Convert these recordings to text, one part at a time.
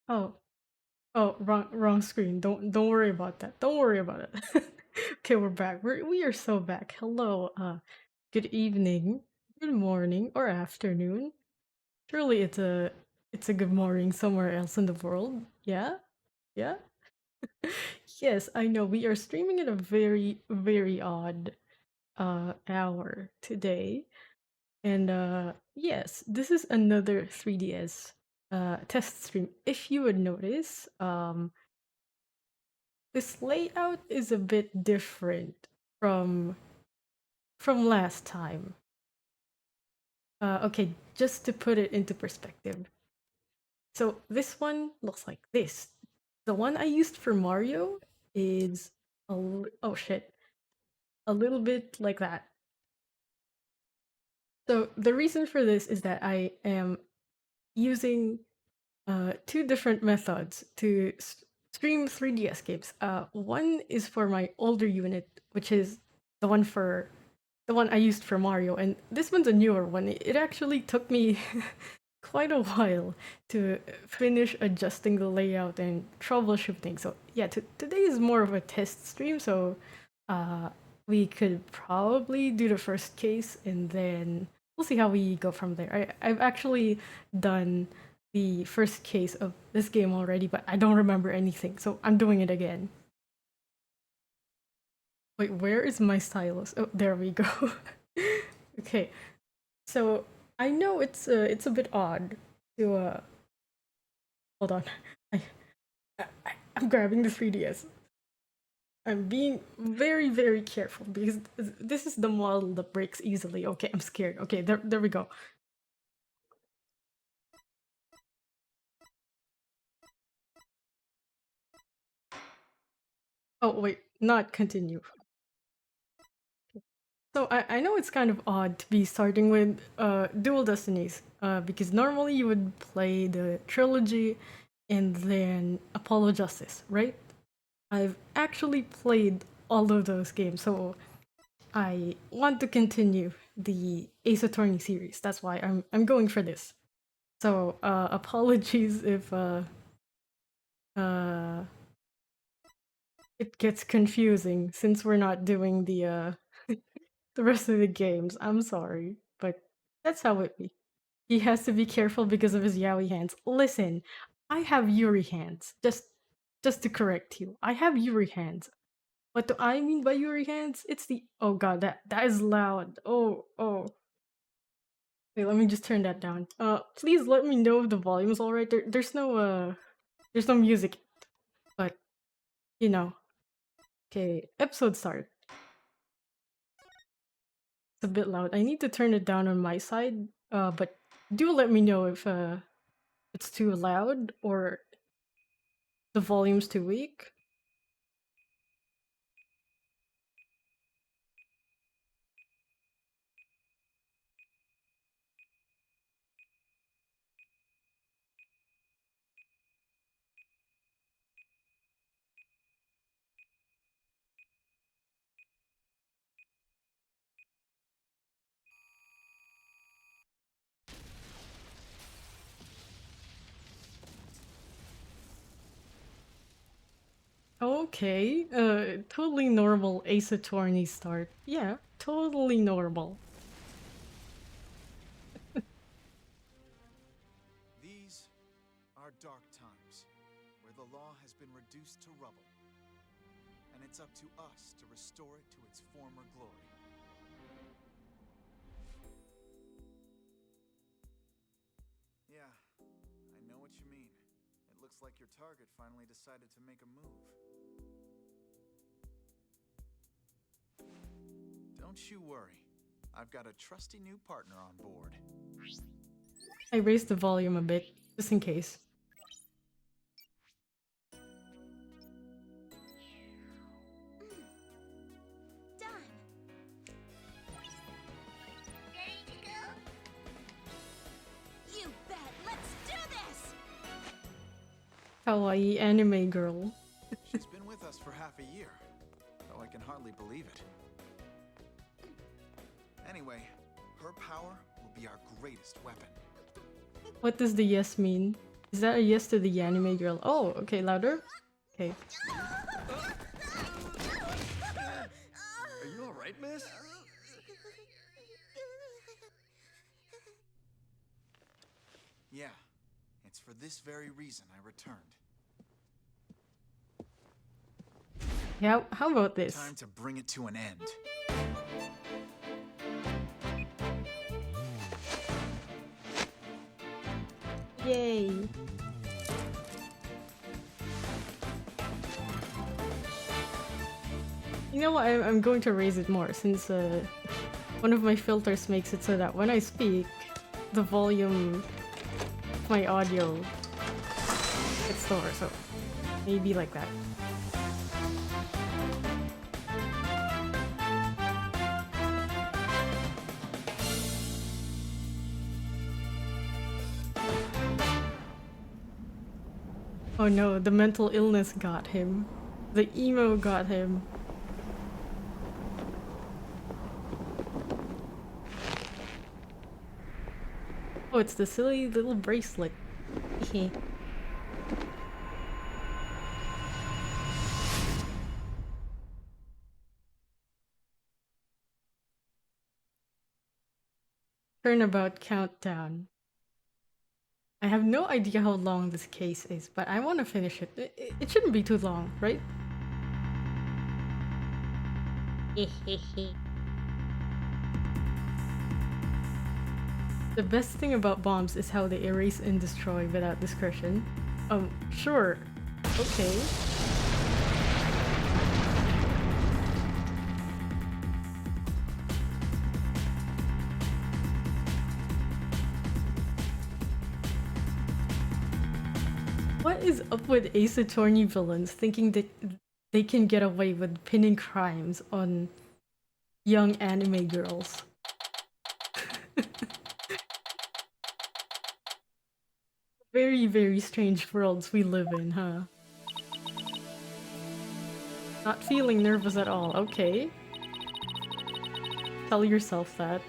Oh, oh, wrong screen. Don't worry about that. Don't worry about it. Okay, we're back. We are so back. Hello. Good evening, good morning, or afternoon. Surely it's a good morning somewhere else in the world. Yeah, yeah. Yes, I know. We are streaming at a very odd hour today. And yes, this is another 3DS test stream. If you would notice, this layout is a bit different from last time. Okay, just to put it into perspective. So this one looks like this. The one I used for Mario is oh shit, a little bit like that. So the reason for this is that I am using two different methods to stream 3DS games. One is for my older unit, which is the one for the one I used for Mario, and this one's a newer one. It actually took me quite a while to finish adjusting the layout and troubleshooting. So yeah, today is more of a test stream. So uh, we could probably do the first case, and then we'll see how we go from there. I've actually done the first case of this game already, but I don't remember anything, so I'm doing it again. Wait, where is my stylus? Oh, there we go. Okay, so I know it's a bit odd to hold on. I, I'm grabbing the 3DS. I'm being very careful because this is the model that breaks easily. Okay, I'm scared. Okay, there we go. Oh wait, not continue. So I know it's kind of odd to be starting with dual Destinies, because normally you would play the trilogy and then Apollo Justice, right? I've actually played all of those games, so I want to continue the Ace Attorney series. That's why I'm going for this. So apologies if uh it gets confusing since we're not doing the rest of the games. I'm sorry, but that's how it be. He has to be careful because of his yaoi hands. Listen, I have Yuri hands. Just to correct you, I have Yuri hands. What do I mean by Yuri hands? It's the oh god, that is loud. Oh. Wait, let me just turn that down. Please let me know if the volume's alright. There's no music, but you know. Okay, episode start. It's a bit loud. I need to turn it down on my side. But do let me know if it's too loud or the volume's too weak. Okay, totally normal Ace Attorney start. Yeah, totally normal. These are dark times, where the law has been reduced to rubble, and it's up to us to restore it to its former glory. Yeah, I know what you mean. It looks like your target finally decided to make a move. Don't you worry. I've got a trusty new partner on board. I raised the volume a bit, just in case. Done. Ready to go? You bet. Let's do this. Kawaii anime girl. She's been with us for half a year, though I can hardly believe it. Anyway, her power will be our greatest weapon. What does the yes mean? Is that a yes to the anime girl? Oh, okay, louder? Okay. Are you alright, miss? Yeah, it's for this very reason I returned. Yeah, how about this? Time to bring it to an end. Yay! You know what? I'm going to raise it more since one of my filters makes it so that when I speak, the volume of my audio gets lower, so maybe like that. Oh no, the mental illness got him. The emo got him. Oh, it's the silly little bracelet. Hehe. Turnabout countdown. I have no idea how long this case is, but I want to finish it. It shouldn't be too long, right? The best thing about bombs is how they erase and destroy without discretion. Sure. Okay. What is up with Ace Attorney villains thinking that they can get away with pinning crimes on young anime girls? Very, very strange worlds we live in, huh? Not feeling nervous at all, okay. Tell yourself that.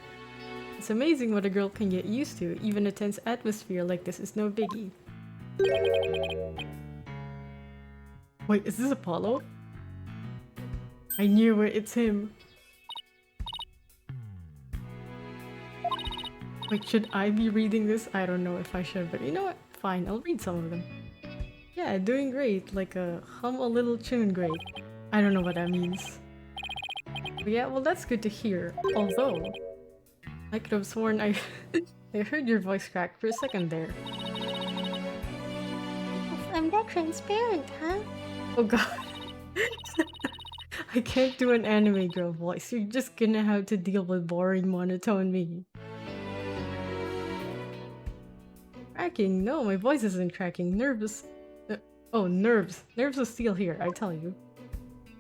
It's amazing what a girl can get used to. Even a tense atmosphere like this is no biggie. Wait, is this Apollo? I knew it, it's him. Wait, should I be reading this? I don't know if I should, but you know what? Fine, I'll read some of them. Yeah, doing great, like a hum a little tune great. I don't know what that means. But yeah, well that's good to hear. Although, I could have sworn I heard your voice crack for a second there. I'm that transparent, huh? Oh god. I can't do an anime girl voice. You're just gonna have to deal with boring monotone me. Cracking? No, my voice isn't cracking. Nervous. Oh, nerves. Nerves of steel here, I tell you.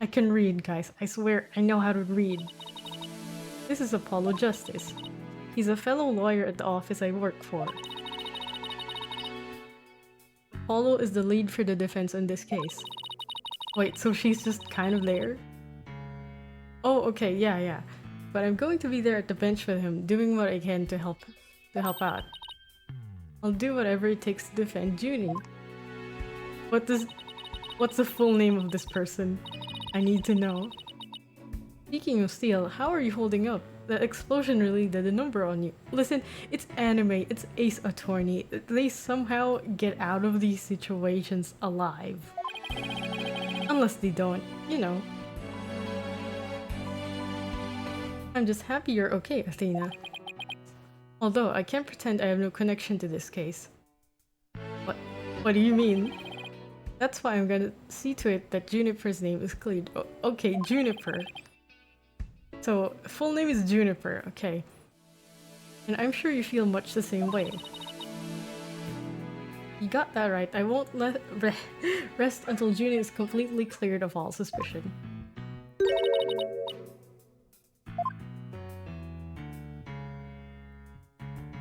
I can read, guys. I swear, I know how to read. This is Apollo Justice. He's a fellow lawyer at the office I work for. Apollo is the lead for the defense in this case. Wait, so she's just kind of there? Oh, okay, yeah. But I'm going to be there at the bench with him, doing what I can to help out. I'll do whatever it takes to defend Junie. What does What's the full name of this person? I need to know. Speaking of steel, how are you holding up? The explosion really did a number on you. Listen, it's anime, it's Ace Attorney. They somehow get out of these situations alive. Unless they don't, you know. I'm just happy you're okay, Athena. Although, I can't pretend I have no connection to this case. What do you mean? That's why I'm gonna see to it that Juniper's name is cleared. Okay, Juniper. So, full name is Juniper, okay. And I'm sure you feel much the same way. You got that right. I won't rest until June is completely cleared of all suspicion.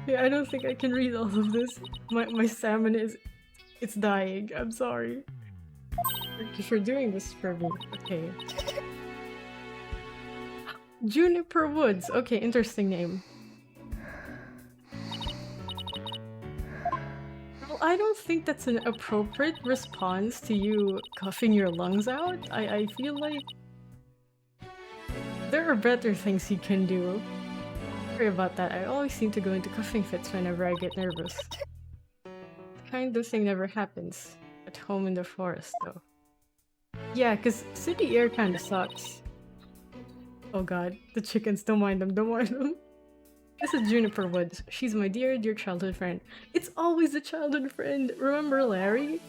Yeah, I don't think I can read all of this. My stamina is... it's dying. I'm sorry. Thank you for doing this for me. Okay. Juniper Woods. Okay, interesting name. Well, I don't think that's an appropriate response to you coughing your lungs out. I feel like there are better things you can do. Sorry about that. I always seem to go into coughing fits whenever I get nervous. The kind of thing never happens at home in the forest, though. Yeah, cause city air kinda sucks. Oh god, the chickens, don't mind them, don't mind them. This is Juniper Woods. She's my dear childhood friend. It's always a childhood friend! Remember Larry?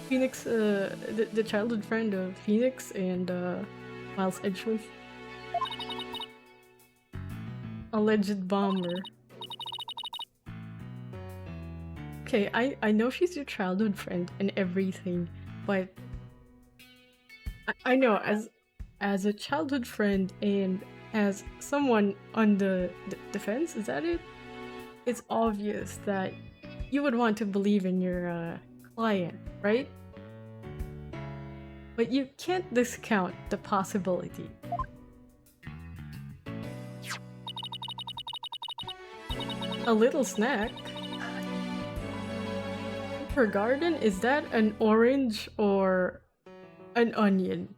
Phoenix, the childhood friend of Phoenix and, Miles Edgeworth? Alleged bomber. Okay, I know she's your childhood friend and everything, but... I know, as a childhood friend and as someone on the defense, is that it? It's obvious that you would want to believe in your client, right? But you can't discount the possibility. A little snack? Her garden? Is that an orange or an onion?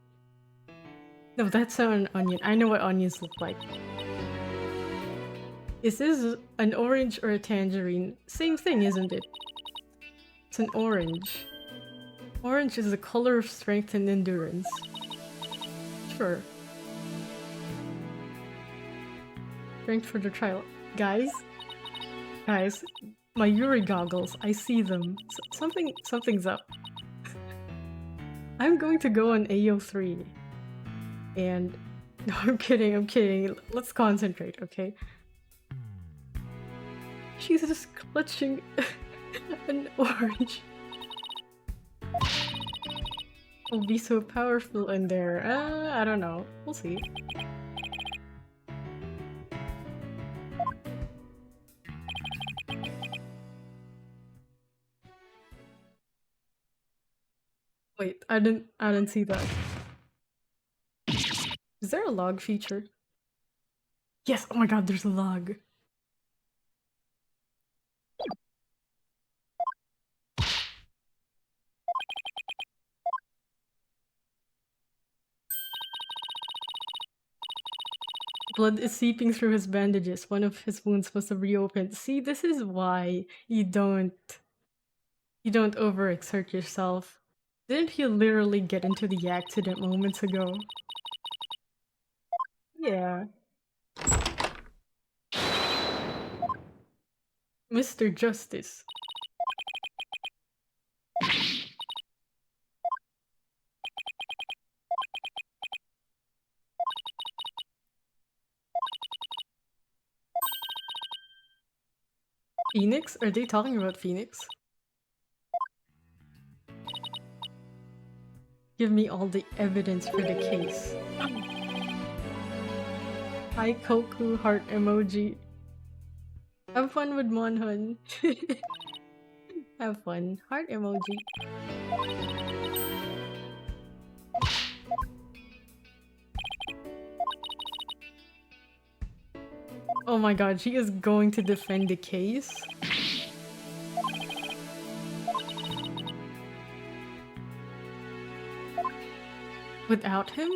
No, that's not an onion. I know what onions look like. Is this an orange or a tangerine? Same thing, isn't it? It's an orange. Orange is the color of strength and endurance. Sure. Strength for the trial. Guys, my Yuri goggles, I see them. Something's up. I'm going to go on AO3. And... no, I'm kidding. Let's concentrate, okay? She's just clutching an orange. Will be so powerful in there. I don't know. We'll see. Wait, I didn't see that. Is there a log feature? Yes, oh my god, there's a log. Blood is seeping through his bandages. One of his wounds must have reopened. See, this is why you don't overexert yourself. Didn't he literally get into the accident moments ago? Yeah. Mr. Justice. Phoenix? Are they talking about Phoenix? Give me all the evidence for the case. Hi Koku, heart emoji. Have fun with Monhun. Have fun. Heart emoji. Oh my god, she is going to defend the case? Without him?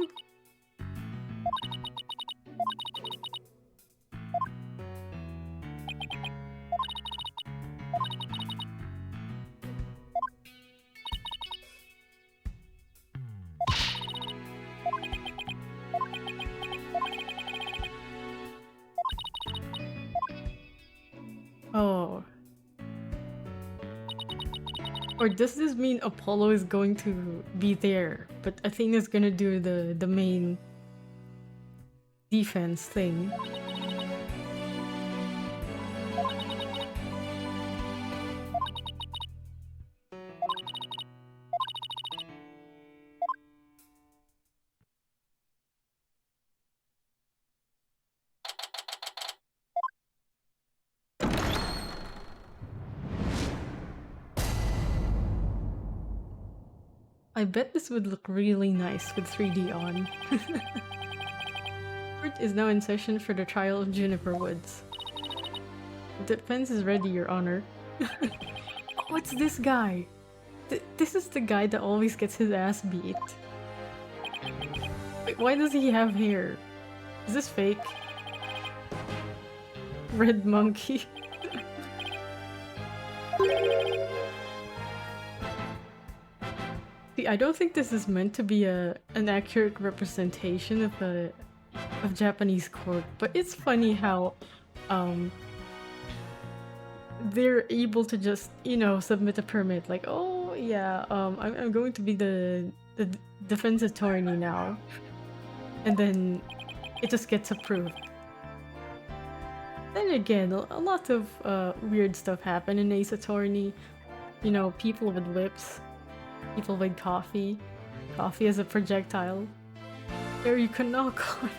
Oh. Or does this mean Apollo is going to be there, but Athena's gonna do the main defense thing? I bet this would look really nice with 3D on. Court is now in session for the trial of Juniper Woods. The defense is ready, Your Honor. Oh, it's this guy! This is the guy that always gets his ass beat. Wait, why does he have hair? Is this fake? Red monkey. See, I don't think this is meant to be an accurate representation of Japanese court, but it's funny how they're able to just, you know, submit a permit like, oh yeah, I'm going to be the defense attorney now, and then it just gets approved. Then again, a lot of weird stuff happen in Ace Attorney. You know, people with whips. People with coffee. Coffee as a projectile. There you can knock on.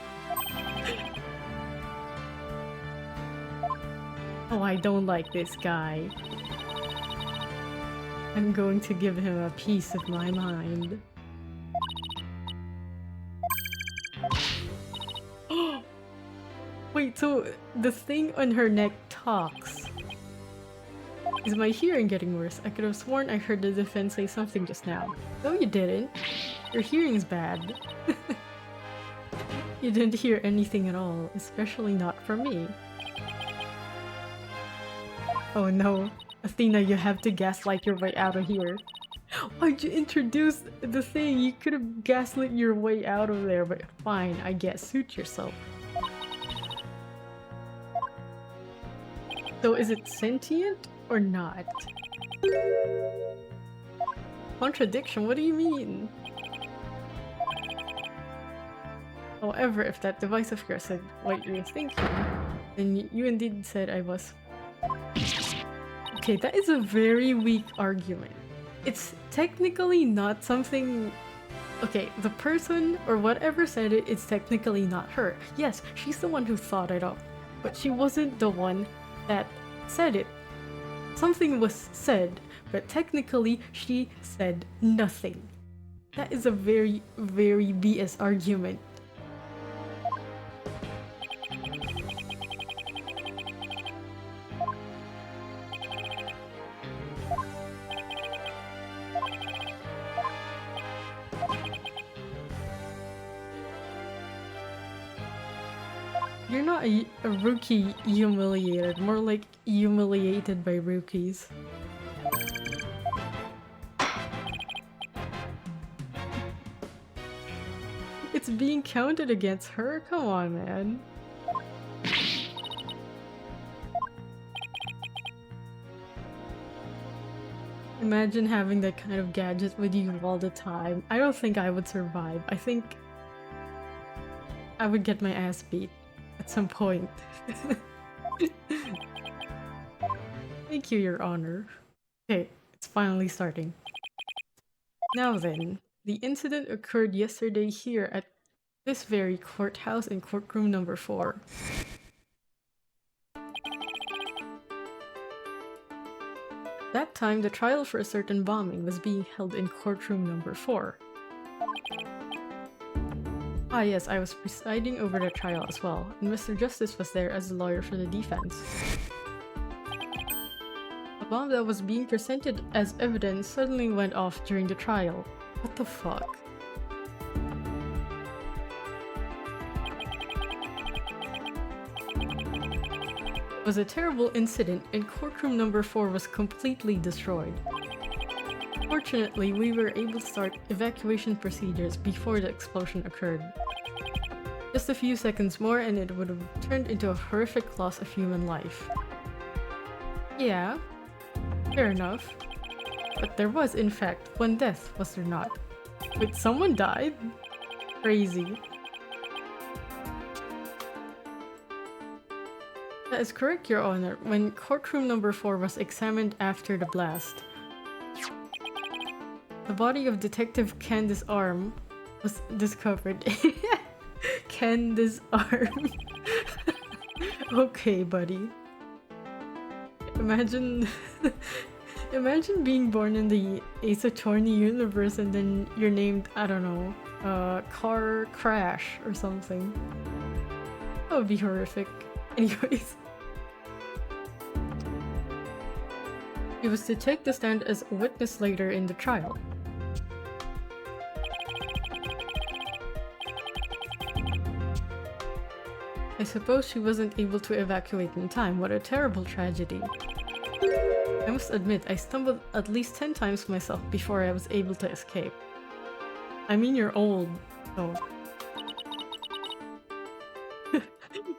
Oh, I don't like this guy. I'm going to give him a piece of my mind. Wait, so the thing on her neck talks. Is my hearing getting worse? I could have sworn I heard the defense say something just now. No, you didn't. Your hearing's bad. You didn't hear anything at all, especially not from me. Oh no. Athena, you have to gaslight your way out of here. Why'd you introduce the thing? You could have gaslit your way out of there, but fine, I guess. Suit yourself. So is it sentient? Or not? Contradiction? What do you mean? However, if that device of yours said what you're thinking, then you indeed said I was. Okay, that is a very weak argument. It's technically not something. Okay, the person or whatever said it, it's technically not her. Yes, she's the one who thought it up, but she wasn't the one that said it. Something was said, but technically she said nothing. That is a very, very BS argument. You're not a rookie humiliated, more like humiliated by rookies. It's being counted against her? Come on, man. Imagine having that kind of gadget with you all the time. I don't think I would survive. I think I would get my ass beat at some point. Thank you, Your Honor. Okay, it's finally starting. Now then, the incident occurred yesterday here at this very courthouse in courtroom number 4. That time, the trial for a certain bombing was being held in courtroom number 4. Ah yes, I was presiding over the trial as well, and Mr. Justice was there as the lawyer for the defense. A bomb that was being presented as evidence suddenly went off during the trial. What the fuck? was a terrible incident and courtroom number 4 was completely destroyed. Fortunately, we were able to start evacuation procedures before the explosion occurred. Just a few seconds more and it would have turned into a horrific loss of human life. Yeah, fair enough. But there was, in fact, one death, was there not? Wait, someone died? Crazy. That is correct, Your Honor. When courtroom number 4 was examined after the blast, the body of Detective Candace Arm was discovered. Candace Arm. Okay, buddy. Imagine... Imagine being born in the Ace Attorney universe and then you're named, I don't know, Car Crash or something. That would be horrific. Anyways. He was to take the stand as a witness later in the trial. I suppose she wasn't able to evacuate in time. What a terrible tragedy. I must admit, I stumbled at least 10 times myself before I was able to escape. I mean, you're old, so...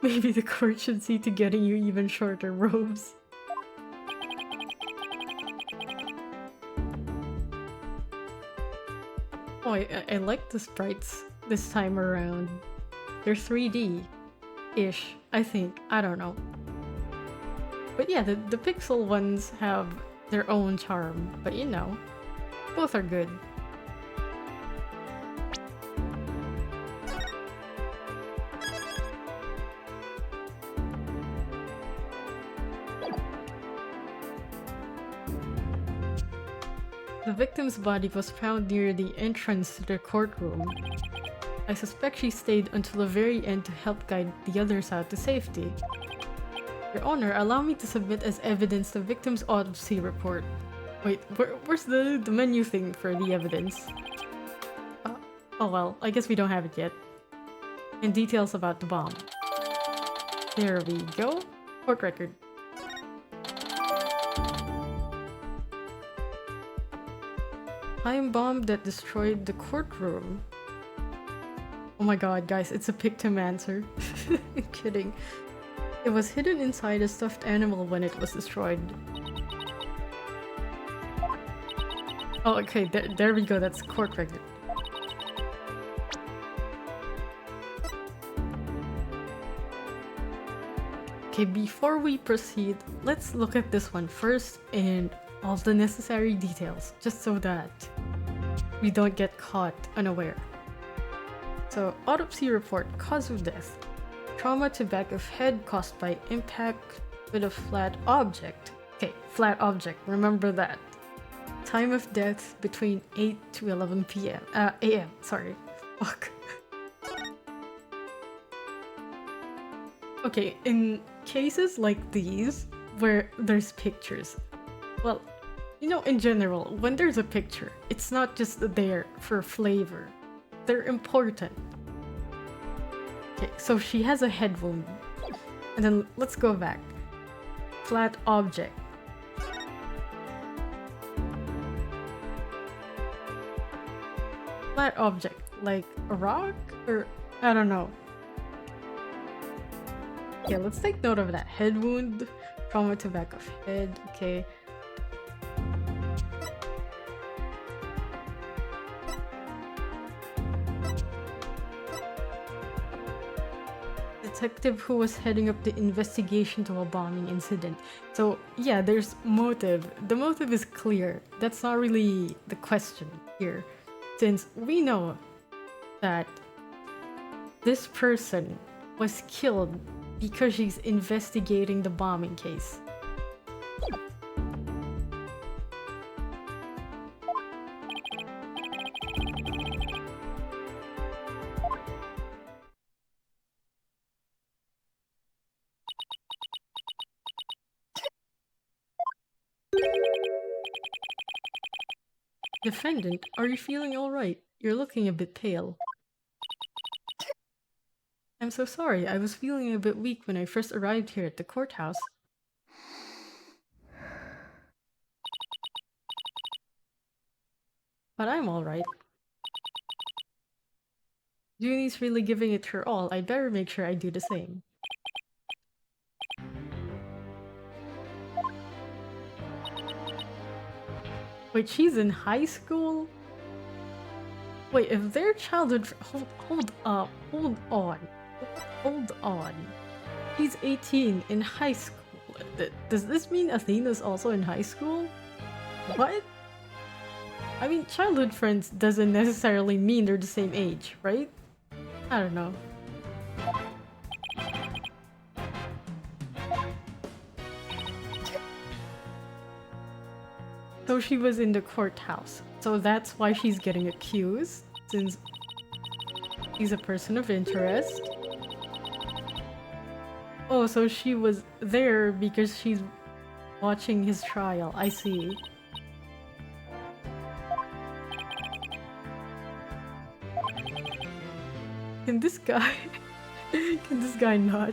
Maybe the court should see to getting you even shorter robes. Oh, I like the sprites this time around. They're 3D-ish, I think. I don't know. But yeah, the pixel ones have their own charm, but you know, both are good. The victim's body was found near the entrance to the courtroom. I suspect she stayed until the very end to help guide the others out to safety. Your Honor, allow me to submit as evidence the victim's autopsy report. Wait, where's the menu thing for the evidence? Oh well, I guess we don't have it yet. And details about the bomb. There we go. Court record. Time bomb that destroyed the courtroom. Oh my god, guys, it's a Pictomancer. I'm kidding. It was hidden inside a stuffed animal when it was destroyed. Oh, okay, there we go, that's court record. Okay, before we proceed, let's look at this one first and all the necessary details, just so that we don't get caught unaware. So, autopsy report, cause of death. Trauma to back of head caused by impact with a flat object. Okay, flat object, remember that. Time of death between 8 to 11 p.m. AM, sorry. Fuck. Okay, in cases like these, where there's pictures, well, you know, in general, when there's a picture, it's not just there for flavor. They're important. Okay, so she has a head wound. And then let's go back. Flat object. Flat object, like a rock? Or, I don't know. Yeah, let's take note of that. Head wound, trauma to back of head, okay. Detective who was heading up the investigation to a bombing incident. So yeah, there's motive. The motive is clear. That's not really the question here, since we know that this person was killed because she's investigating the bombing case. Defendant, are you feeling alright? You're looking a bit pale. I'm so sorry, I was feeling a bit weak when I first arrived here at the courthouse. But I'm alright. Junie's really giving it her all. I'd better make sure I do the same. Wait, she's in high school? Wait, if their childhood... hold up. Hold on. Hold on. He's 18 in high school. Does this mean Athena's also in high school? What? I mean, childhood friends doesn't necessarily mean they're the same age, right? I don't know. So she was in the courthouse. So that's why she's getting accused, since he's a person of interest. Oh, so she was there because she's watching his trial. I see. Can this guy... Can this guy not?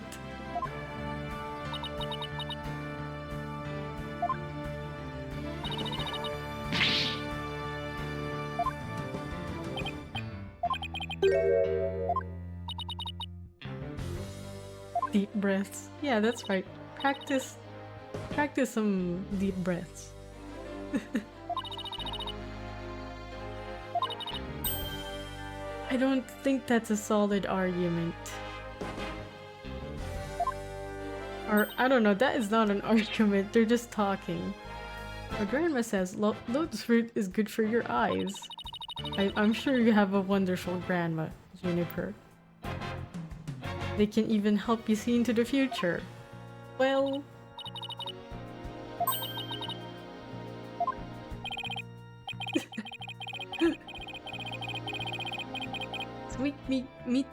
Deep breaths. Yeah, that's right. Practice some deep breaths. I don't think that's a solid argument. Or, I don't know, that is not an argument, they're just talking. My grandma says lotus fruit is good for your eyes. I'm sure you have a wonderful grandma, Juniper. They can even help you see into the future. Well... Sweet meat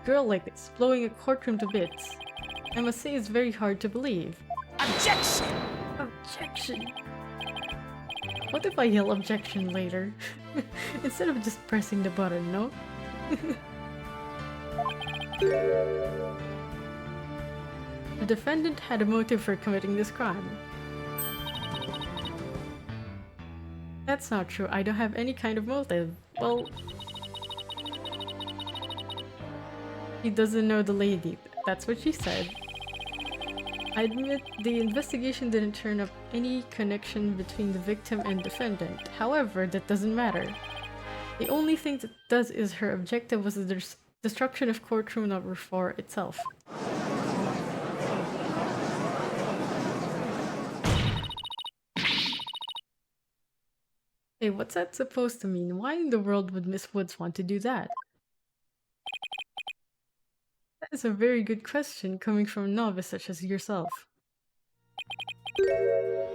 girl like this, blowing a courtroom to bits. I must say it's very hard to believe. Objection! Objection! What if I yell objection later? Instead of just pressing the button, no? The defendant had a motive for committing this crime. That's not true. I don't have any kind of motive. Well... He doesn't know the lady. That's what she said. I admit the investigation didn't turn up any connection between the victim and defendant. However, that doesn't matter. The only thing that does is her objective was the destruction of courtroom number 4 itself. Hey, what's that supposed to mean? Why in the world would Miss Woods want to do that? That is a very good question coming from a novice such as yourself.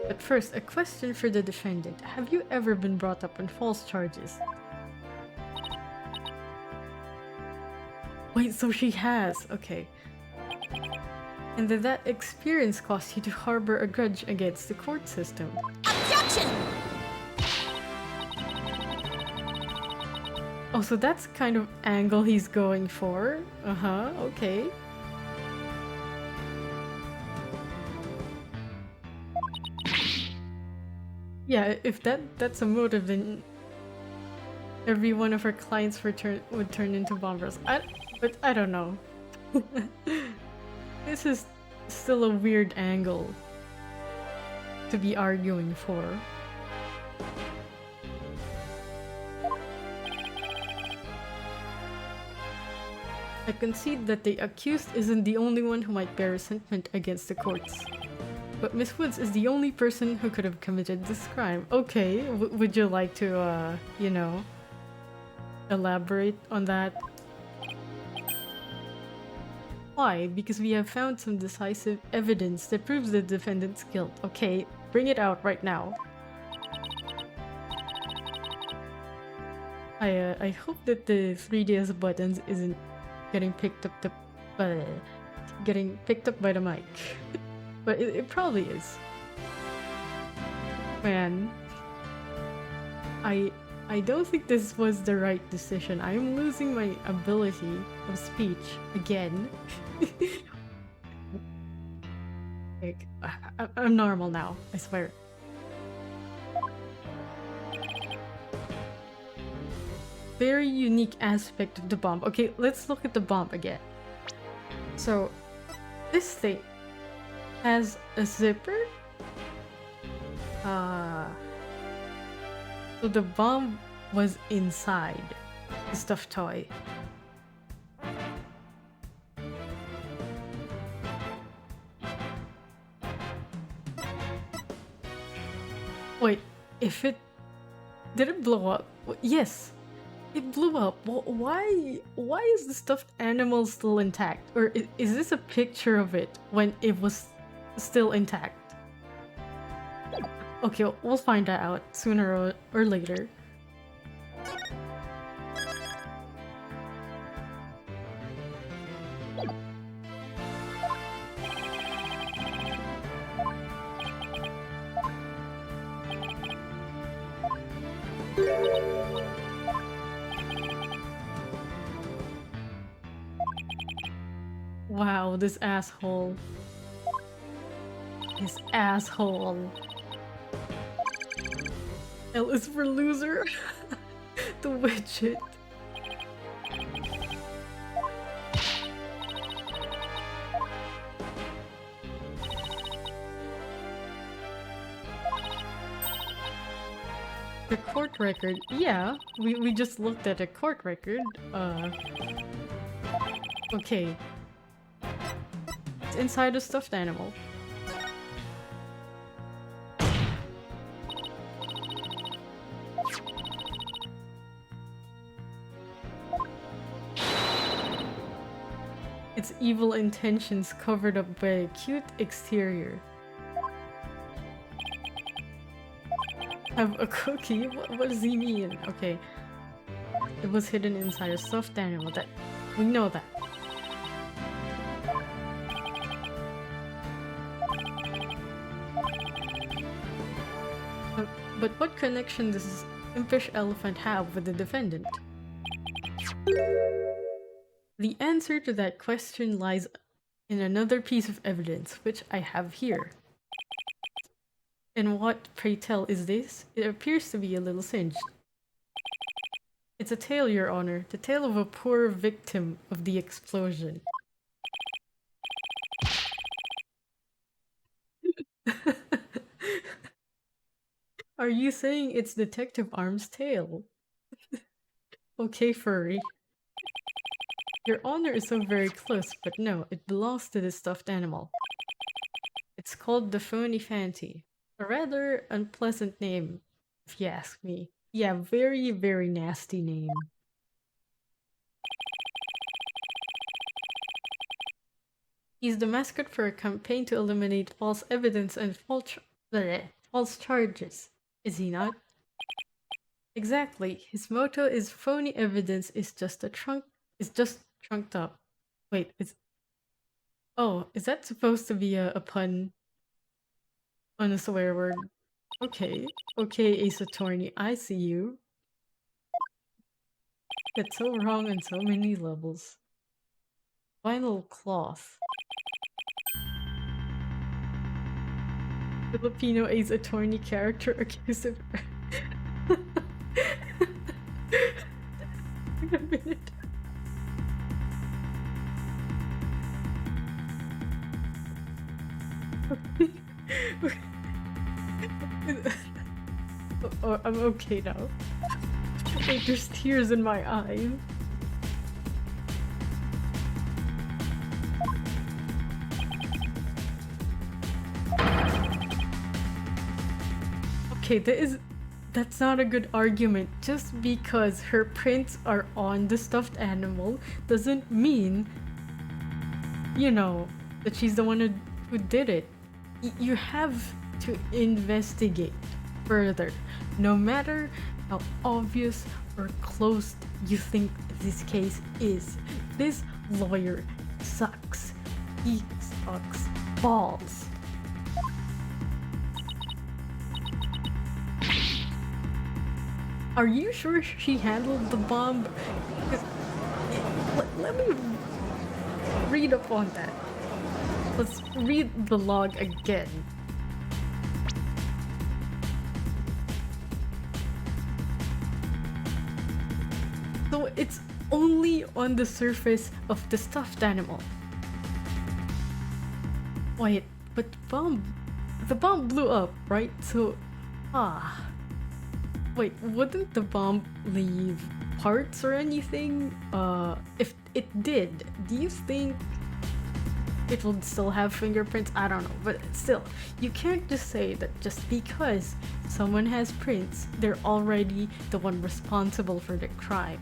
But first, a question for the defendant. Have you ever been brought up on false charges? Wait, so she has. Okay. And did that experience cause you to harbor a grudge against the court system? Objection! Oh, so that's kind of angle he's going for. Uh-huh, okay. Yeah, if that's a motive, then every one of our clients would turn into bombers. But I don't know. This is still a weird angle to be arguing for. I concede that the accused isn't the only one who might bear resentment against the courts. But Miss Woods is the only person who could have committed this crime. Okay, would you like to, you know, elaborate on that? Why? Because we have found some decisive evidence that proves the defendant's guilt. Okay, bring it out right now. I hope that the 3DS buttons isn't getting picked up by the mic. But it probably is. Man, I don't think this was the right decision. I am losing my ability of speech again. Like, I'm normal now, I swear. very unique aspect of the bomb. Okay, let's look at the bomb again. So, this thing has a zipper. So the bomb was inside the stuffed toy. Wait, if it... Did it blow up? Yes, it blew up. Why is the stuffed animal still intact? Or is this a picture of it when it was still intact? Okay, we'll find that out sooner or later. Wow, this asshole. This asshole. L is for loser. The widget. The court record. Yeah, we just looked at a court record. Okay. It's inside a stuffed animal. Its evil intentions covered up by a cute exterior. Have a cookie? What does he mean? Okay. It was hidden inside a stuffed animal. That we know that. But what connection does this impish elephant have with the defendant? The answer to that question lies in another piece of evidence, which I have here. And what, pray tell, is this? It appears to be a little singed. It's a tale, Your Honor. The tale of a poor victim of the explosion. Are you saying it's Detective Arm's tale? Okay, furry. Your Honor is so very close, but no, it belongs to the stuffed animal. It's called the Phony Fanty. A rather unpleasant name, if you ask me. Yeah, very, very nasty name. He's the mascot for a campaign to eliminate false evidence and false charges, is he not? Exactly. His motto is phony evidence is just trunked up. Wait, oh, is that supposed to be a pun on a swear word? Okay. Okay, Ace Attorney, I see you. That's so wrong on so many levels. Vinyl cloth. Filipino Ace Attorney character accused of... Wait a minute. Oh, I'm okay now. Wait, there's tears in my eyes. Okay, that's not a good argument. Just because her prints are on the stuffed animal doesn't mean, you know, that she's the one who did it. You have to investigate further, no matter how obvious or close you think this case is. This lawyer sucks. He sucks balls. Are you sure she handled the bomb? Let me read up on that. Let's read the log again. So it's only on the surface of the stuffed animal. Wait, but the bomb blew up, right? So, wait, wouldn't the bomb leave parts or anything? If it did, do you think it would still have fingerprints? I don't know, but still, you can't just say that just because someone has prints, they're already the one responsible for the crime.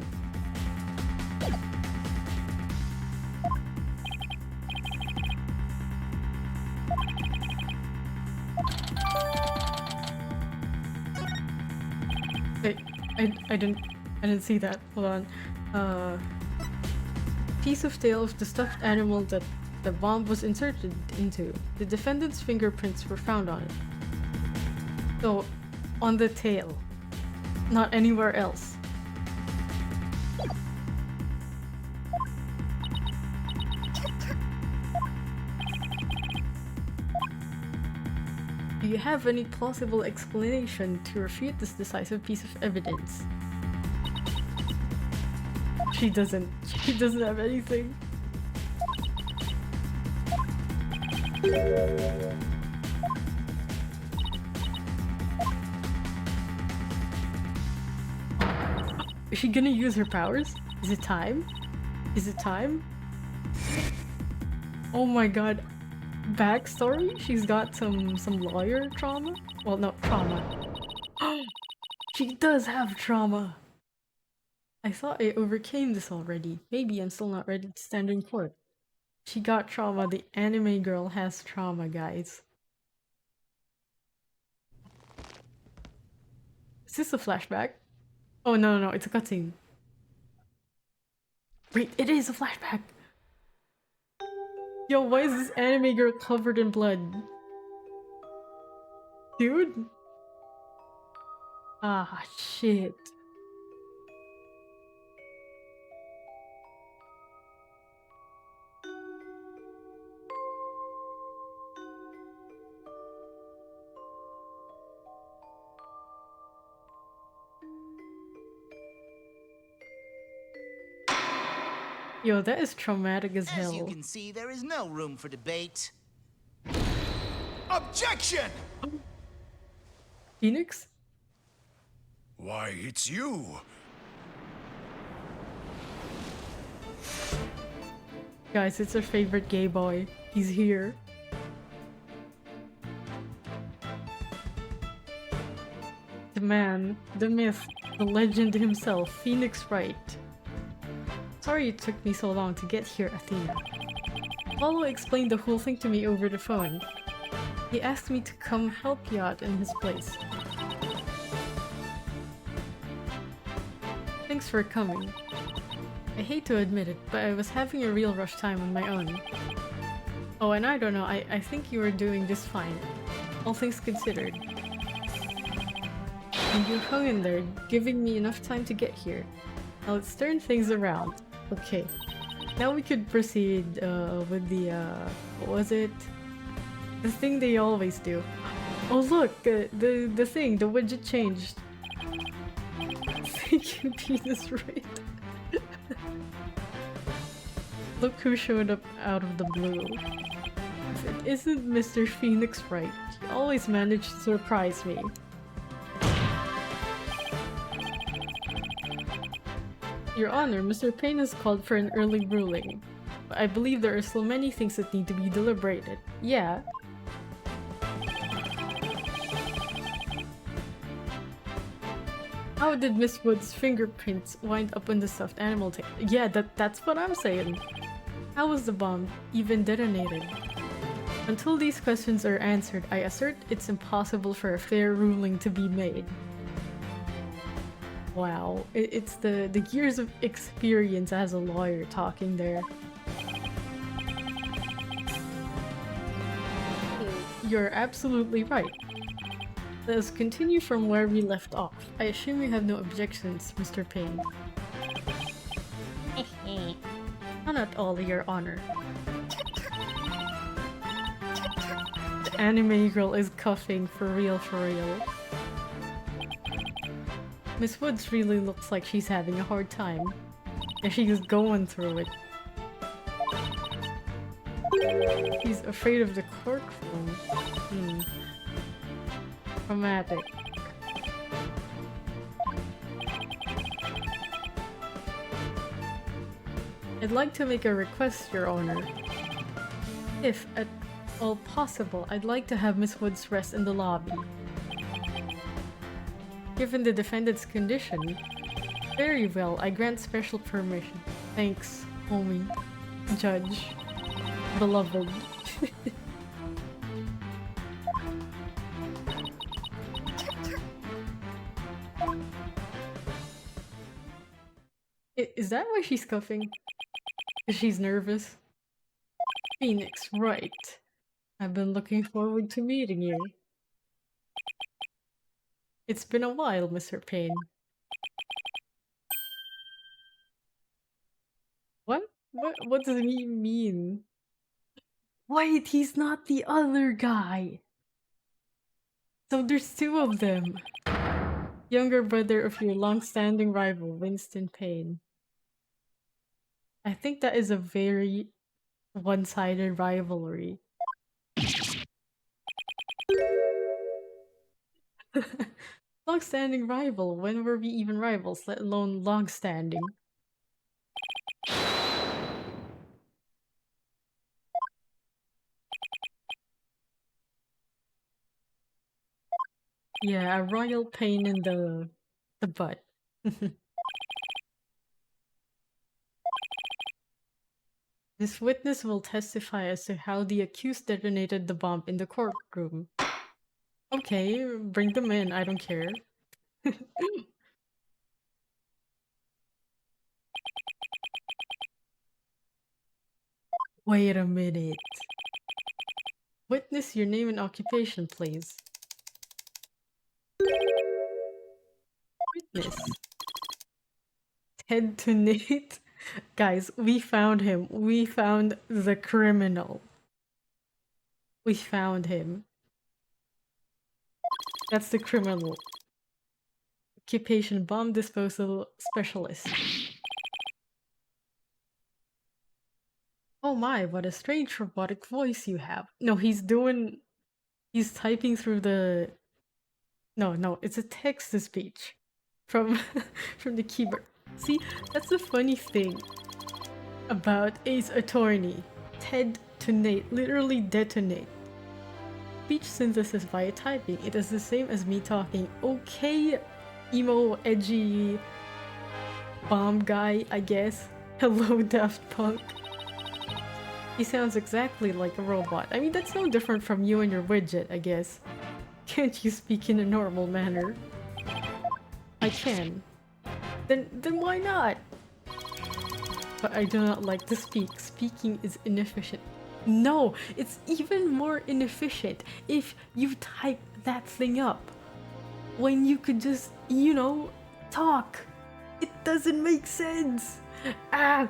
Wait, I didn't see that. Hold on. Piece of tail of the stuffed animal that the bomb was inserted into. The defendant's fingerprints were found on it. So, on the tail, not anywhere else. Do you have any plausible explanation to refute this decisive piece of evidence? She doesn't. She doesn't have anything. Is she gonna use her powers? Is it time? Is it time? Oh my god. Backstory? She's got some lawyer trauma? Well, no, trauma. She does have trauma! I thought I overcame this already. Maybe I'm still not ready to stand in court. She got trauma. The anime girl has trauma, guys. Is this a flashback? Oh, no, it's a cutscene. Wait, it is a flashback! Yo, why is this anime girl covered in blood? Dude? Ah, shit. Yo, that is traumatic as hell. As you can see, there is no room for debate. Objection! Phoenix? Why, it's you. Guys, it's our favorite gay boy. He's here. The man, the myth, the legend himself, Phoenix Wright. Sorry it took me so long to get here, Athena. Apollo explained the whole thing to me over the phone. He asked me to come help you out in his place. Thanks for coming. I hate to admit it, but I was having a real rough time on my own. Oh, and I don't know, I think you were doing just fine, all things considered. And you hung in there, giving me enough time to get here. Now let's turn things around. Okay. Now we could proceed with the, what was it? The thing they always do. Oh look, the thing, the widget changed. Thank you, Penis Wright. Look who showed up out of the blue. If it isn't Mr. Phoenix Wright, he always managed to surprise me. Your Honor, Mr. Payne has called for an early ruling. But I believe there are still many things that need to be deliberated. Yeah. How did Miss Wood's fingerprints wind up on the stuffed animal tail? Yeah, that's what I'm saying. How was the bomb even detonated? Until these questions are answered, I assert it's impossible for a fair ruling to be made. Wow, it's the years of experience as a lawyer talking there. You're absolutely right. Let us continue from where we left off. I assume you have no objections, Mr. Payne. Not at all, Your Honor. The anime girl is cuffing for real, for real. Miss Woods really looks like she's having a hard time. Yeah, she's going through it. She's afraid of the courtroom. Traumatic. I'd like to make a request, Your Honor. If at all possible, I'd like to have Miss Woods rest in the lobby. Given the defendant's condition, very well, I grant special permission. Thanks, homie. Judge. Beloved. Is that why she's coughing? Is she's nervous? Phoenix, right. I've been looking forward to meeting you. It's been a while, Mr. Payne. What? What does he mean? Wait, he's not the other guy! So there's two of them. Younger brother of your long-standing rival, Winston Payne. I think that is a very one-sided rivalry. Long-standing rival? When were we even rivals, let alone long-standing? Yeah, a royal pain in the butt. This witness will testify as to how the accused detonated the bomb in the courtroom. Okay, bring them in, I don't care. Wait a minute. Witness, your name and occupation, please. Witness. Ted to Nate. Guys, we found him. We found the criminal. We found him. That's the criminal. Occupation bomb disposal specialist. Oh my, what a strange robotic voice you have. No, he's typing through the... No, it's a text-to-speech from the keyboard. See, that's the funny thing about Ace Attorney. Ted to Nate, literally detonate. Speech synthesis via typing. It is the same as me talking. Okay, emo, edgy, bomb guy, I guess. Hello, Daft Punk. He sounds exactly like a robot. I mean, that's no different from you and your widget, I guess. Can't you speak in a normal manner? I can. Then why not? But I do not like to speak. Speaking is inefficient. No, it's even more inefficient if you type that thing up. When you could just, you know, talk. It doesn't make sense. Ah!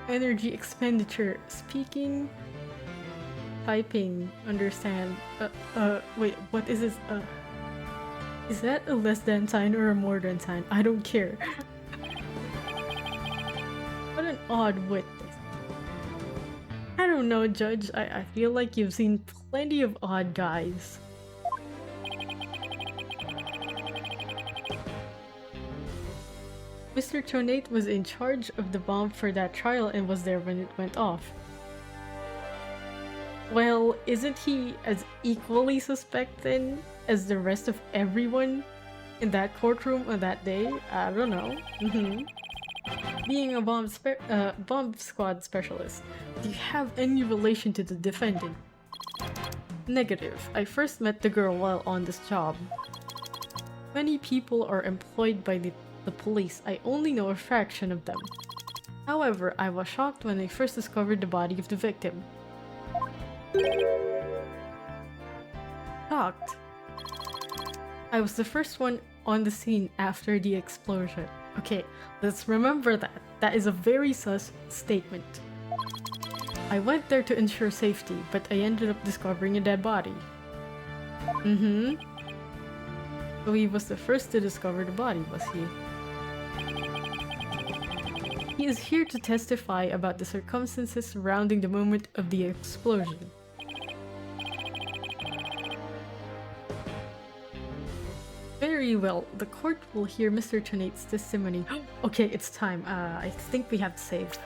Energy expenditure. Speaking... Typing, understand. Wait, what is this? Is that a less than sign or a more than sign? I don't care. What an odd witness. I don't know, Judge. I feel like you've seen plenty of odd guys. Mr. Tonate was in charge of the bomb for that trial and was there when it went off. Well, isn't he as equally suspect then as the rest of everyone in that courtroom on that day? I don't know. Being a bomb squad specialist, do you have any relation to the defendant? Negative. I first met the girl while on this job. Many people are employed by the police. I only know a fraction of them. However, I was shocked when I first discovered the body of the victim. Shocked. I was the first one on the scene after the explosion. Okay, let's remember that. That is a very sus statement. I went there to ensure safety, but I ended up discovering a dead body. Mm-hmm. So he was the first to discover the body, was he? He is here to testify about the circumstances surrounding the moment of the explosion. Very well, the court will hear Mr. Tonate's testimony. Okay, it's time. I think we have to save.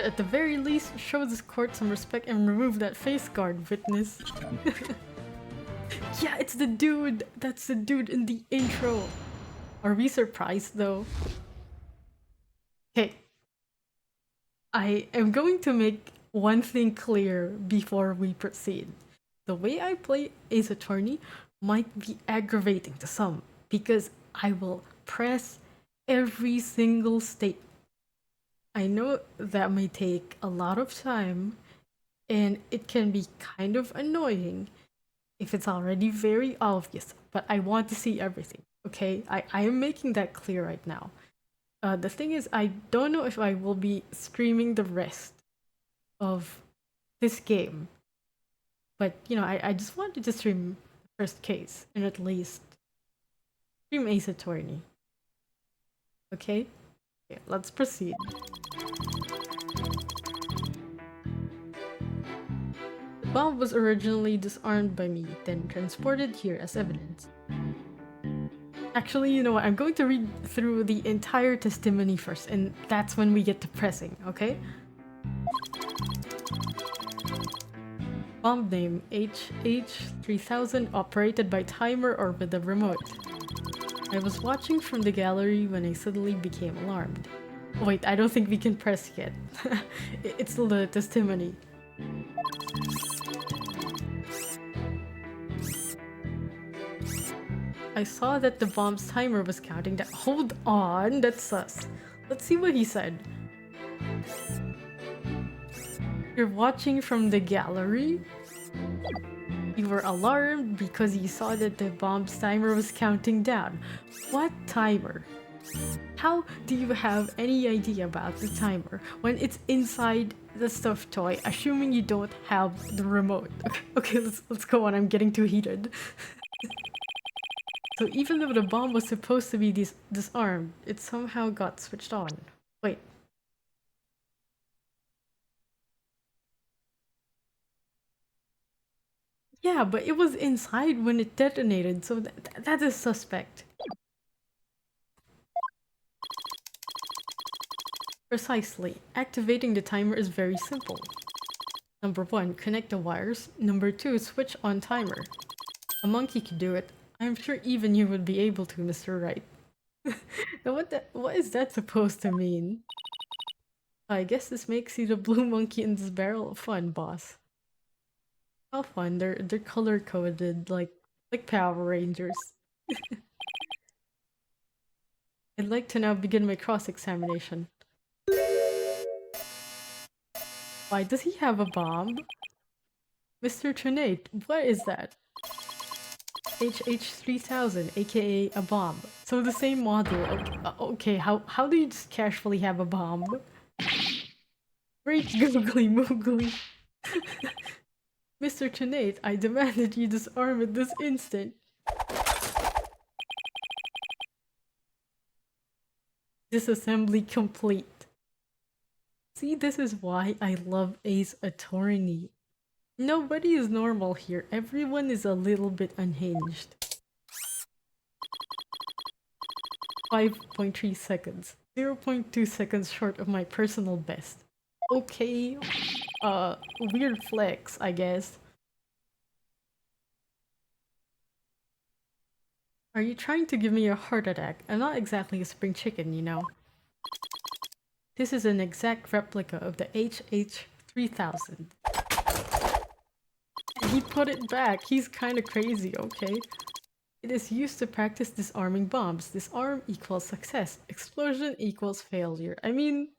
At the very least, show this court some respect and remove that face guard, witness. Yeah, it's the dude! That's the dude in the intro! Are we surprised though? Okay. I am going to make one thing clear before we proceed. The way I play Ace Attorney might be aggravating to some because I will press every single state. I know that may take a lot of time and it can be kind of annoying if it's already very obvious, but I want to see everything, okay? I am making that clear right now. The thing is, I don't know if I will be streaming the rest of this game, but you know, I just wanted to stream the first case and at least stream Ace Attorney. Okay? Okay, let's proceed. The bomb was originally disarmed by me, then transported here as evidence. Actually, you know what? I'm going to read through the entire testimony first, and that's when we get to pressing, okay? Bomb name HH3000, operated by timer or with a remote. I was watching from the gallery when I suddenly became alarmed. Wait, I don't think we can press yet. It's still the testimony. I saw that the bomb's timer was counting down. Hold on, that's sus. Let's see what he said. You're watching from the gallery? You were alarmed because you saw that the bomb's timer was counting down. What timer? How do you have any idea about the timer when it's inside the stuffed toy, assuming you don't have the remote? Okay, let's go on. I'm getting too heated. So even though the bomb was supposed to be disarmed, it somehow got switched on. Wait. Yeah, but it was inside when it detonated, so that is suspect. Precisely. Activating the timer is very simple. Number 1, connect the wires. Number 2, switch on timer. A monkey could do it. I'm sure even you would be able to, Mr. Wright. Now what is that supposed to mean? I guess this makes you the blue monkey in this barrel of fun, boss. How fun, they're color coded like Power Rangers. I'd like to now begin my cross-examination. Why does he have a bomb? Mr. Trinate, what is that? HH3000, aka a bomb. So the same model. Okay, how do you just casually have a bomb? Great googly moogly. Mr. Trinate, I demand that you disarm it this instant. Disassembly complete. See, this is why I love Ace Attorney. Nobody is normal here. Everyone is a little bit unhinged. 5.3 seconds. 0.2 seconds short of my personal best. Okay. Weird flex, I guess. Are you trying to give me a heart attack? I'm not exactly a spring chicken, you know. This is an exact replica of the HH3000. He put it back. He's kind of crazy, okay? It is used to practice disarming bombs. Disarm equals success. Explosion equals failure. I mean...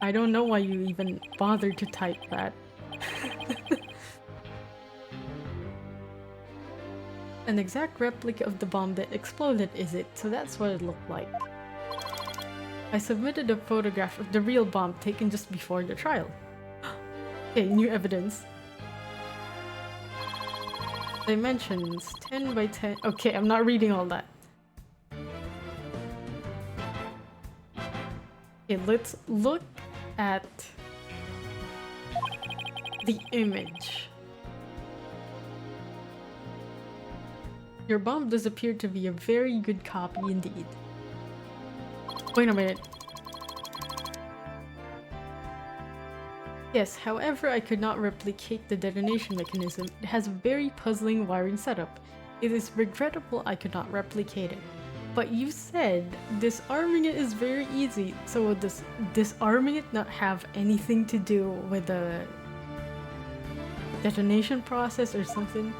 I don't know why you even bothered to type that. An exact replica of the bomb that exploded, is it? So that's what it looked like. I submitted a photograph of the real bomb taken just before the trial. Okay, new evidence. Dimensions 10 by 10. Okay, I'm not reading all that. Okay, let's look at the image. Your bomb does appear to be a very good copy indeed. Wait a minute. Yes, however, I could not replicate the detonation mechanism. It has a very puzzling wiring setup. It is regrettable I could not replicate it. But you said disarming it is very easy, so does disarming it not have anything to do with the detonation process or something?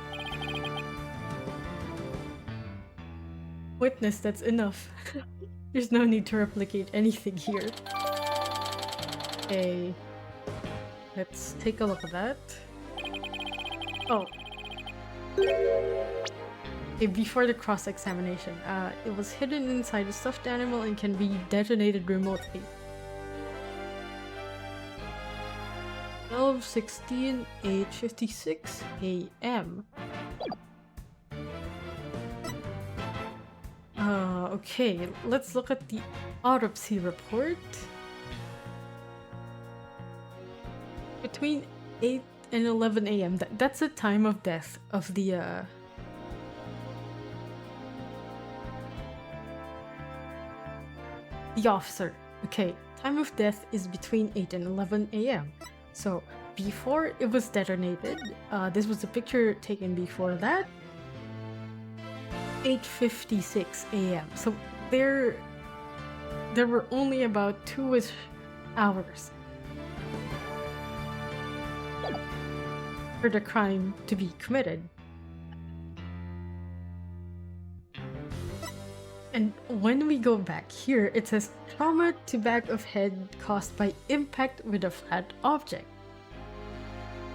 Witness, that's enough. There's no need to replicate anything here. Okay. Let's take a look at that. Oh. Okay, before the cross-examination. It was hidden inside a stuffed animal and can be detonated remotely. 12:16, 8:56 a.m. Okay, let's look at the autopsy report. Between 8 and 11 a.m. That's the time of death of the officer. Okay, time of death is between 8 and 11 a.m. So before it was detonated, this was a picture taken before that. 8:56 a.m. So there were only about 2-ish hours for the crime to be committed. And when we go back here, it says trauma to back of head caused by impact with a flat object.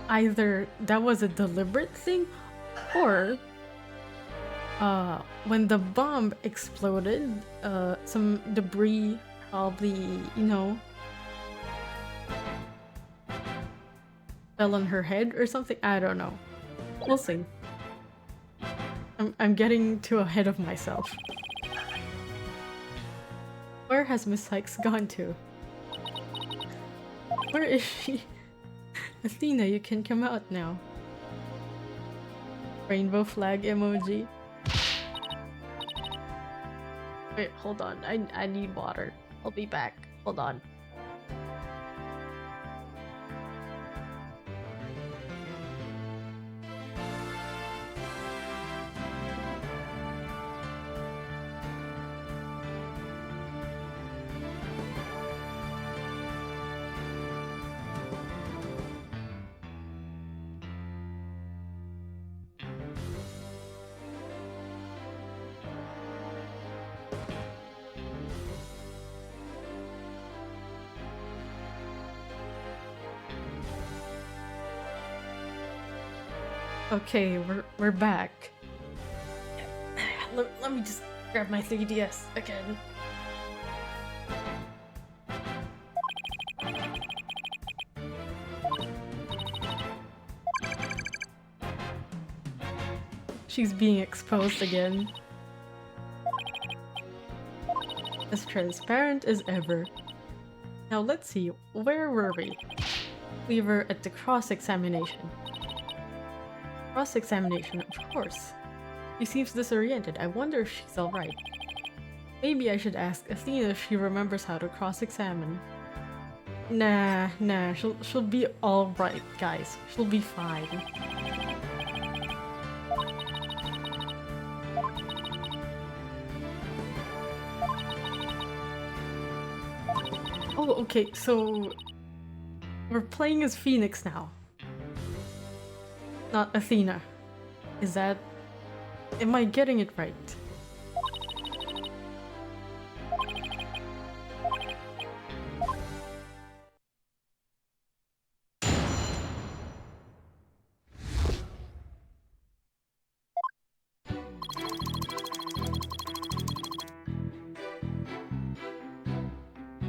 Either that was a deliberate thing, or when the bomb exploded, some debris probably, fell on her head or something. I don't know. We'll see. I'm getting too ahead of myself. Where has Miss Sykes gone to? Where is she? Athena, you can come out now. Rainbow flag emoji. Wait, hold on. I need water. I'll be back. Hold on. Okay, we're back. Let me just grab my 3DS again. She's being exposed again. As transparent as ever. Now let's see, where were we? We were at the cross-examination. Cross-examination, of course. She seems disoriented. I wonder if she's alright. Maybe I should ask Athena if she remembers how to cross-examine. Nah, she'll be alright, guys. She'll be fine. Oh, okay, so we're playing as Phoenix now. Not Athena. Is that... Am I getting it right?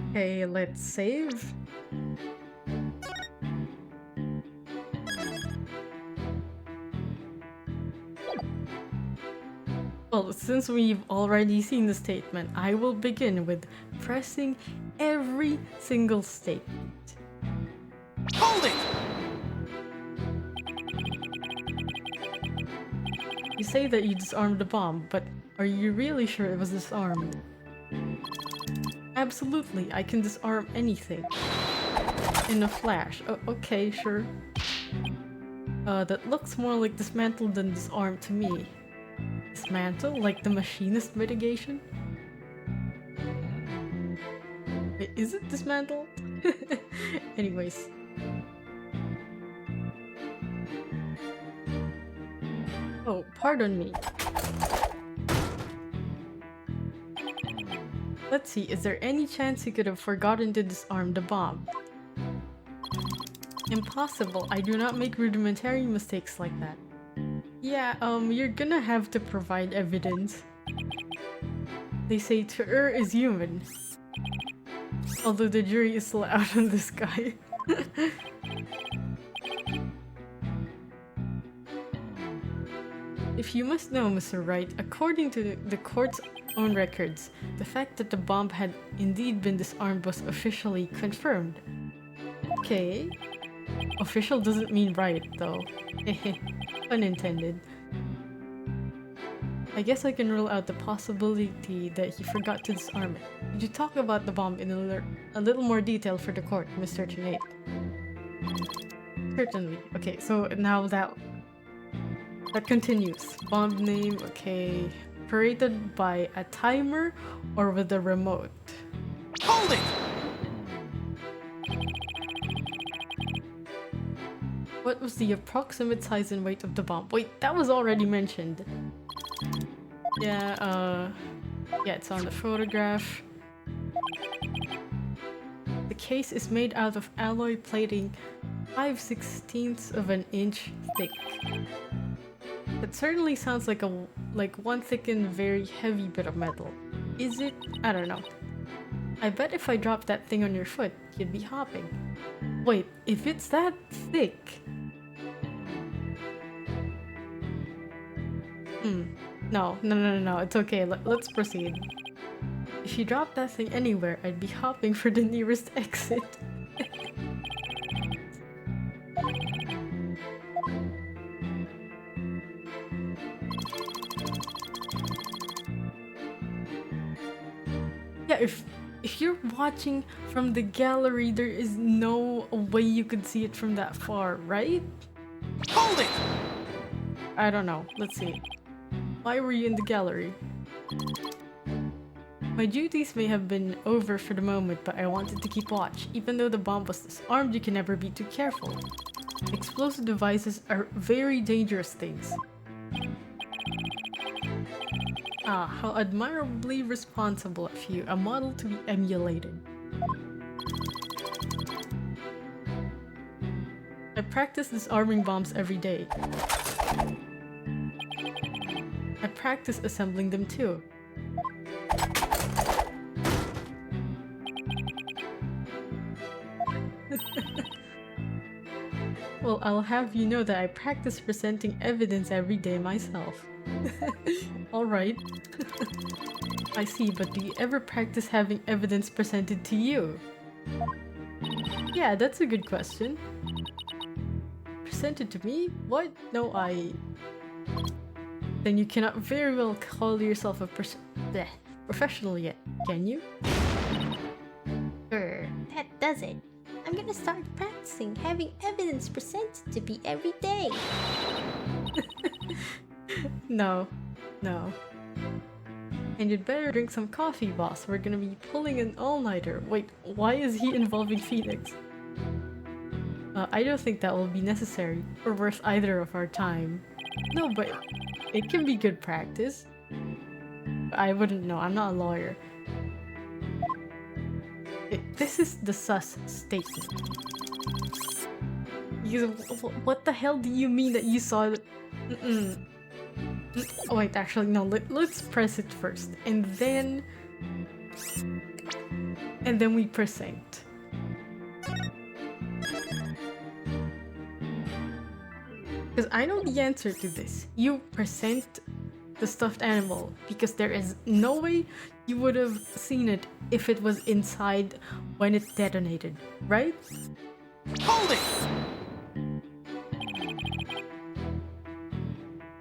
Okay, let's save. Well, since we've already seen the statement, I will begin with pressing every single statement. Hold it! You say that you disarmed the bomb, but are you really sure it was disarmed? Absolutely, I can disarm anything. In a flash. Okay, sure. That looks more like dismantle than disarm to me. Dismantle? Like the machinist mitigation? Wait, is it dismantle? Anyways. Oh, pardon me. Let's see, is there any chance he could have forgotten to disarm the bomb? Impossible, I do not make rudimentary mistakes like that. Yeah, you're gonna have to provide evidence. They say to err is human. Although the jury is still out on this guy. If you must know, Mr. Wright, according to the court's own records, the fact that the bomb had indeed been disarmed was officially confirmed. Okay. Official doesn't mean right, though. Unintended. I guess I can rule out the possibility that he forgot to disarm it. Could you talk about the bomb in a little more detail for the court, Mr. Trinate? Certainly. Okay, so now that continues. Bomb name, okay. Operated by a timer or with a remote? Hold it! What was the approximate size and weight of the bomb? Wait, that was already mentioned. Yeah, it's on the photograph. The case is made out of alloy plating 5/16 of an inch thick. That certainly sounds like one thick and very heavy bit of metal. Is it? I don't know. I bet if I dropped that thing on your foot, you'd be hopping. Wait, if it's that thick... No, it's okay, let's proceed. If you drop that thing anywhere, I'd be hopping for the nearest exit. Yeah, if you're watching from the gallery, there is no way you could see it from that far, right? Hold it! I don't know. Let's see. Why were you in the gallery? My duties may have been over for the moment, but I wanted to keep watch. Even though the bomb was disarmed, you can never be too careful. Explosive devices are very dangerous things. Ah, how admirably responsible of you. A model to be emulated. I practice disarming bombs every day. I practice assembling them too. Well, I'll have you know that I practice presenting evidence every day myself. Alright. I see, but do you ever practice having evidence presented to you? Yeah, that's a good question. Presented to me? What? No, Then you cannot very well call yourself a professional yet, can you? Sure, that does it. I'm gonna start practicing having evidence presented to me every day. No. And you'd better drink some coffee, boss. We're gonna be pulling an all-nighter. Wait, why is he involving Phoenix? I don't think that will be necessary, or worth either of our time. No, but it can be good practice. I wouldn't know, I'm not a lawyer. This is the sus statement. What the hell do you mean that you saw it? Oh wait, actually no, let's press it first. And then... And then we present. Because I know the answer to this. You present the stuffed animal because there is no way you would have seen it if it was inside when it detonated, right? Hold it!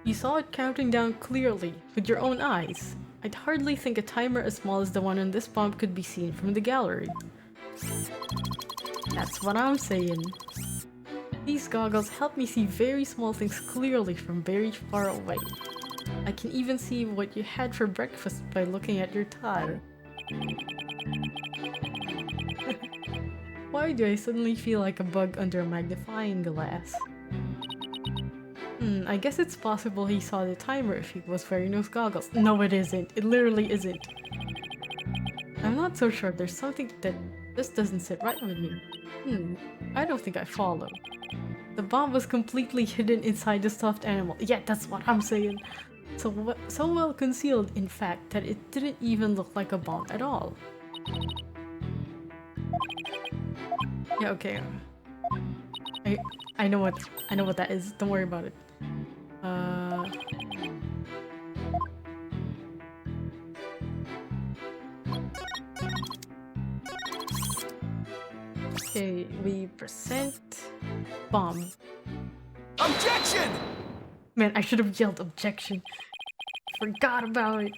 You saw it counting down clearly with your own eyes. I'd hardly think a timer as small as the one on this bomb could be seen from the gallery. That's what I'm saying. These goggles help me see very small things clearly from very far away. I can even see what you had for breakfast by looking at your tie. Why do I suddenly feel like a bug under a magnifying glass? I guess it's possible he saw the timer if he was wearing those goggles. No, it isn't. It literally isn't. I'm not so sure. There's something that just doesn't sit right with me. I don't think I follow. The bomb was completely hidden inside the stuffed animal. Yeah, that's what I'm saying. So well concealed, in fact, that it didn't even look like a bomb at all. Yeah, okay. I know what that is. Don't worry about it. Okay, we present bomb. Objection! Man, I should have yelled objection. Forgot about it.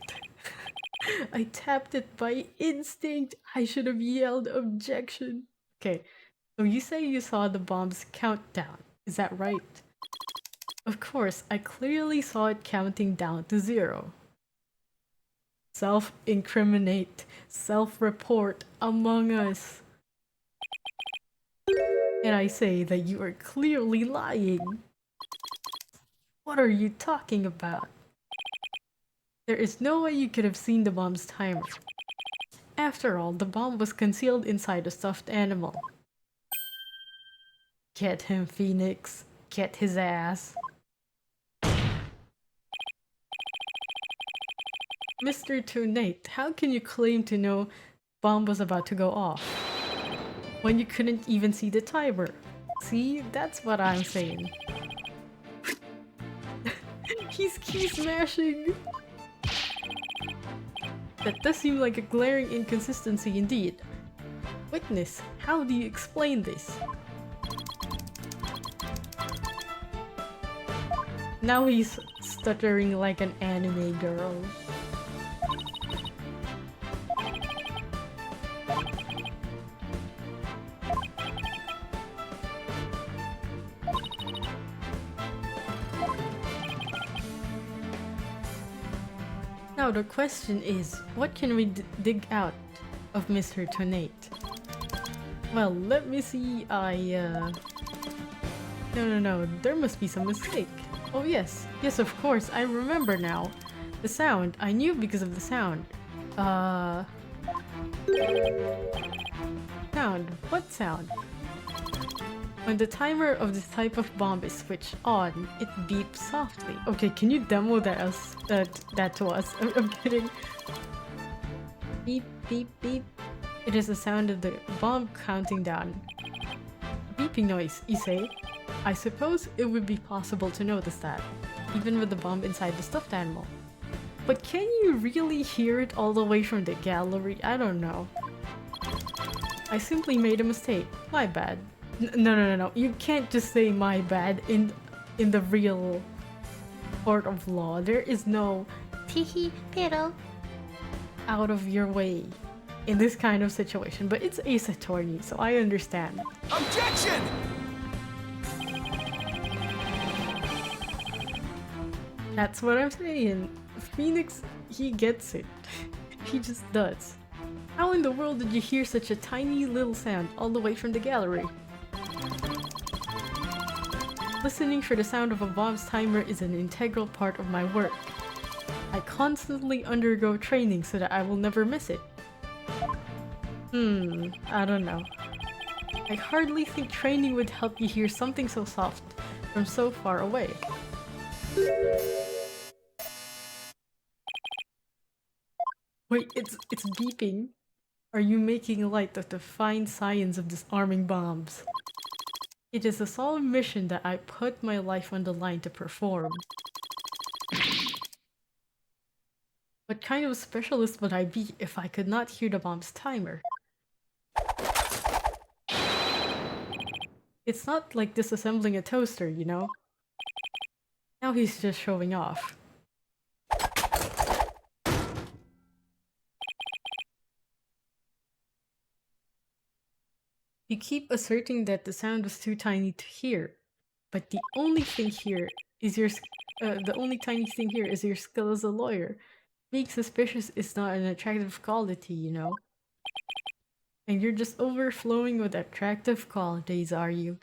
I tapped it by instinct. I should have yelled objection. Okay, so you say you saw the bomb's countdown. Is that right? Of course, I clearly saw it counting down to 0. Self-incriminate, self-report among us. And I say that you are clearly lying. What are you talking about? There is no way you could have seen the bomb's timer. After all, the bomb was concealed inside a stuffed animal. Get him, Phoenix. Get his ass. Mr. Tunate, how can you claim to know bomb was about to go off when you couldn't even see the timer? See, that's what I'm saying. He's key smashing. That does seem like a glaring inconsistency indeed. Witness, how do you explain this? Now he's stuttering like an anime girl. Now the question is, what can we dig out of Mr. Tonate? Well, let me see. No, there must be some mistake. Oh yes, of course, I remember now. The sound, I knew because of the sound. Sound, what sound? When the timer of this type of bomb is switched on, it beeps softly. Okay, can you demo that to us? I'm kidding. Beep, beep, beep. It is the sound of the bomb counting down. Beeping noise, you say? I suppose it would be possible to notice that, even with the bomb inside the stuffed animal. But can you really hear it all the way from the gallery? I don't know. I simply made a mistake. My bad. No. You can't just say my bad in the real court of law. There is no Teehee, pero. out of your way in this kind of situation. But it's Ace Attorney, so I understand. Objection! That's what I'm saying. Phoenix, he gets it. He just does. How in the world did you hear such a tiny little sound all the way from the gallery? Listening for the sound of a bomb's timer is an integral part of my work. I constantly undergo training so that I will never miss it. I don't know. I hardly think training would help you hear something so soft from so far away. Wait, it's beeping. Are you making light of the fine science of disarming bombs? It is a solemn mission that I put my life on the line to perform. What kind of specialist would I be if I could not hear the bomb's timer? It's not like disassembling a toaster, you know? Now he's just showing off. You keep asserting that the sound was too tiny to hear, but the only thing here is the only tiny thing here is your skill as a lawyer. Being suspicious is not an attractive quality, you know? And you're just overflowing with attractive qualities, are you?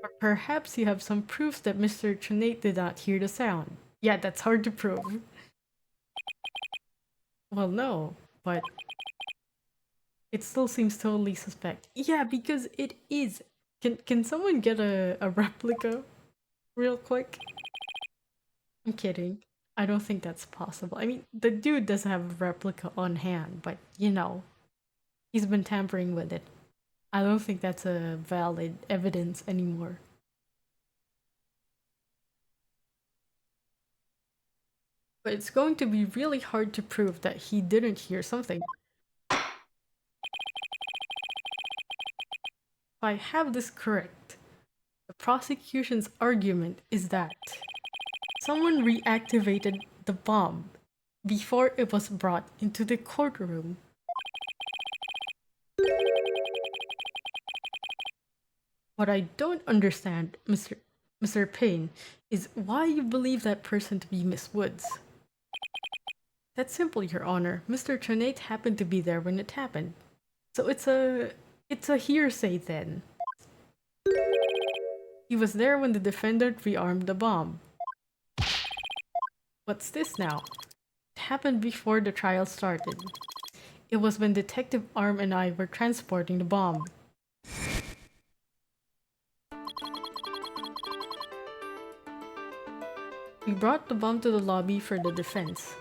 Or perhaps you have some proof that Mr. Trinate did not hear the sound. Yeah, that's hard to prove. Well, no, but it still seems totally suspect. Yeah, because it is. Can someone get a replica real quick? I'm kidding. I don't think that's possible. I mean, the dude doesn't have a replica on hand, but you know, he's been tampering with it. I don't think that's a valid evidence anymore. But it's going to be really hard to prove that he didn't hear something. If I have this correct, the prosecution's argument is that someone reactivated the bomb before it was brought into the courtroom. What I don't understand, Mr. Payne, is why you believe that person to be Miss Woods. That's simple, Your Honor. Mr. Trinate happened to be there when it happened. So it's a hearsay then. He was there when the defendant rearmed the bomb. What's this now? It happened before the trial started. It was when Detective Arm and I were transporting the bomb. We brought the bomb to the lobby for the defense.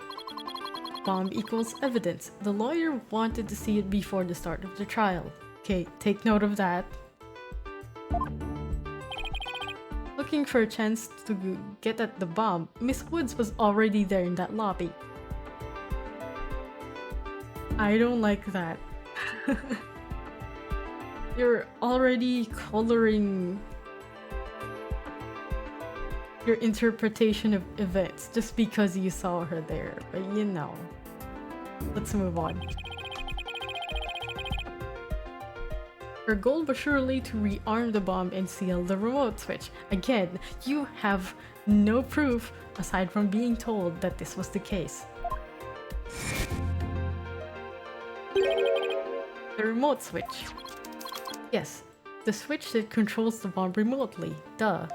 Bomb equals evidence. The lawyer wanted to see it before the start of the trial. Okay, take note of that. Looking for a chance to get at the bomb, Miss Woods was already there in that lobby. I don't like that. You're already coloring your interpretation of events just because you saw her there, but you know. Let's move on. Her goal was surely to rearm the bomb and seal the remote switch. Again, you have no proof aside from being told that this was the case. The remote switch. Yes, the switch that controls the bomb remotely. Duh.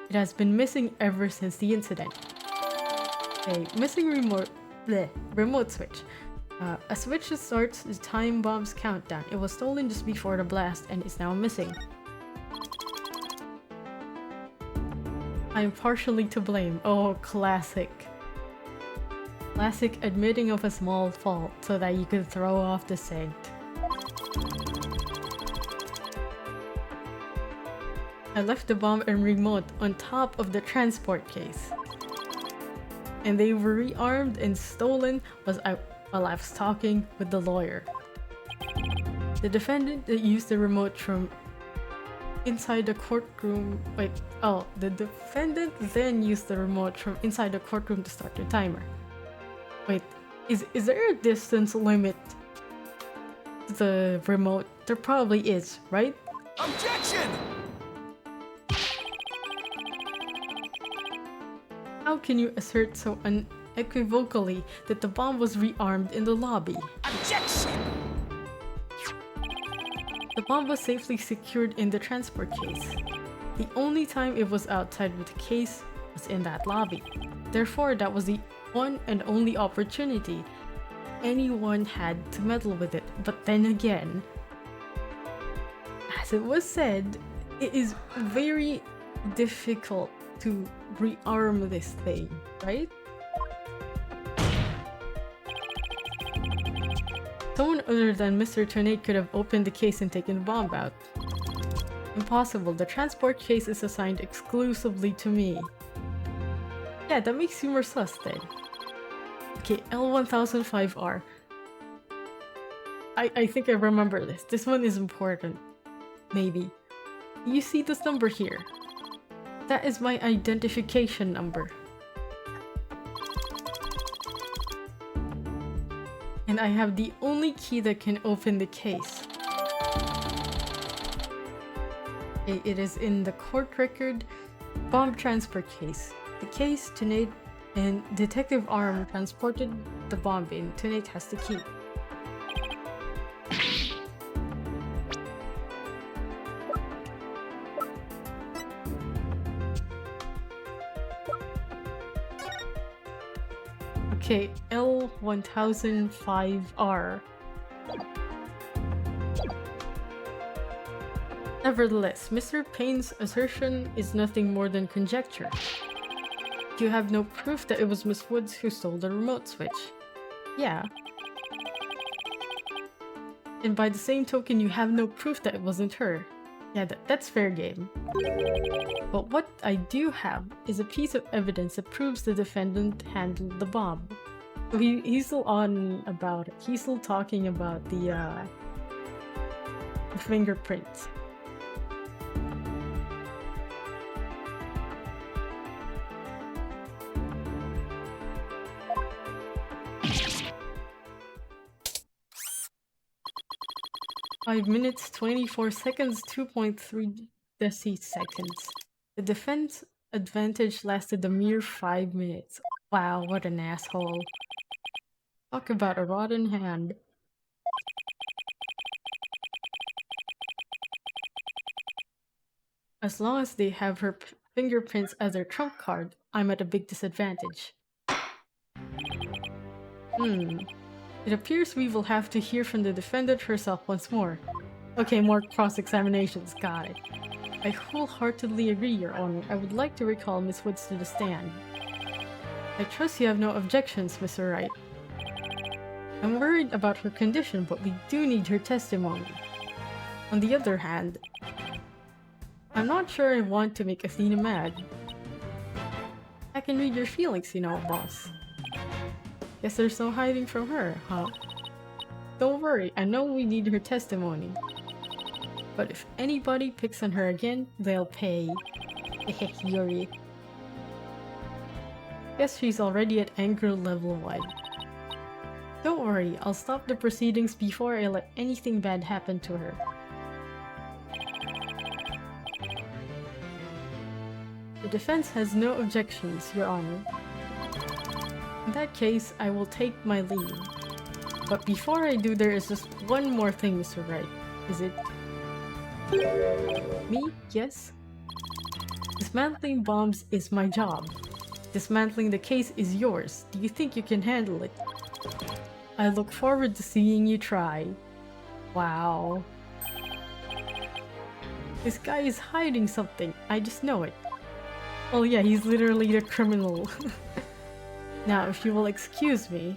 It has been missing ever since the incident. A missing remote switch. A switch that starts the time bomb's countdown. It was stolen just before the blast and is now missing. I am partially to blame. Oh, classic. Classic admitting of a small fault so that you could throw off the scent. I left the bomb and remote on top of the transport case. And they were rearmed and stolen while I was talking with the lawyer. The defendant used the remote from inside the courtroom. The defendant then used the remote from inside the courtroom to start the timer. Wait, is there a distance limit to the remote? There probably is, right? Objection! How can you assert so unequivocally that the bomb was rearmed in the lobby? Objection! The bomb was safely secured in the transport case. The only time it was outside with the case was in that lobby. Therefore, that was the one and only opportunity anyone had to meddle with it. But then again, as it was said, it is very difficult to rearm this thing, right? Someone other than Mr. Tornade could have opened the case and taken the bomb out. Impossible. The transport case is assigned exclusively to me. Yeah, that makes you more sus then. Okay, L1005R. I think I remember this. This one is important. Maybe. You see this number here? That is my identification number. And I have the only key that can open the case. It is in the court record bomb transfer case. The case, Tunate, and Detective Arm transported the bomb in. Tunate has the key. Okay, L1005R. Nevertheless, Mr. Payne's assertion is nothing more than conjecture. You have no proof that it was Miss Woods who stole the remote switch. Yeah. And by the same token, you have no proof that it wasn't her. Yeah, that's fair game. But what I do have is a piece of evidence that proves the defendant handled the bomb. So he's still on about it. He's still talking about the fingerprints. Five minutes, 24 seconds, 2.3 deciseconds. The defense advantage lasted a mere 5 minutes. Wow, what an asshole. Talk about a rotten hand. As long as they have her fingerprints as their trump card, I'm at a big disadvantage. It appears we will have to hear from the defendant herself once more. Okay, more cross-examinations, got it. I wholeheartedly agree, Your Honor. I would like to recall Miss Woods to the stand. I trust you have no objections, Mr. Wright. I'm worried about her condition, but we do need her testimony. On the other hand, I'm not sure I want to make Athena mad. I can read your feelings, you know, boss. Guess there's no hiding from her, huh? Don't worry, I know we need her testimony. But if anybody picks on her again, they'll pay. Hehe, Yuri. Guess she's already at anger level 1. Don't worry, I'll stop the proceedings before I let anything bad happen to her. The defense has no objections, Your Honor. In that case, I will take my leave. But before I do, there is just one more thing, Mr. Wright. Is it... me? Yes? Dismantling bombs is my job. Dismantling the case is yours. Do you think you can handle it? I look forward to seeing you try. Wow. This guy is hiding something. I just know it. Oh yeah, he's literally the criminal. Now, if you will excuse me...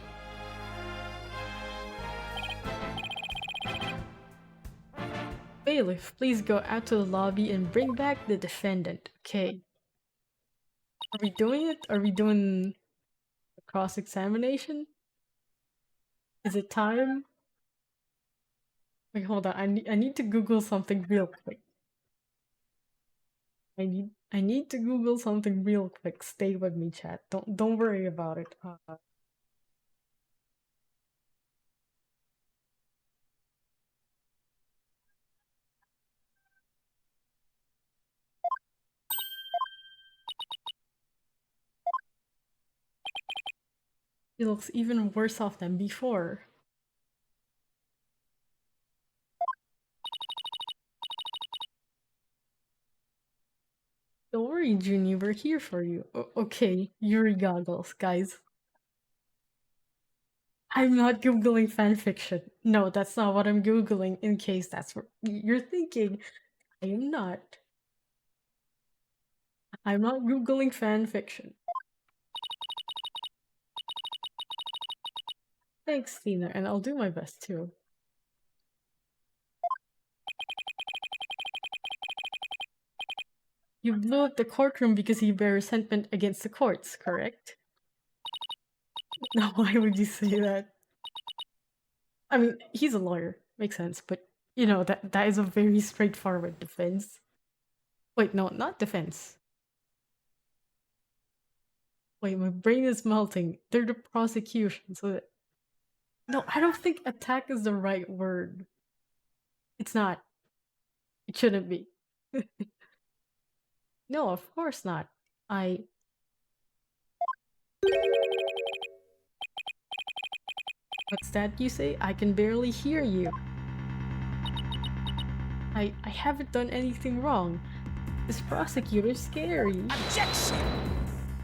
Bailiff, please go out to the lobby and bring back the defendant. Okay. Are we doing it? Are we doing a cross-examination? Is it time? Wait, hold on. I need to Google something real quick. I need to Google something real quick. Stay with me, chat. Don't worry about it. He looks even worse off than before. Don't worry, Junie, we're here for you. Okay, Yuri goggles, guys. I'm not Googling fanfiction. No, that's not what I'm Googling, in case that's what you're thinking. I am not. I'm not Googling fanfiction. Thanks, Tina, and I'll do my best too. You blew up the courtroom because you bear resentment against the courts, correct? Now, why would you say that? I mean, he's a lawyer. Makes sense, but you know, that is a very straightforward defense. Wait, no, not defense. Wait, my brain is melting. They're the prosecution, so that... No, I don't think attack is the right word. It's not. It shouldn't be. No, of course not. What's that you say? I can barely hear you. I haven't done anything wrong. This prosecutor's scary. Objection!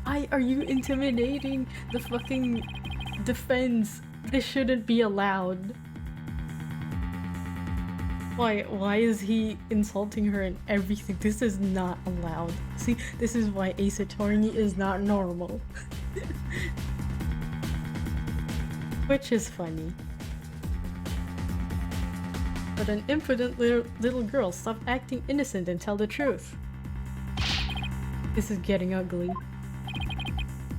Are you intimidating the fucking defense? This shouldn't be allowed. Why is he insulting her and everything? This is not allowed. See, this is why Ace Attorney is not normal. Which is funny. But an impudent little girl, stop acting innocent and tell the truth. This is getting ugly.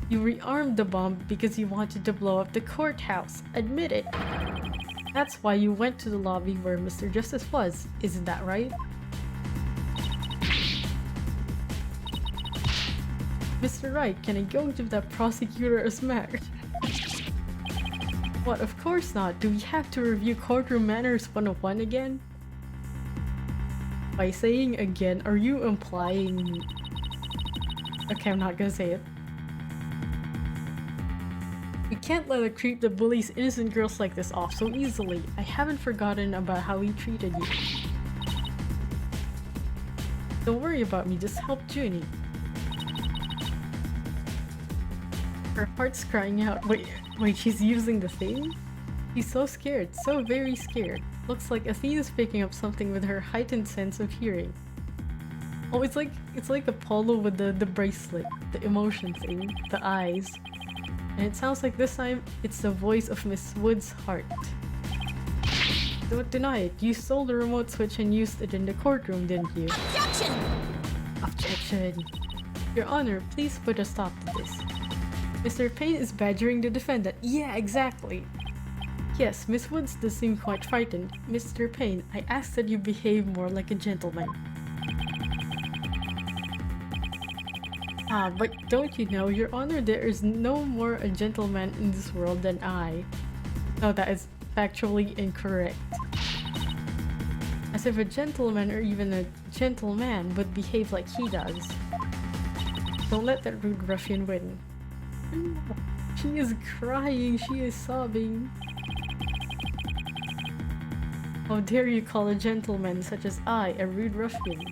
You rearmed the bomb because you wanted to blow up the courthouse. Admit it. That's why you went to the lobby where Mr. Justice was. Isn't that right? Mr. Wright, can I go give that prosecutor a smack? What, of course not. Do we have to review Courtroom Manners 101 again? By saying again, are you implying... Okay, I'm not gonna say it. We can't let a creep that bullies innocent girls like this off so easily. I haven't forgotten about how he treated you. Don't worry about me, just help Junie. Her heart's crying out. Wait, she's using the thing? She's so scared, so very scared. Looks like Athena's picking up something with her heightened sense of hearing. Oh, it's like Apollo with the bracelet, the emotion thing, the eyes. And it sounds like this time, it's the voice of Miss Wood's heart. Don't deny it, you stole the remote switch and used it in the courtroom, didn't you? Objection! Objection! Your Honor, please put a stop to this. Mr. Payne is badgering the defendant. Yeah, exactly. Yes, Miss Woods does seem quite frightened. Mr. Payne, I ask that you behave more like a gentleman. But don't you know, Your Honor, there is no more a gentleman in this world than I. No, that is factually incorrect. As if a gentleman or even a gentleman would behave like he does. Don't let that rude ruffian win. She is crying, she is sobbing. How dare you call a gentleman such as I a rude ruffian?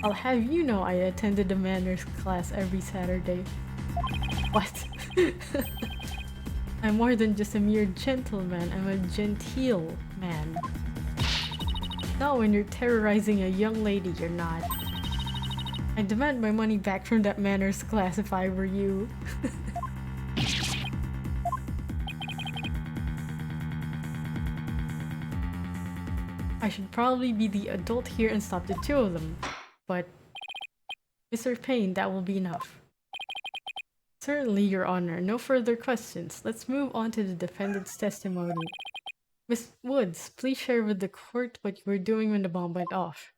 I'll have you know I attended the manners class every Saturday. What? I'm more than just a mere gentleman, I'm a genteel man. Not when you're terrorizing a young lady, you're not. I demand my money back from that manners class if I were you. I should probably be the adult here and stop the two of them. But, Mr. Payne, that will be enough. Certainly, Your Honor. No further questions. Let's move on to the defendant's testimony. Miss Woods, please share with the court what you were doing when the bomb went off.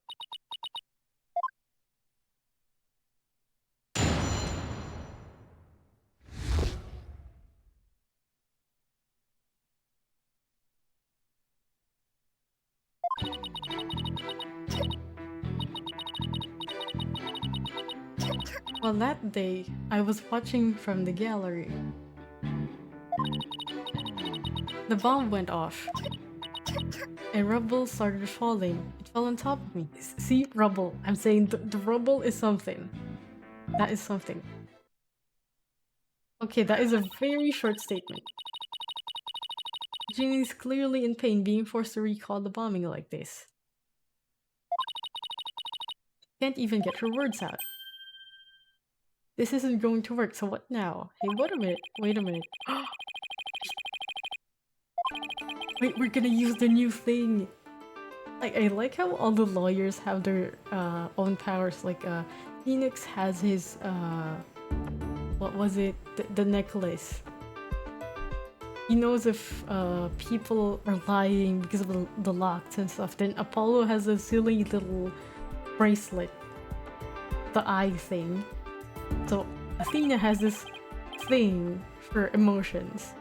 Well, that day, I was watching from the gallery. The bomb went off, and rubble started falling. It fell on top of me. See, rubble. I'm saying the rubble is something. That is something. Okay, that is a very short statement. Jeannie's clearly in pain being forced to recall the bombing like this. Can't even get her words out. This isn't going to work, so what now? Hey, wait a minute. Wait, we're gonna use the new thing. Like, I like how all the lawyers have their own powers. Like, Phoenix has his what was it? The necklace. He knows if people are lying because of the locks and stuff. Then Apollo has a silly little bracelet, the eye thing. So Athena has this thing for emotions.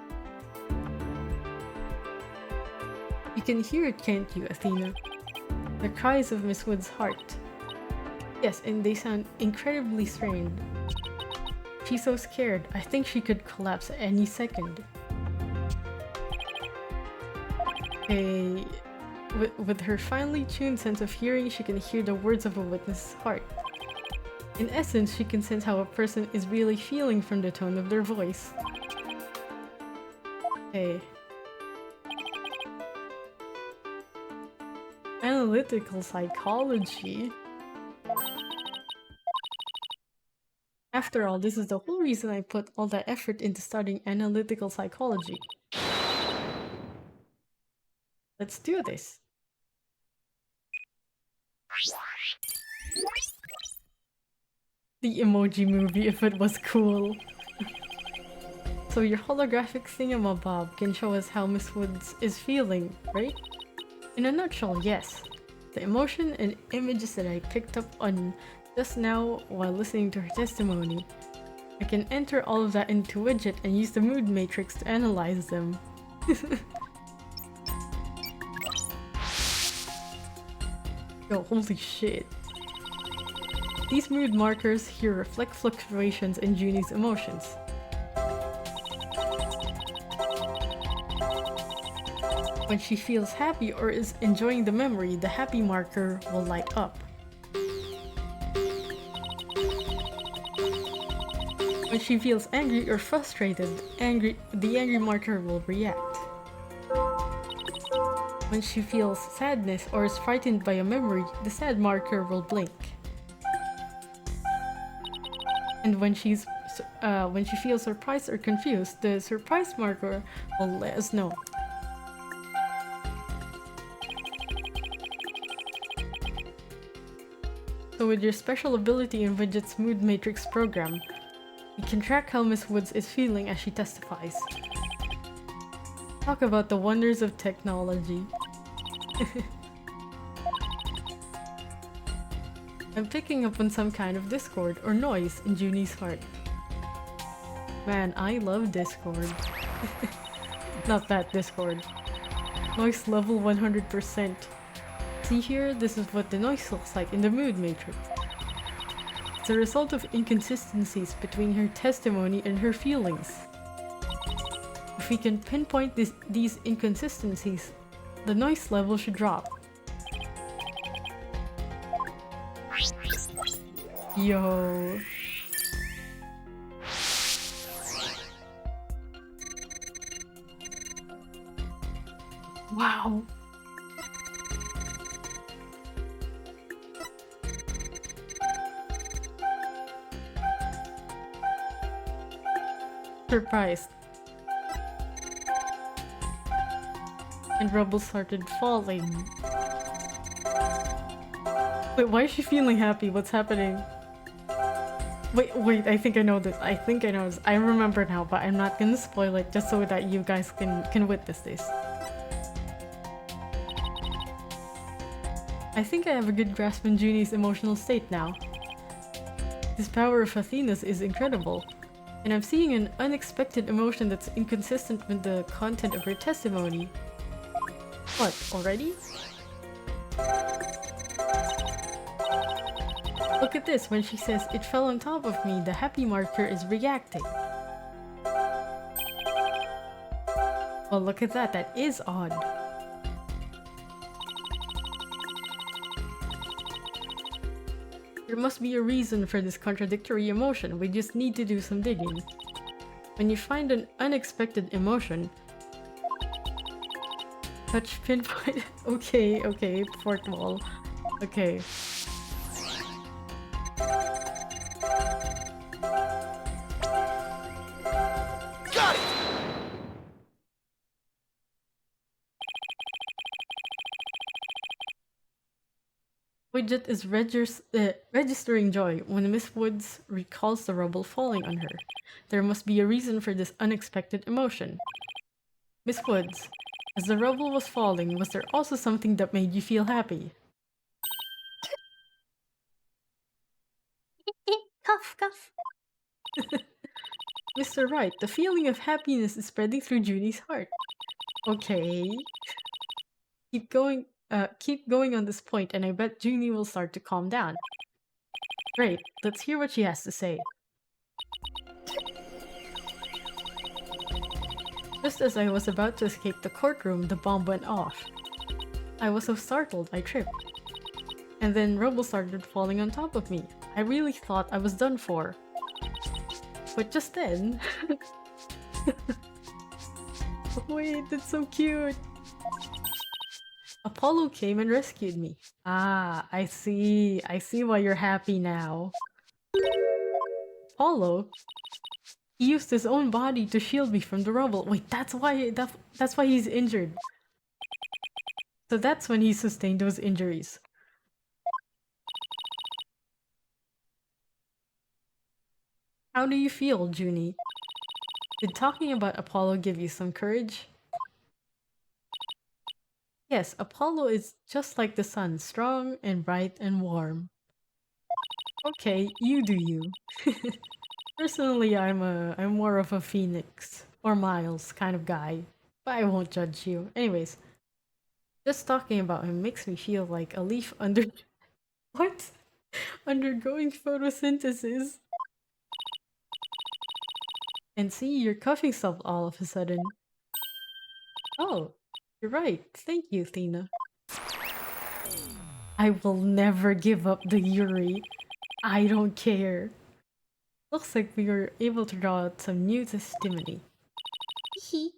You can hear it, can't you, Athena? The cries of Miss Wood's heart. Yes, and they sound incredibly strained. She's so scared, I think she could collapse at any second. Okay, with her finely tuned sense of hearing, she can hear the words of a witness's heart. In essence, she can sense how a person is really feeling from the tone of their voice. Okay. Analytical psychology? After all, this is the whole reason I put all that effort into studying analytical psychology. Let's do this. The emoji movie if it was cool. So your holographic thingamabob can show us how Miss Woods is feeling, right? In a nutshell, yes. The emotion and images that I picked up on just now while listening to her testimony. I can enter all of that into Widget and use the mood matrix to analyze them. Yo, holy shit. These mood markers here reflect fluctuations in Junie's emotions. When she feels happy or is enjoying the memory, the happy marker will light up. When she feels angry or frustrated, the angry marker will react. When she feels sadness or is frightened by a memory, the sad marker will blink. And when she feels surprised or confused, the surprise marker will let us know. So with your special ability in Widget's Mood Matrix program, you can track how Miss Woods is feeling as she testifies. Talk about the wonders of technology. I'm picking up on some kind of discord or noise in Junie's heart. Man, I love Discord. Not that Discord. Noise level 100%. See here, this is what the noise looks like in the mood matrix. It's a result of inconsistencies between her testimony and her feelings. If we can pinpoint these inconsistencies, the noise level should drop. Yo. Wow. Surprised. And rubble started falling. Wait, why is she feeling happy? What's happening? Wait, I think I know this. I remember now, but I'm not gonna spoil it just so that you guys can witness this. I think I have a good grasp on Junie's emotional state now. This power of Athena's is incredible. And I'm seeing an unexpected emotion that's inconsistent with the content of her testimony. What, already? Look at this, when she says, "It fell on top of me," the happy marker is reacting. Well, look at that, that is odd. There must be a reason for this contradictory emotion, we just need to do some digging. When you find an unexpected emotion, touch pinpoint. Okay, fourth wall. Okay. Got it! Widget is registering joy when Miss Woods recalls the rubble falling on her. There must be a reason for this unexpected emotion. Miss Woods, as the rubble was falling, was there also something that made you feel happy? Cough, cough. Mr. Wright, the feeling of happiness is spreading through Junie's heart. Okay. Keep going on this point, and I bet Junie will start to calm down. Great, let's hear what she has to say. Just as I was about to escape the courtroom, the bomb went off. I was so startled, I tripped. And then rubble started falling on top of me. I really thought I was done for. But just then... Wait, that's so cute! Apollo came and rescued me. Ah, I see. I see why you're happy now. Apollo? He used his own body to shield me from the rubble. Wait, that's why he's injured. So that's when he sustained those injuries. How do you feel, Junie? Did talking about Apollo give you some courage? Yes, Apollo is just like the sun, strong and bright and warm. Okay, you do you. Personally, I'm more of a Phoenix or Miles kind of guy, but I won't judge you. Anyways, just talking about him makes me feel like a leaf under what? Undergoing photosynthesis. And see, you're cuffing stuff all of a sudden. Oh, you're right. Thank you, Thena. I will never give up the Yuri. I don't care. Looks like we were able to draw out some new testimony. Hee.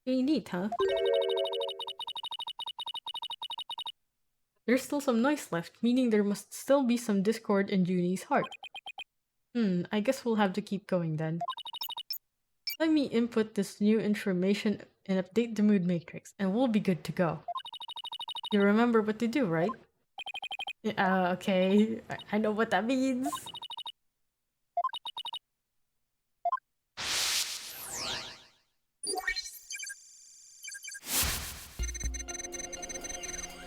Pretty neat, huh? There's still some noise left, meaning there must still be some discord in Junie's heart. I guess we'll have to keep going then. Let me input this new information and update the mood matrix, and we'll be good to go. You remember what to do, right? Okay. I know what that means.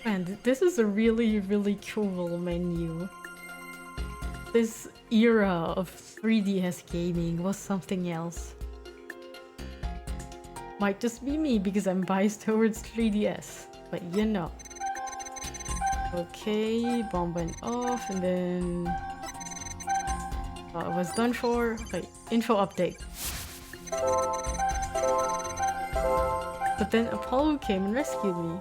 Man, this is a really, really cool menu. This era of 3DS gaming was something else. Might just be me because I'm biased towards 3DS, but you know. Okay, bomb went off and then... it was done for. Wait, info update. But then Apollo came and rescued me.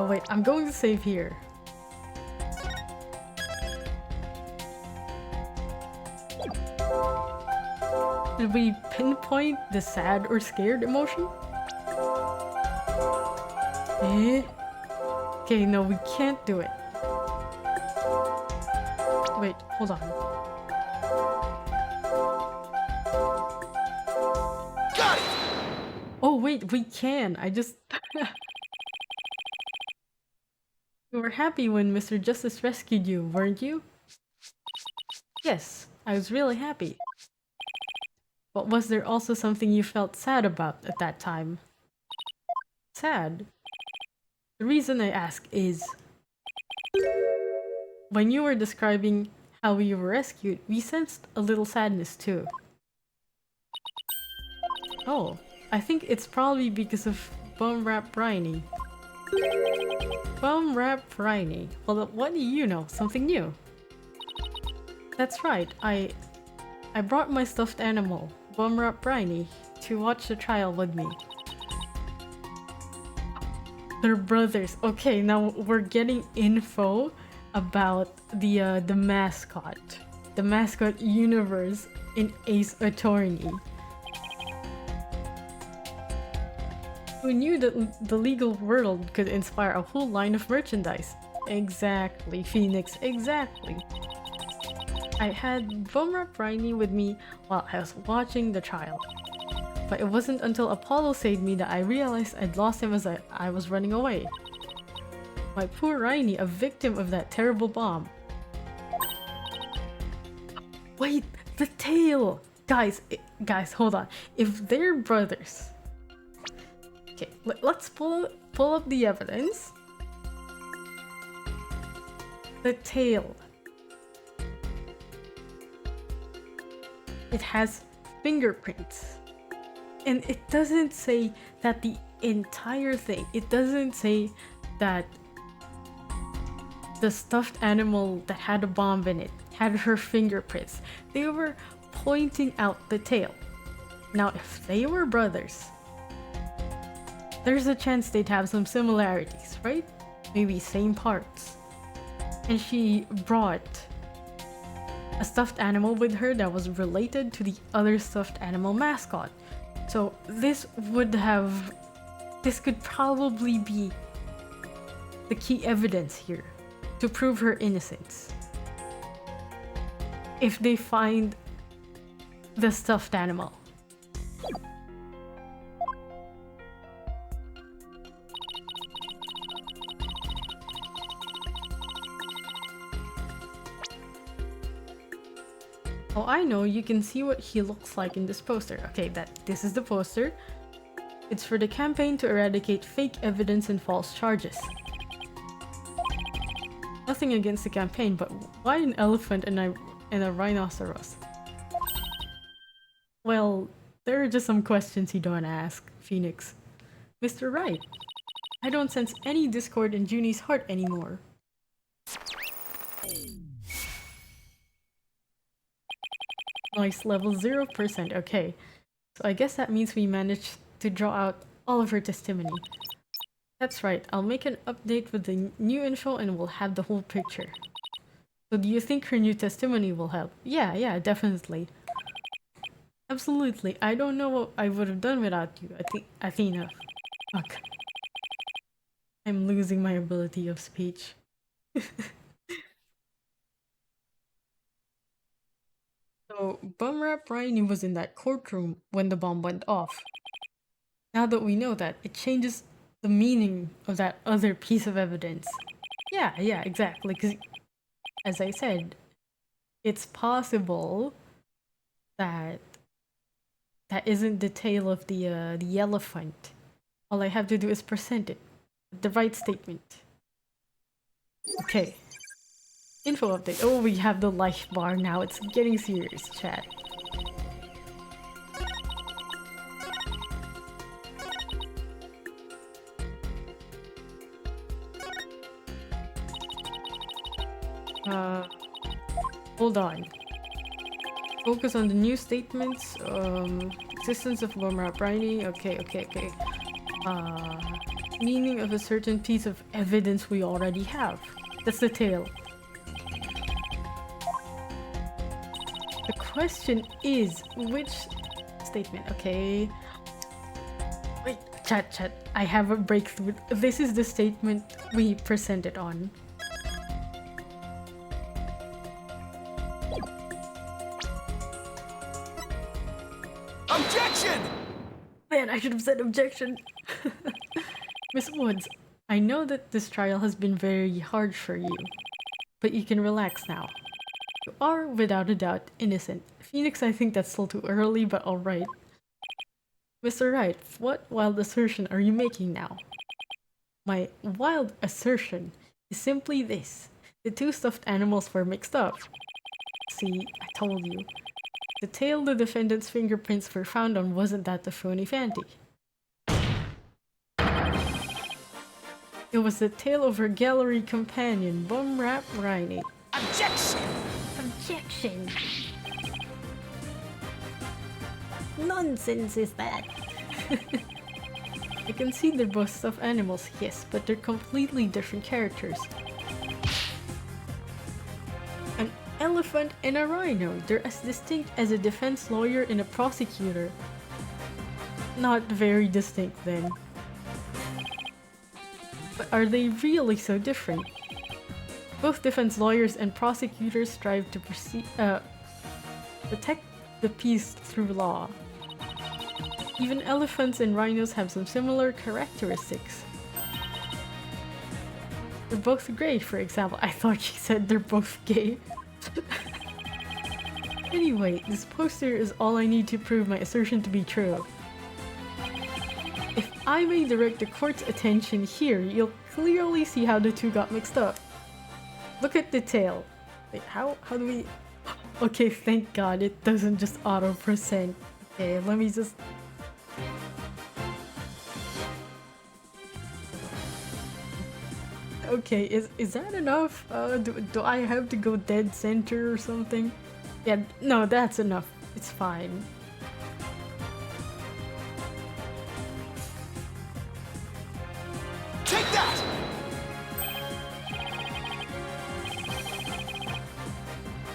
Wait, I'm going to save here. Did we pinpoint the sad or scared emotion? Eh? Okay, no, we can't do it. Wait, hold on. Got it! Oh wait, we can. I just... You were happy when Mr. Justice rescued you, weren't you? Yes, I was really happy. But was there also something you felt sad about at that time? Sad? The reason I ask is... When you were describing how you were rescued, we sensed a little sadness too. Oh, I think it's probably because of Bum Rap Briny. Bum Rap Briny. Well, what do you know? Something new? That's right, I brought my stuffed animal, Bum Rap Briny, to watch the trial with me. They're brothers. Okay, now we're getting info about the mascot. The mascot universe in Ace Attorney. Who knew that the legal world could inspire a whole line of merchandise? Exactly, Phoenix, exactly. I had Bumrap Briny with me while I was watching the trial. But it wasn't until Apollo saved me that I realized I'd lost him as I was running away. My poor Rainy, a victim of that terrible bomb. Wait, the tail! Guys, guys, hold on. If they're brothers... Okay, let's pull up the evidence. The tail. It has fingerprints. And it doesn't say that the entire thing, it doesn't say that the stuffed animal that had a bomb in it had her fingerprints. They were pointing out the tail. Now, if they were brothers, there's a chance they'd have some similarities, right? Maybe same parts. And she brought a stuffed animal with her that was related to the other stuffed animal mascot. So this could probably be the key evidence here to prove her innocence. If they find the stuffed animal. Oh, I know, you can see what he looks like in this poster. Okay, this is the poster. It's for the campaign to eradicate fake evidence and false charges. Nothing against the campaign, but why an elephant and a rhinoceros? Well, there are just some questions you don't ask, Phoenix. Mr. Wright, I don't sense any discord in Junie's heart anymore. Nice, level 0%, okay. So I guess that means we managed to draw out all of her testimony. That's right, I'll make an update with the new info and we'll have the whole picture. So do you think her new testimony will help? Yeah, definitely. Absolutely, I don't know what I would have done without you, Athena. Fuck. I'm losing my ability of speech. So, Bumrap Rainy was in that courtroom when the bomb went off. Now that we know that, it changes the meaning of that other piece of evidence. Yeah, exactly, because, as I said, it's possible that that isn't the tail of the elephant. All I have to do is present it. The right statement. Okay. Info update. Oh, we have the life bar now. It's getting serious, chat. Hold on. Focus on the new statements. Existence of Bumrap Briny. Okay. Meaning of a certain piece of evidence we already have. That's the tail. The question is, which statement? Okay. Wait, chat. I have a breakthrough. This is the statement we presented on. Objection! Man, I should have said objection. Miss Woods, I know that this trial has been very hard for you, but you can relax now. You are, without a doubt, innocent. Phoenix, I think that's still too early, but alright. Mr. Wright, what wild assertion are you making now? My wild assertion is simply this. The two stuffed animals were mixed up. See, I told you. The tail the defendant's fingerprints were found on wasn't that the phony Fanty. It was the tail of her gallery companion, Bumrap Rainy. Objection! Objection! Nonsense is that? I can see they're both stuffed animals, yes, but they're completely different characters. An elephant and a rhino, they're as distinct as a defense lawyer and a prosecutor. Not very distinct then. But are they really so different? Both defense lawyers and prosecutors strive to protect the peace through law. Even elephants and rhinos have some similar characteristics. They're both great, for example. I thought she said they're both gay. Anyway, this poster is all I need to prove my assertion to be true. If I may direct the court's attention here, you'll clearly see how the two got mixed up. Look at the tail. Wait, how do we... Okay, thank God it doesn't just auto-present. Okay, let me just... Okay, is that enough? Do I have to go dead center or something? Yeah, no, that's enough. It's fine. Take that!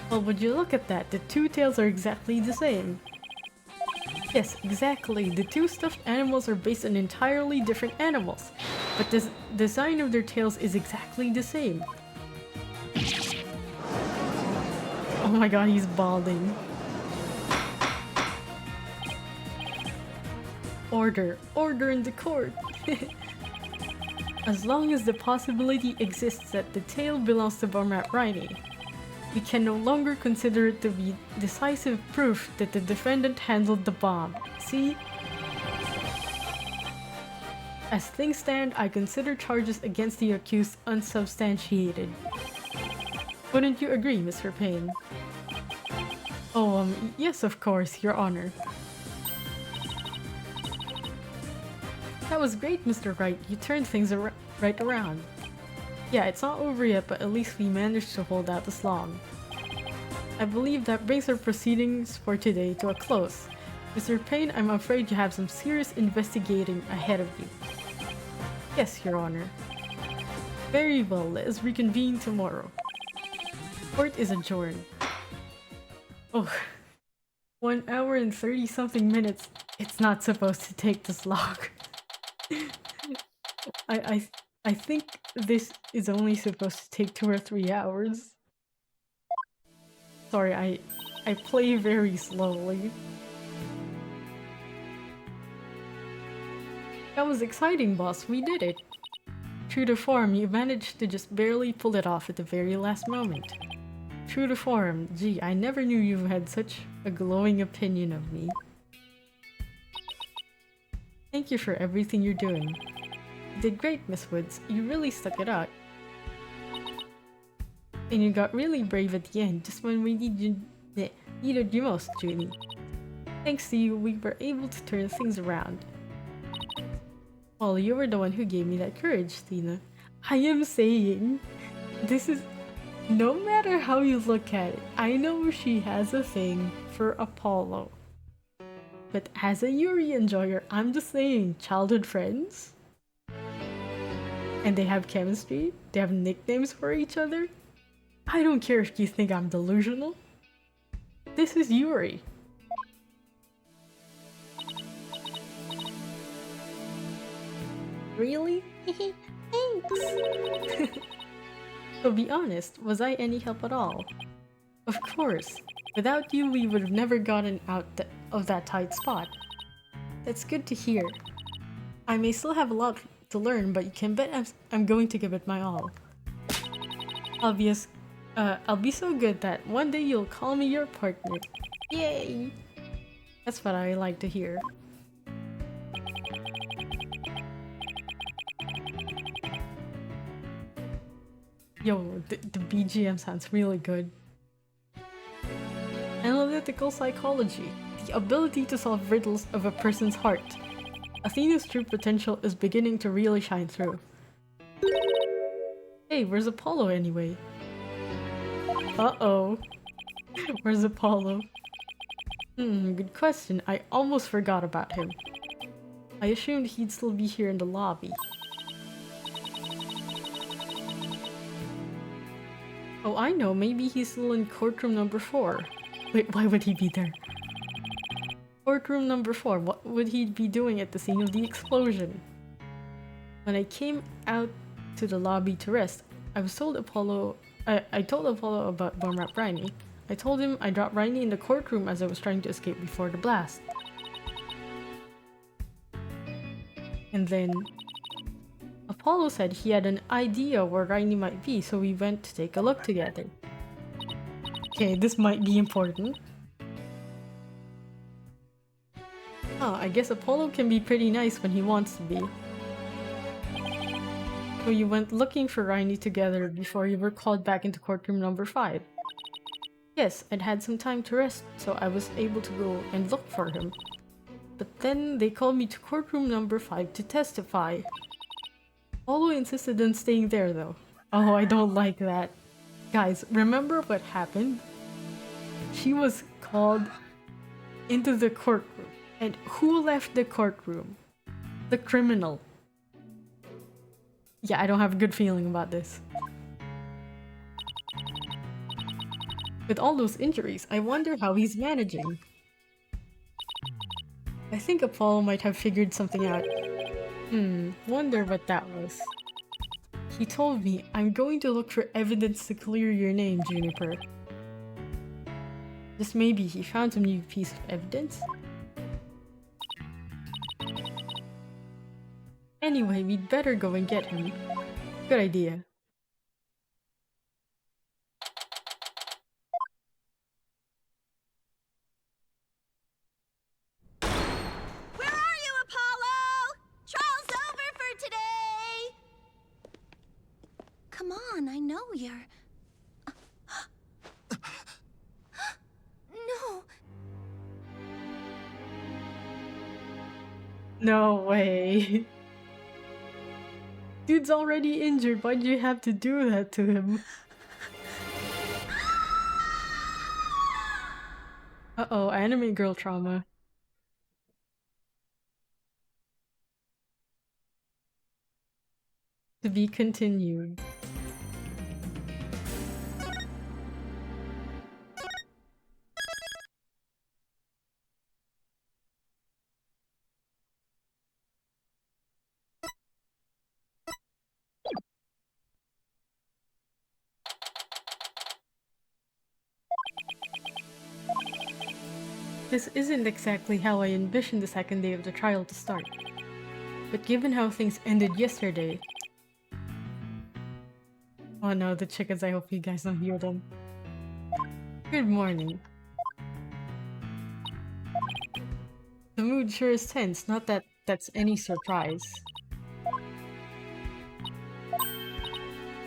Well, would you look at that? The two tails are exactly the same. Yes, exactly. The two stuffed animals are based on entirely different animals, but the design of their tails is exactly the same. Oh my god, he's balding. Order. Order in the court. As long as the possibility exists that the tail belongs to Barmat Riney, we can no longer consider it to be decisive proof that the defendant handled the bomb. See? As things stand, I consider charges against the accused unsubstantiated. Wouldn't you agree, Mr. Payne? Oh, yes, of course, Your Honor. That was great, Mr. Wright. You turned things right around. Yeah, it's not over yet, but at least we managed to hold out this long. I believe that brings our proceedings for today to a close. Mr. Payne, I'm afraid you have some serious investigating ahead of you. Yes, Your Honor. Very well, let us reconvene tomorrow. Court is adjourned. Oh, 1 hour and 30-something minutes. It's not supposed to take this long. I think this is only supposed to take 2 or 3 hours. Sorry, I play very slowly. That was exciting, boss. We did it. True to form, you managed to just barely pull it off at the very last moment. True to form. Gee, I never knew you had such a glowing opinion of me. Thank you for everything you're doing. You did great, Miss Woods. You really stuck it out. And you got really brave at the end, just when we needed you most, Junie. Thanks to you, we were able to turn things around. Well, you were the one who gave me that courage, Tina. I am saying, this is... No matter how you look at it, I know she has a thing for Apollo. But as a Yuri enjoyer, I'm just saying, childhood friends? And they have chemistry? They have nicknames for each other? I don't care if you think I'm delusional. This is Yuri. Really? Thanks. So be honest, was I any help at all? Of course. Without you, we would have never gotten out of that tight spot. That's good to hear. I may still have a lot to learn, but you can bet I'm going to give it my all. I'll be so good that one day you'll call me your partner. Yay! That's what I like to hear. Yo, the BGM sounds really good. Analytical psychology. The ability to solve riddles of a person's heart. Athena's true potential is beginning to really shine through. Hey, where's Apollo anyway? Uh-oh. Where's Apollo? Good question. I almost forgot about him. I assumed he'd still be here in the lobby. Oh, I know. Maybe he's still in courtroom number 4. Wait, why would he be there? Courtroom number 4. What would he be doing at the scene of the explosion? When I came out to the lobby to rest, I told Apollo about Barmat Riney. I told him I dropped Riney in the courtroom as I was trying to escape before the blast. And then Apollo said he had an idea where Rainy might be, so we went to take a look together. Okay, this might be important. I guess Apollo can be pretty nice when he wants to be. So you went looking for Rainy together before you were called back into courtroom number 5. Yes, I'd had some time to rest, so I was able to go and look for him. But then they called me to courtroom number 5 to testify. Apollo insisted on staying there though. Oh, I don't like that. Guys, remember what happened? She was called into the courtroom. And who left the courtroom? The criminal. Yeah, I don't have a good feeling about this. With all those injuries, I wonder how he's managing. I think Apollo might have figured something out. Wonder what that was. He told me, I'm going to look for evidence to clear your name, Juniper. Just maybe he found some new piece of evidence? Anyway, we'd better go and get him. Good idea. Where are you, Apollo? Trial's over for today! Come on, I know you're... No. No way. Dude's already injured, why'd you have to do that to him? Uh-oh, anime girl trauma. To be continued. This isn't exactly how I envisioned the second day of the trial to start. But given how things ended yesterday... Oh no, the chickens, I hope you guys don't hear them. Good morning. The mood sure is tense, not that that's any surprise.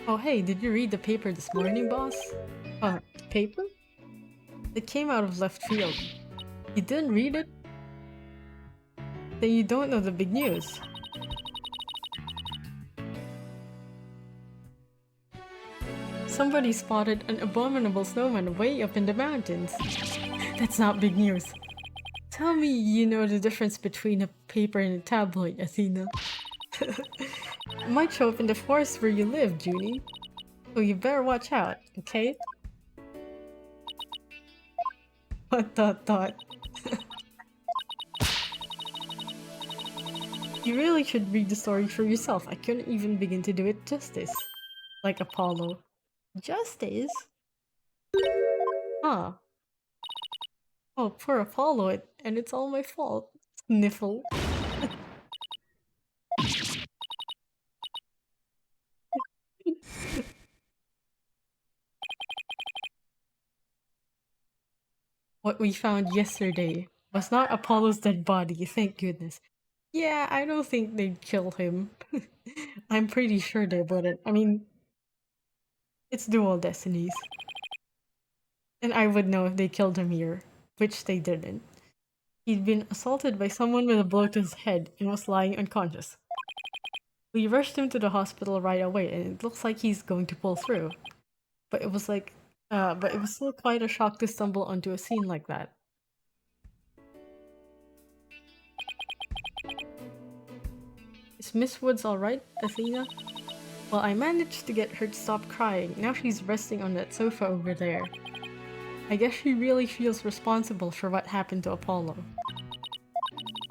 Oh hey, did you read the paper this morning, boss? Paper? It came out of left field. You didn't read it? Then you don't know the big news. Somebody spotted an abominable snowman way up in the mountains. That's not big news. Tell me you know the difference between a paper and a tabloid, Athena. It might show up in the forest where you live, Junie. So you better watch out, okay? What? You really should read the story for yourself. I couldn't even begin to do it justice. Like Apollo. Justice? Huh. Oh, poor Apollo, and it's all my fault. Sniffle. What we found yesterday was not Apollo's dead body, thank goodness. Yeah, I don't think they'd kill him. I'm pretty sure they wouldn't. I mean, it's dual Destinies. And I would know if they killed him here, which they didn't. He'd been assaulted by someone with a blow to his head and was lying unconscious. We rushed him to the hospital right away, and it looks like he's going to pull through. But it was still quite a shock to stumble onto a scene like that. Is Miss Woods alright, Athena? Well, I managed to get her to stop crying. Now she's resting on that sofa over there. I guess she really feels responsible for what happened to Apollo.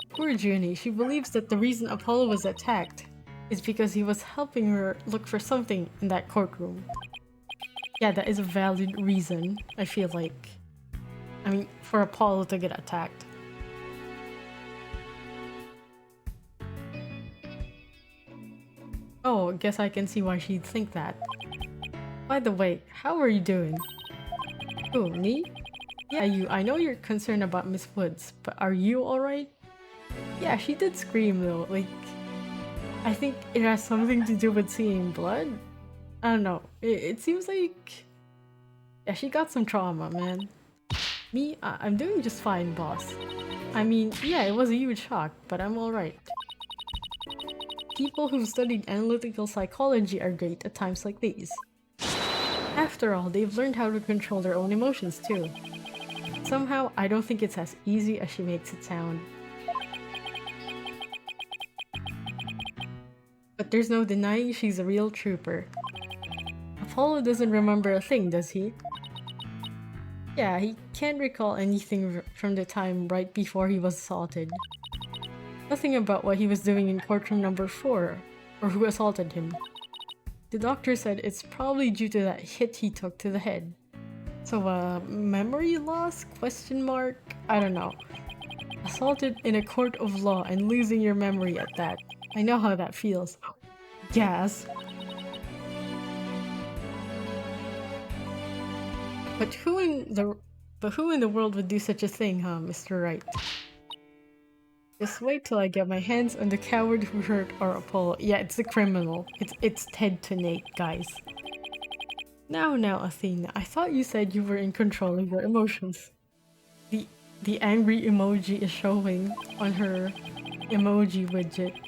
Poor Junie, she believes that the reason Apollo was attacked is because he was helping her look for something in that courtroom. Yeah, that is a valid reason, I feel like. I mean, for Apollo to get attacked. Oh, guess I can see why she'd think that. By the way, how are you doing? Who, me? Yeah, you. I know you're concerned about Miss Woods, but are you alright? Yeah, she did scream though. Like, I think it has something to do with seeing blood. I don't know. It seems like... Yeah, she got some trauma, man. Me? I'm doing just fine, boss. I mean, yeah, it was a huge shock, but I'm alright. People who've studied analytical psychology are great at times like these. After all, they've learned how to control their own emotions too. Somehow, I don't think it's as easy as she makes it sound. But there's no denying she's a real trooper. Apollo doesn't remember a thing, does he? Yeah, he can't recall anything from the time right before he was assaulted. Nothing about what he was doing in courtroom number 4, or who assaulted him. The doctor said it's probably due to that hit he took to the head. So, memory loss? Question mark? I don't know. Assaulted in a court of law and losing your memory at that. I know how that feels. Gas. But who in the world would do such a thing, huh, Mr. Wright? Just wait till I get my hands on the coward who hurt our Apollo. Yeah, it's the criminal. It's Ted to Nate, guys. Now, Athena, I thought you said you were in control of your emotions. The angry emoji is showing on her emoji widget.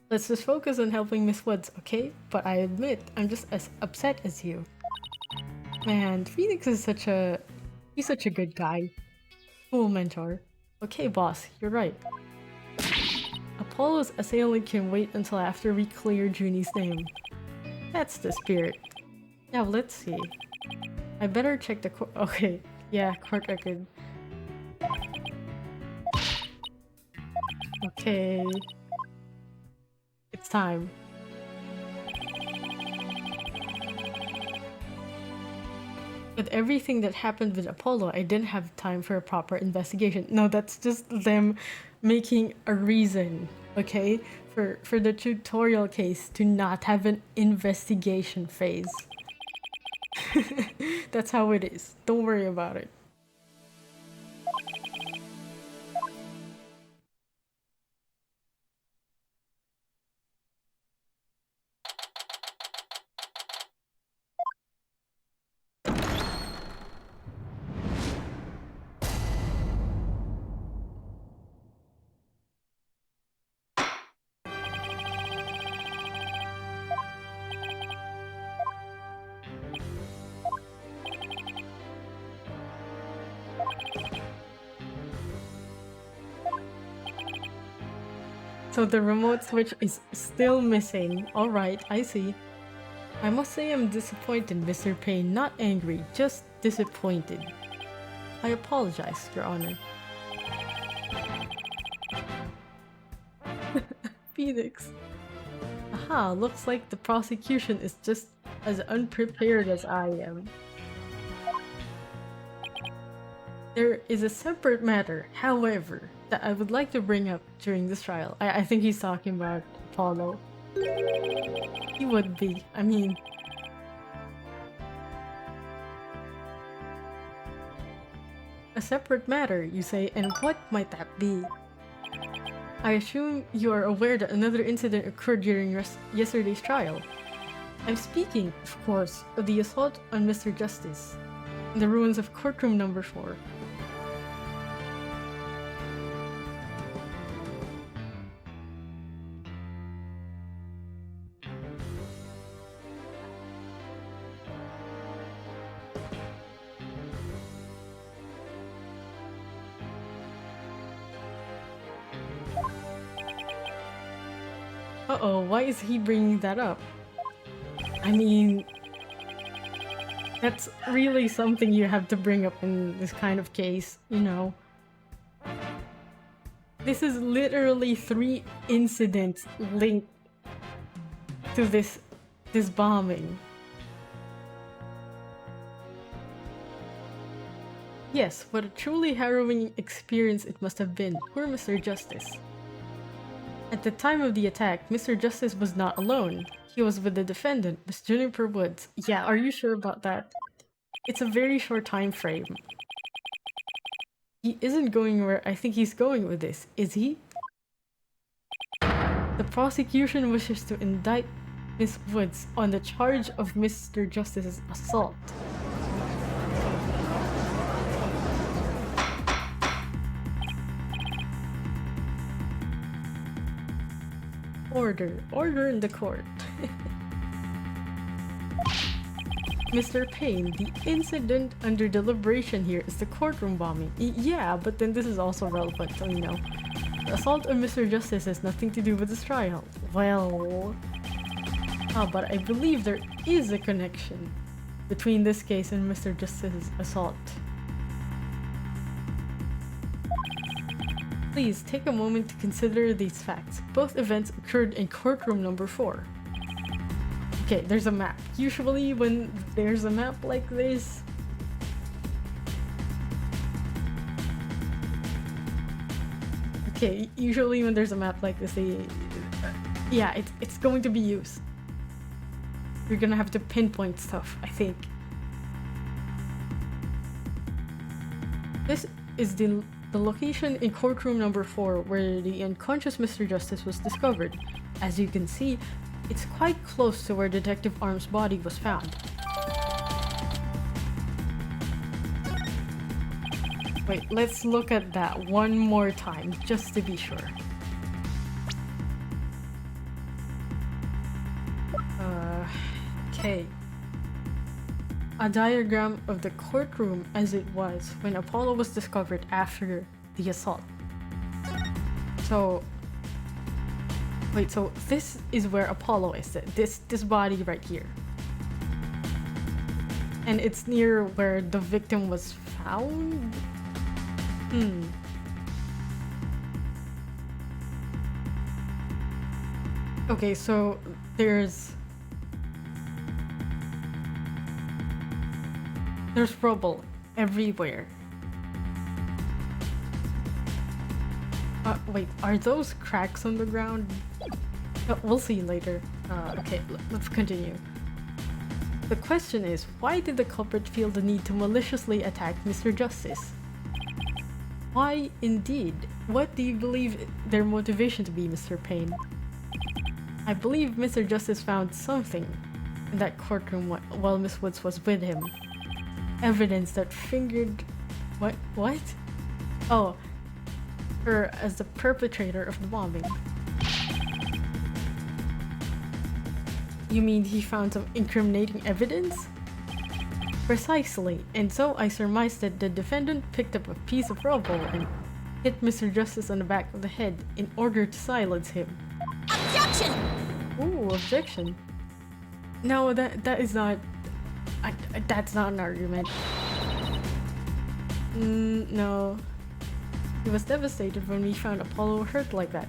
Let's just focus on helping Miss Woods, okay? But I admit, I'm just as upset as you. Man, Phoenix is he's such a good guy. Cool mentor. Okay, boss, you're right. Apollo's assailant can wait until after we clear Junie's name. That's the spirit. Now let's see. I better check the court. Okay, yeah, court record. Okay. It's time. With everything that happened with Apollo, I didn't have time for a proper investigation. No, that's just them making a reason, okay? For the tutorial case to not have an investigation phase. That's how it is. Don't worry about it. So the remote switch is still missing. Alright, I see. I must say I'm disappointed, Mr. Payne. Not angry, just disappointed. I apologize, Your Honor. Phoenix. Aha, looks like the prosecution is just as unprepared as I am. There is a separate matter, however, that I would like to bring up during this trial. I think he's talking about Apollo. He would be. I mean... A separate matter, you say, and what might that be? I assume you are aware that another incident occurred during yesterday's trial. I'm speaking, of course, of the assault on Mr. Justice in the ruins of courtroom number 4. Uh-oh, why is he bringing that up? I mean... That's really something you have to bring up in this kind of case, you know? This is literally 3 incidents linked to this bombing. Yes, what a truly harrowing experience it must have been. Poor Mr. Justice. At the time of the attack, Mr. Justice was not alone. He was with the defendant, Miss Juniper Woods. Yeah, are you sure about that? It's a very short time frame. He isn't going where I think he's going with this, is he? The prosecution wishes to indict Miss Woods on the charge of Mr. Justice's assault. Order in the court. Mr. Payne, the incident under deliberation here is the courtroom bombing. Yeah, but then this is also relevant, so you know. The assault of Mr. Justice has nothing to do with this trial. Well... but I believe there is a connection between this case and Mr. Justice's assault. Please take a moment to consider these facts. Both events occurred in courtroom number 4. Okay, there's a map. Usually when there's a map like this... Okay, usually when there's a map like this, yeah, it's going to be used. You're gonna have to pinpoint stuff, I think. This is the location in courtroom number 4 where the unconscious Mr. Justice was discovered. As you can see, it's quite close to where Detective Arm's body was found. Wait, let's look at that one more time, just to be sure. Okay. A diagram of the courtroom as it was when Apollo was discovered after the assault. So... Wait, so this is where Apollo is, this body right here. And it's near where the victim was found? Okay, so there's rubble everywhere. Wait, are those cracks on the ground? Oh, we'll see later. Okay, let's continue. The question is, why did the culprit feel the need to maliciously attack Mr. Justice? Why indeed? What do you believe their motivation to be, Mr. Payne? I believe Mr. Justice found something in that courtroom while Miss Woods was with him. Evidence that fingered... What? Oh, her as the perpetrator of the bombing. You mean he found some incriminating evidence? Precisely, and so I surmised that the defendant picked up a piece of rubble and hit Mr. Justice on the back of the head in order to silence him. Objection! Ooh, objection. No, that is not... that's not an argument. No. He was devastated when we found Apollo hurt like that.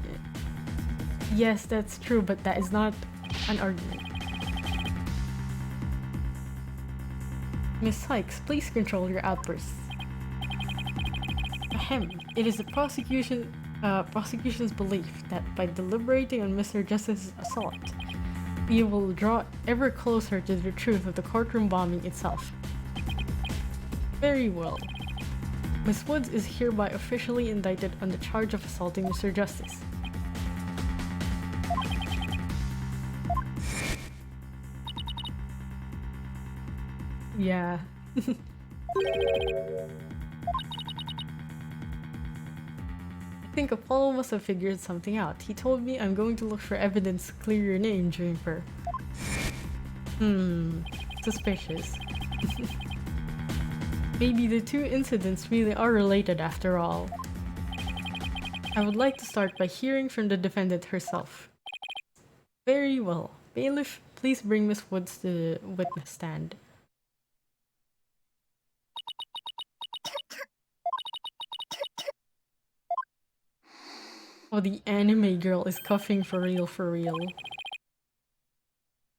Yes, that's true, but that is not an argument. Miss Sykes, please control your outbursts. Ahem. It is the prosecution's belief that by deliberating on Mr. Justice's assault, we will draw ever closer to the truth of the courtroom bombing itself. Very well. Miss Woods is hereby officially indicted on the charge of assaulting Mr. Justice. Yeah. I think Apollo must have figured something out. He told me I'm going to look for evidence to clear your name, Juniper. Suspicious. Maybe the two incidents really are related after all. I would like to start by hearing from the defendant herself. Very well. Bailiff, please bring Miss Woods to the witness stand. Oh, the anime girl is coughing for real, for real.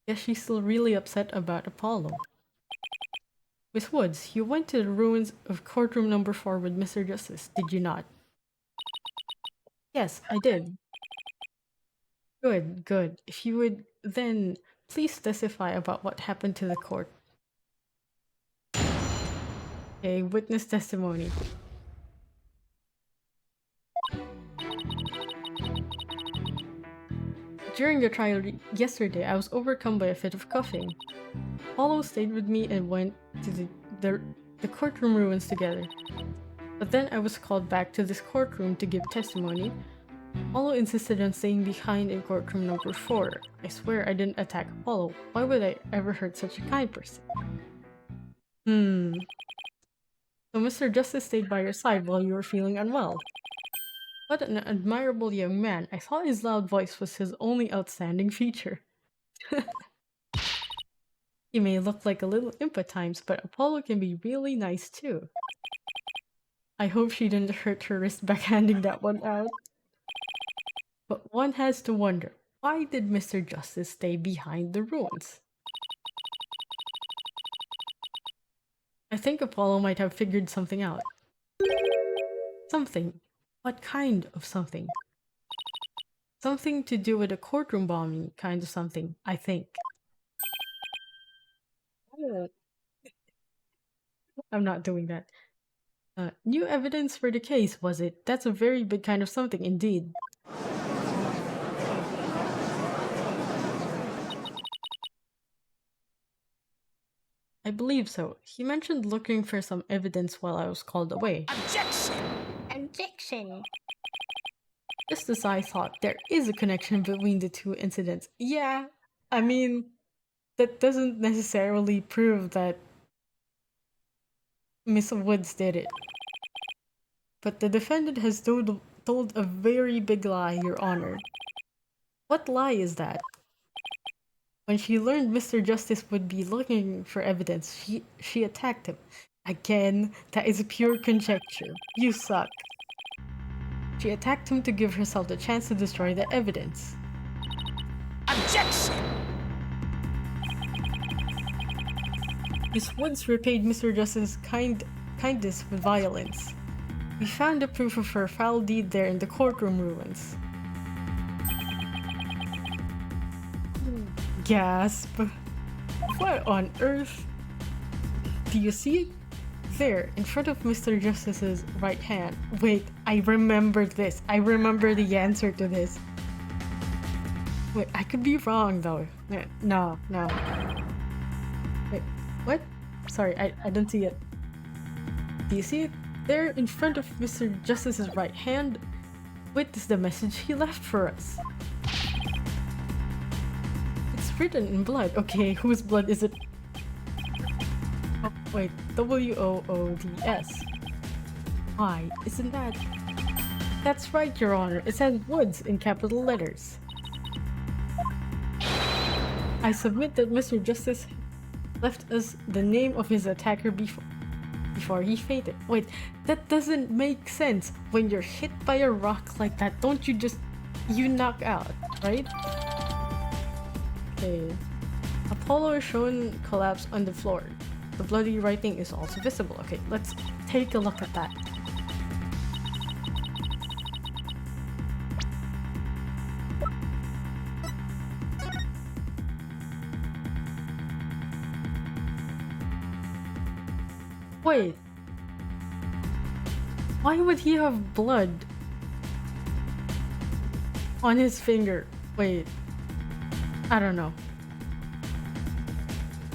Guess she's still really upset about Apollo. Miss Woods, you went to the ruins of courtroom number 4 with Mr. Justice, did you not? Yes, I did. Good, good. If you would then please testify about what happened to the court. Okay, witness testimony. During the trial yesterday, I was overcome by a fit of coughing. Apollo stayed with me and went to the courtroom ruins together. But then I was called back to this courtroom to give testimony. Apollo insisted on staying behind in courtroom number 4. I swear I didn't attack Apollo. Why would I ever hurt such a kind person? So Mr. Justice stayed by your side while you were feeling unwell. What an admirable young man. I thought his loud voice was his only outstanding feature. He may look like a little imp at times, but Apollo can be really nice too. I hope she didn't hurt her wrist backhanding that one out. But one has to wonder, why did Mr. Justice stay behind the ruins? I think Apollo might have figured something out. Something. What kind of something? Something to do with a courtroom bombing kind of something, I think. I'm not doing that. New evidence for the case, was it? That's a very big kind of something indeed. I believe so. He mentioned looking for some evidence while I was called away. Objection! Objection. Just as I thought, there is a connection between the two incidents. Yeah, I mean, that doesn't necessarily prove that Miss Woods did it. But the defendant has told a very big lie, Your Honor. What lie is that? When she learned Mr. Justice would be looking for evidence, she attacked him. Again, that is pure conjecture. You suck. She attacked him to give herself the chance to destroy the evidence. Objection! Miss Woods repaid Mr. Justice's kindness with violence. We found the proof of her foul deed there in the courtroom ruins. Gasp. What on earth? Do you see it? There, in front of Mr. Justice's right hand. Wait, I remember this. I remember the answer to this. Wait, I could be wrong though. No. Wait, what? Sorry, I don't see it. Do you see it? There, in front of Mr. Justice's right hand. Witness the message he left for us. It's written in blood. Okay, whose blood is it? Oh, wait, W-O-O-D-S. Why, isn't that? That's right, Your Honor. It says Woods in capital letters. I submit that Mr. Justice left us the name of his attacker before he fainted. Wait, that doesn't make sense. When you're hit by a rock like that, don't you just... you knock out, right? Okay. Apollo is shown collapse on the floor. The bloody writing is also visible. Okay, let's take a look at that. Wait. Why would he have blood on his finger? Wait. I don't know.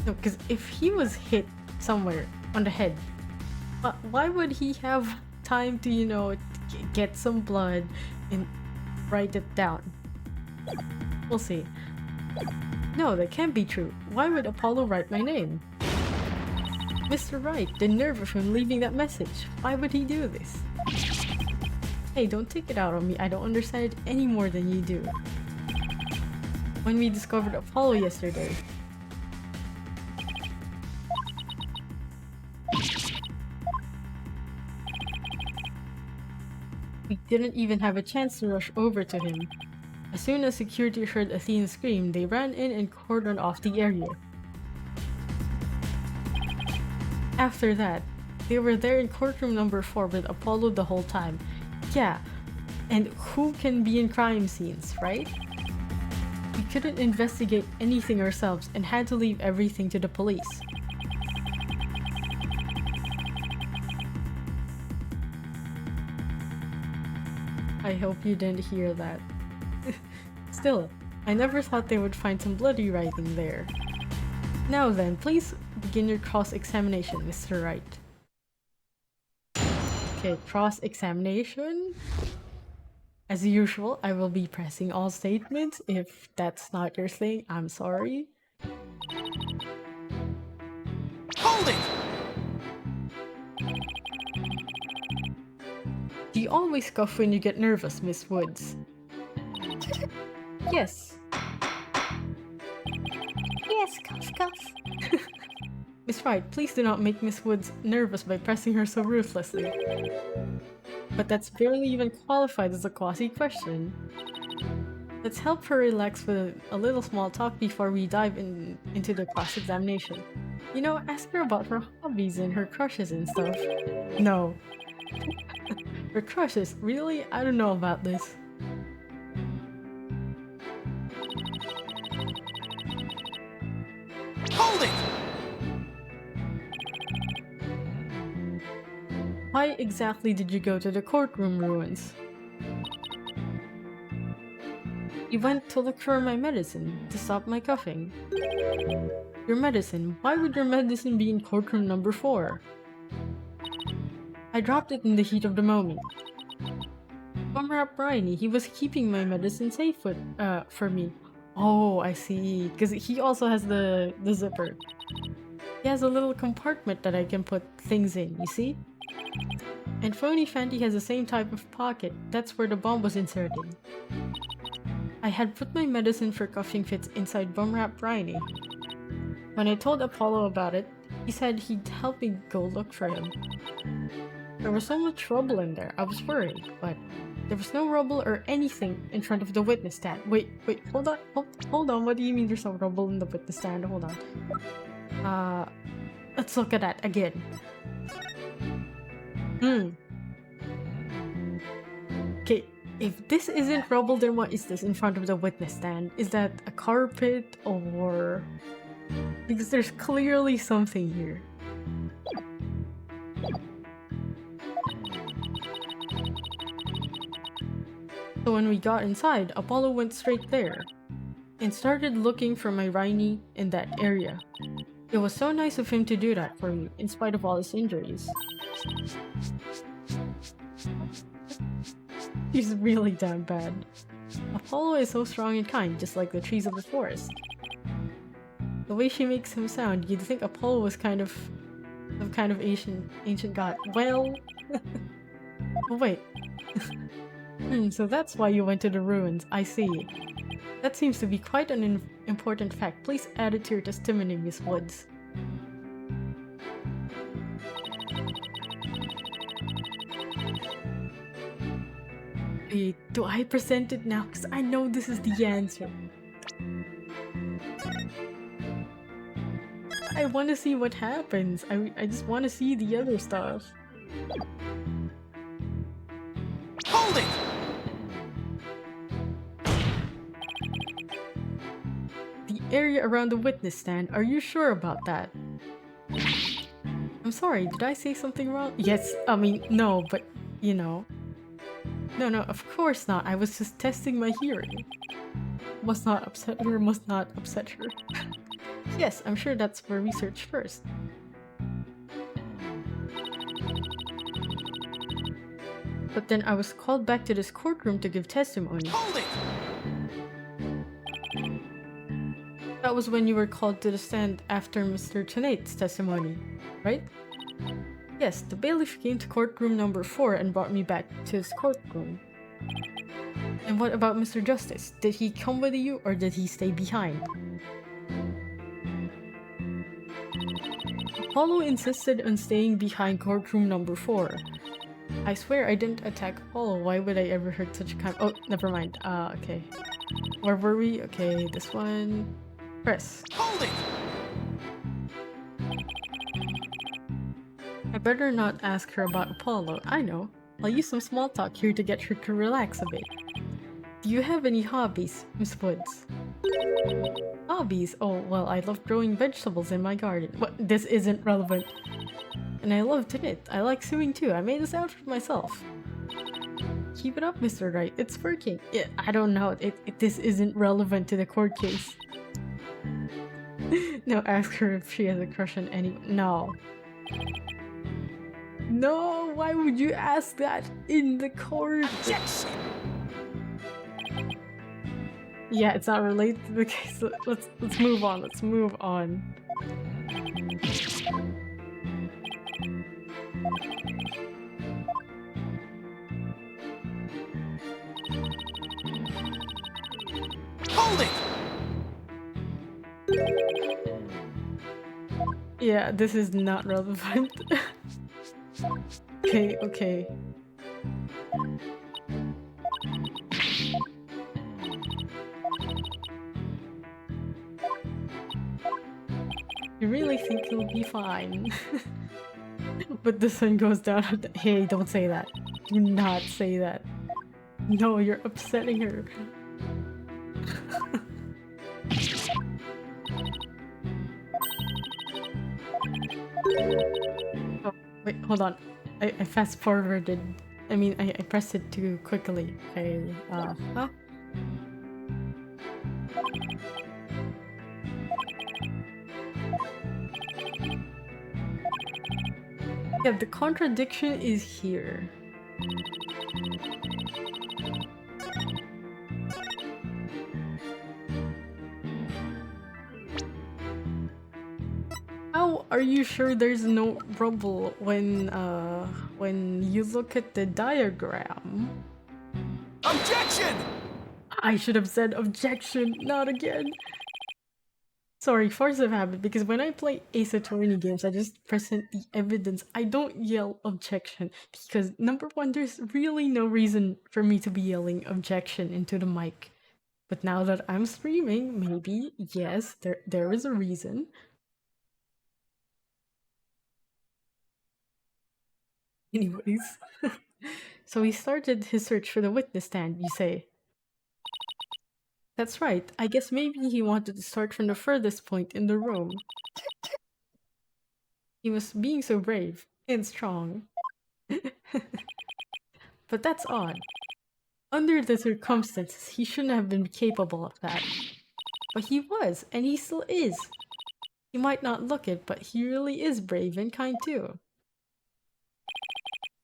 No, because if he was hit somewhere on the head, why would he have time to, you know, get some blood and write it down? We'll see. No, that can't be true. Why would Apollo write my name? Mr. Wright, the nerve of him leaving that message. Why would he do this? Hey, don't take it out on me. I don't understand it any more than you do. When we discovered Apollo yesterday, we didn't even have a chance to rush over to him. As soon as security heard Athene scream, they ran in and cordoned off the area. After that, they were there in courtroom number 4 with Apollo the whole time. Yeah, and who can be in crime scenes, right? We couldn't investigate anything ourselves and had to leave everything to the police. I hope you didn't hear that. Still, I never thought they would find some bloody writing there. Now then, please begin your cross-examination, Mr. Wright. Okay, cross-examination. As usual, I will be pressing all statements. If that's not your thing, I'm sorry. Hold it! Do you always cough when you get nervous, Miss Woods? Yes. Yes, cough, cough. Miss Wright, please do not make Miss Woods nervous by pressing her so ruthlessly. But that's barely even qualified as a quasi-question. Let's help her relax with a little small talk before we dive into the cross-examination. You know, ask her about her hobbies and her crushes and stuff. No. Her crushes? Really? I don't know about this. Hold it! Why exactly did you go to the courtroom ruins? You went to look for my medicine, to stop my coughing. Your medicine? Why would your medicine be in courtroom number 4? I dropped it in the heat of the moment. Comrade Bryony, he was keeping my medicine safe for me. Oh, I see. Because he also has the zipper. He has a little compartment that I can put things in, you see? And Phony Fanty has the same type of pocket. That's where the bomb was inserted. I had put my medicine for coughing fits inside Bumrap Bryony. When I told Apollo about it, he said he'd help me go look for him. There was so much rubble in there, I was worried, but there was no rubble or anything in front of the witness stand. Wait, hold on, what do you mean there's no rubble in the witness stand? Hold on. Let's look at that again. Okay, if this isn't rubble, then what is this in front of the witness stand? Is that a carpet or... Because there's clearly something here. So when we got inside, Apollo went straight there and started looking for my Rhiney in that area. It was so nice of him to do that for me, in spite of all his injuries. He's really damn bad. Apollo is so strong and kind, just like the trees of the forest. The way she makes him sound, you'd think Apollo was some kind of ancient god. Well... Oh, wait. So that's why you went to the ruins, I see. That seems to be quite an important fact. Please add it to your testimony, Miss Woods. Wait, do I present it now? Because I know this is the answer. I want to see what happens. I just want to see the other stuff. Hold it! The area around the witness stand, are you sure about that? I'm sorry, did I say something wrong? Yes, I mean, no, but, you know. No, of course not. I was just testing my hearing. Must not upset her, must not upset her. Yes, I'm sure that's for research first. But then I was called back to this courtroom to give testimony. Hold it! That was when you were called to the stand after Mr. Tonate's testimony, right? Yes, the bailiff came to courtroom number 4 and brought me back to his courtroom. And what about Mr. Justice? Did he come with you or did he stay behind? Apollo insisted on staying behind courtroom number 4. I swear I didn't attack Apollo. Why would I ever hurt such a Oh, never mind. Okay. Where were we? Okay, this one. Press. Hold it! I better not ask her about Apollo. I know. I'll use some small talk here to get her to relax a bit. Do you have any hobbies, Miss Woods? Hobbies? Oh, well, I love growing vegetables in my garden. What? This isn't relevant. And I love to knit. I like sewing too. I made this outfit myself. Keep it up, Mr. Wright. It's working. Yeah, I don't know. This isn't relevant to the court case. No, ask her if she has a crush on anyone. No. No, why would you ask that in the court? Objection! Yeah, it's not related to the case. Let's move on. Let's move on. Hold it! Yeah, this is not relevant. Okay. You really think he'll be fine? But the sun goes down. Hey, don't say that. Do not say that. No, you're upsetting her. Oh, wait, hold on. I fast forwarded. I mean, I pressed it too quickly. Okay, huh? Yeah, the contradiction is here. How are you sure there's no rubble when you look at the diagram? Objection! I should have said objection, not again. Sorry, force of habit, because when I play Ace Attorney games, I just present the evidence. I don't yell objection, because number one, there's really no reason for me to be yelling objection into the mic. But now that I'm streaming, maybe, yes, there is a reason. Anyways, so he started his search for the witness stand, you say. That's right. I guess maybe he wanted to start from the furthest point in the room. He was being so brave and strong. But that's odd. Under the circumstances, he shouldn't have been capable of that. But he was, and he still is. He might not look it, but he really is brave and kind too.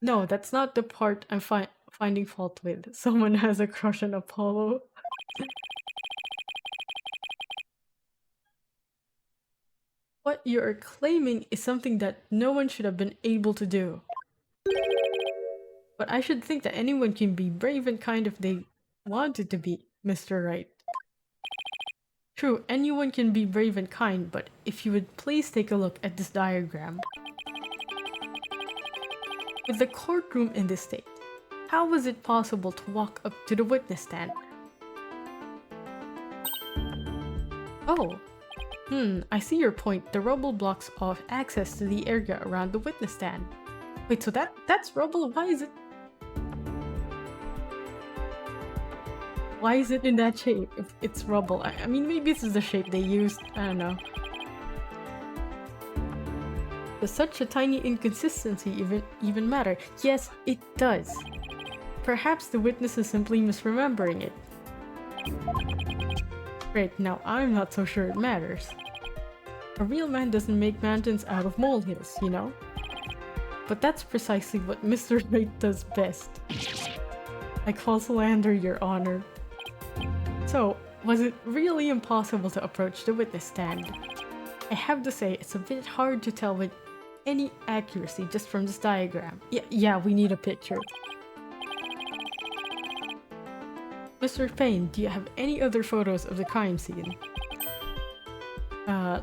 No, that's not the part I'm finding fault with. Someone has a crush on Apollo. What you are claiming is something that no one should have been able to do. But I should think that anyone can be brave and kind if they wanted to be, Mr. Wright. True, anyone can be brave and kind, but if you would please take a look at this diagram. With the courtroom in this state, how was it possible to walk up to the witness stand? Oh. I see your point. The rubble blocks off access to the area around the witness stand. Wait, so that's rubble? Why is it in that shape if it's rubble? I mean, maybe this is the shape they used. I don't know. Does such a tiny inconsistency even matter? Yes, it does. Perhaps the witness is simply misremembering it. Great, now I'm not so sure it matters. A real man doesn't make mountains out of molehills, you know? But that's precisely what Mr. Wright does best. I call slander, Your Honor. So, was it really impossible to approach the witness stand? I have to say, it's a bit hard to tell with any accuracy just from this diagram. Yeah, we need a picture. Mr. Payne, do you have any other photos of the crime scene?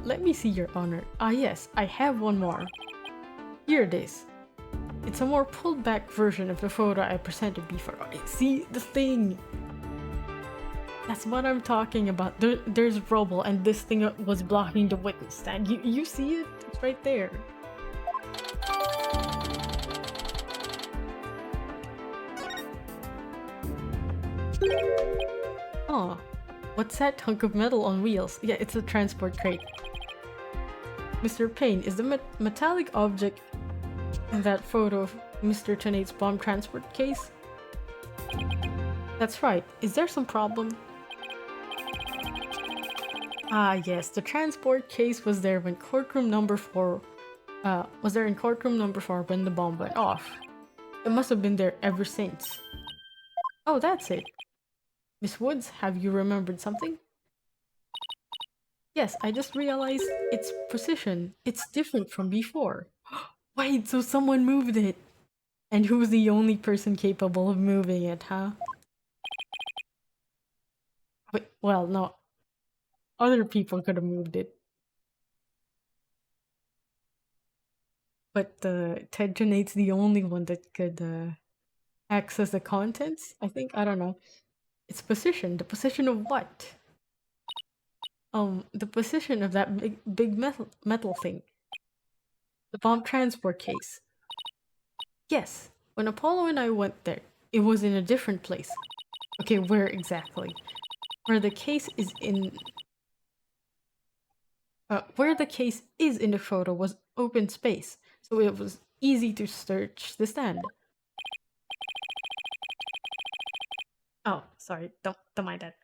Let me see, Your Honor. Ah yes, I have one more. Here it is. It's a more pulled back version of the photo I presented before. See, the thing! That's what I'm talking about. There's rubble and this thing was blocking the witness stand. You see it? It's right there. Oh, what's that hunk of metal on wheels? Yeah, it's a transport crate. Mr. Payne, is the metallic object in that photo of Mr. Tenate's bomb transport case? That's right. Is there some problem? Ah, yes, the transport case was there when courtroom number 4 was there in courtroom number 4 when the bomb went off. It must have been there ever since. Oh, that's it. Miss Woods, have you remembered something? Yes, I just realized its position. It's different from before. Wait, so someone moved it. And who's the only person capable of moving it, huh? Wait, well, no. Other people could have moved it. But Ted Tenate's the only one that could access the contents, I think. I don't know. Its position. The position of what? The position of that big metal thing. The bomb transport case. Yes, when Apollo and I went there, it was in a different place. Okay, where exactly? Where the case is in... where the case is in the photo was open space, so it was easy to search the stand. Oh, sorry, don't mind that.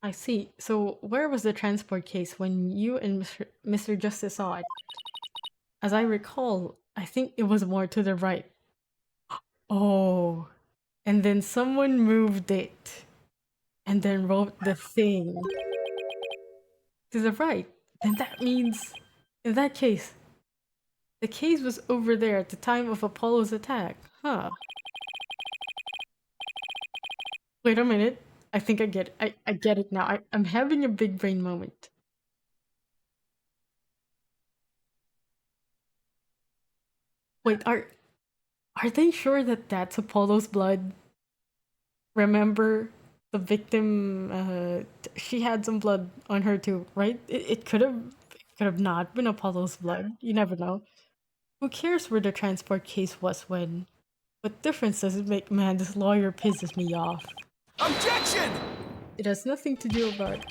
I see. So where was the transport case when you and Mr. Justice saw it? As I recall, I think it was more to the right. Oh, and then someone moved it and then wrote the thing to the right. Then that means, in that case, the case was over there at the time of Apollo's attack, huh? Wait a minute. I think I get it. I get it now. I'm having a big brain moment. Wait, are they sure that that's Apollo's blood? Remember, the victim, she had some blood on her too, right? It could have not been Apollo's blood. You never know. Who cares where the transport case was when? What difference does it make? Man, this lawyer pisses me off. Objection! It has nothing to do about...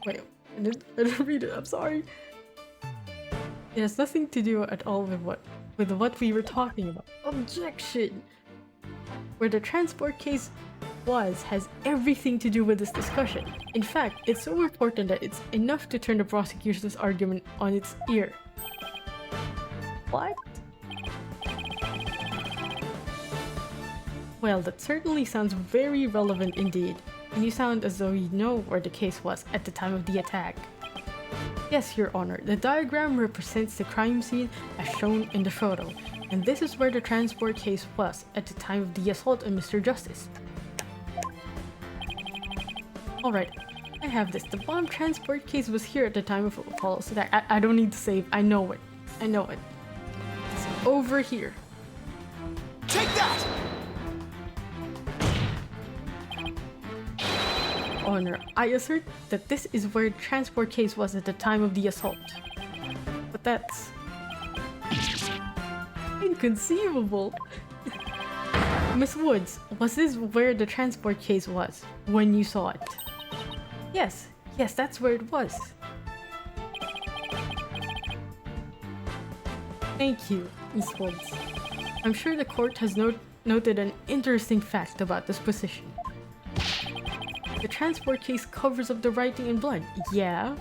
Wait, I didn't read it, I'm sorry. It has nothing to do at all with what we were talking about. Objection! Where the transport case has everything to do with this discussion. In fact, it's so important that it's enough to turn the prosecution's argument on its ear. What? Well, that certainly sounds very relevant indeed, and you sound as though you know where the case was at the time of the attack. Yes, Your Honor, the diagram represents the crime scene as shown in the photo, and this is where the transport case was at the time of the assault on Mr. Justice. Alright, I have this. The bomb transport case was here at the time of Apollo's attack. I don't need to save. I know it. I know it. It's over here. Take that! Honor, I assert that this is where the transport case was at the time of the assault. But that's... inconceivable! Miss Woods, was this where the transport case was when you saw it? Yes, that's where it was. Thank you, Miss Woods. I'm sure the court has noted an interesting fact about this position. The transport case covers up the writing in blood. Yeah?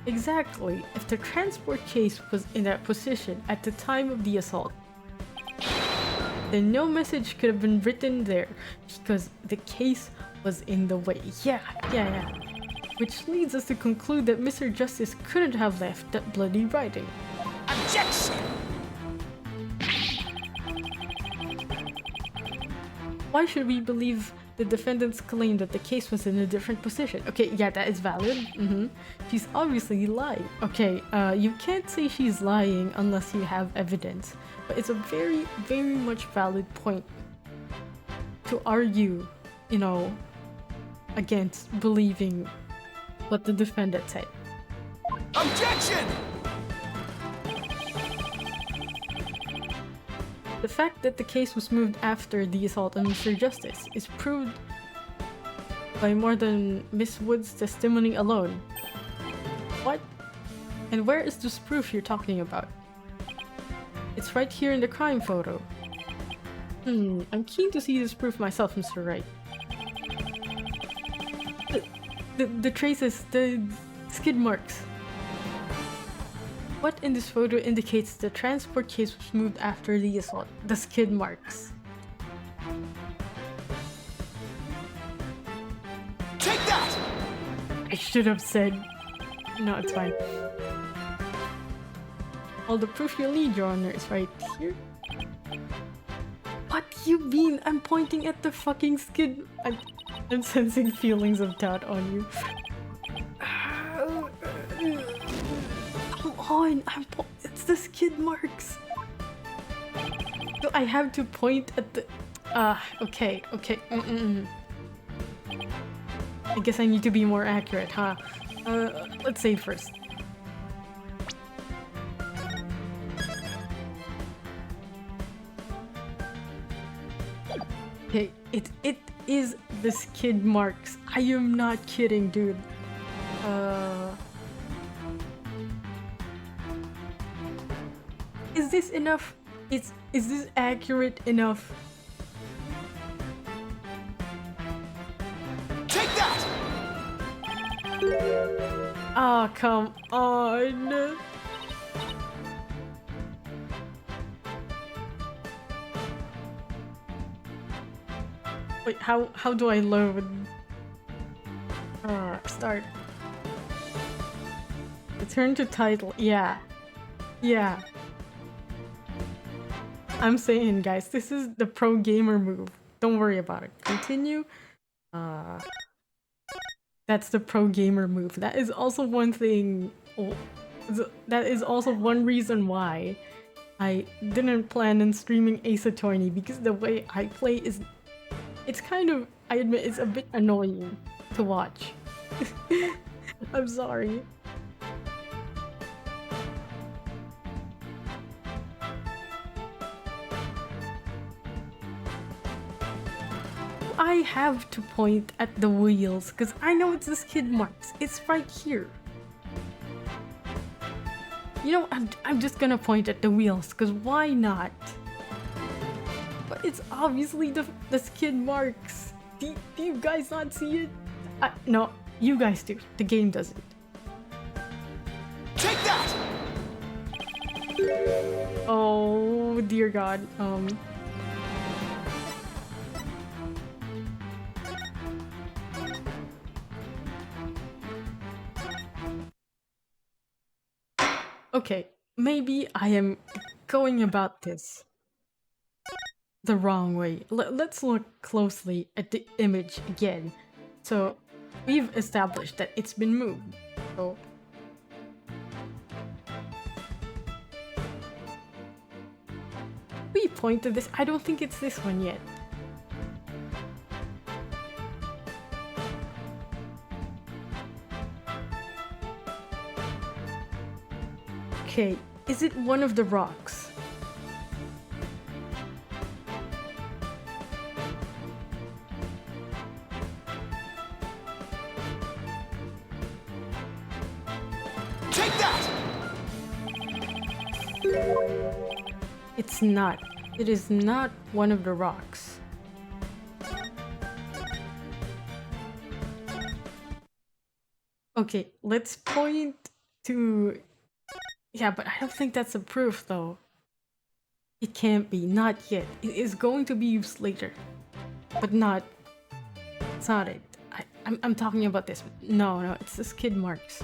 Exactly. If the transport case was in that position at the time of the assault, then no message could have been written there because the case was in the way. Yeah. Which leads us to conclude that Mr. Justice couldn't have left that bloody writing. Objection! Why should we believe the defendant's claim that the case was in a different position? Okay, yeah, that is valid. She's obviously lying. Okay, you can't say she's lying unless you have evidence. But it's a very, very much valid point to argue, you know, against believing what the defendant said. Objection! The fact that the case was moved after the assault on Mr. Justice is proved by more than Miss Wood's testimony alone. What? And where is this proof you're talking about? It's right here in the crime photo. I'm keen to see this proof myself, Mr. Wright. The traces, the skid marks. What in this photo indicates the transport case was moved after the assault? The skid marks. Take that! I should have said... No, it's fine. All the proof you'll need, Your Honor, is right here. What do you mean? I'm pointing at the fucking skid... I'm sensing feelings of doubt on you. Come on, it's the skid marks. Do I have to point at the... okay. I guess I need to be more accurate, huh? Let's save first. Okay, it is the skid marks. I am not kidding, dude. Is this enough? Is this accurate enough? Take that! Ah, come on. Wait, how do I load? Start. Return to title. Yeah. I'm saying, guys, this is the pro gamer move. Don't worry about it. Continue. That's the pro gamer move. That is also one thing. That is also one reason why I didn't plan on streaming Ace Attorney, because the way I play is... It's kind of, I admit, it's a bit annoying to watch. I'm sorry. I have to point at the wheels because I know it's the skid marks. It's right here. You know, I'm just gonna point at the wheels because why not? But it's obviously the skid marks. Do you guys not see it? No, you guys do. The game doesn't. Take that! Oh dear God. Okay, maybe I am going about this the wrong way. Let's look closely at the image again. So, we've established that it's been moved. So, we point to this. I don't think it's this one yet. Okay, is it one of the rocks? Take that! It's not. It is not one of the rocks. Okay, let's point to... Yeah, but I don't think that's a proof, though. It can't be. Not yet. It is going to be used later. But not... It's not it. I'm talking about this. No, it's the skid marks.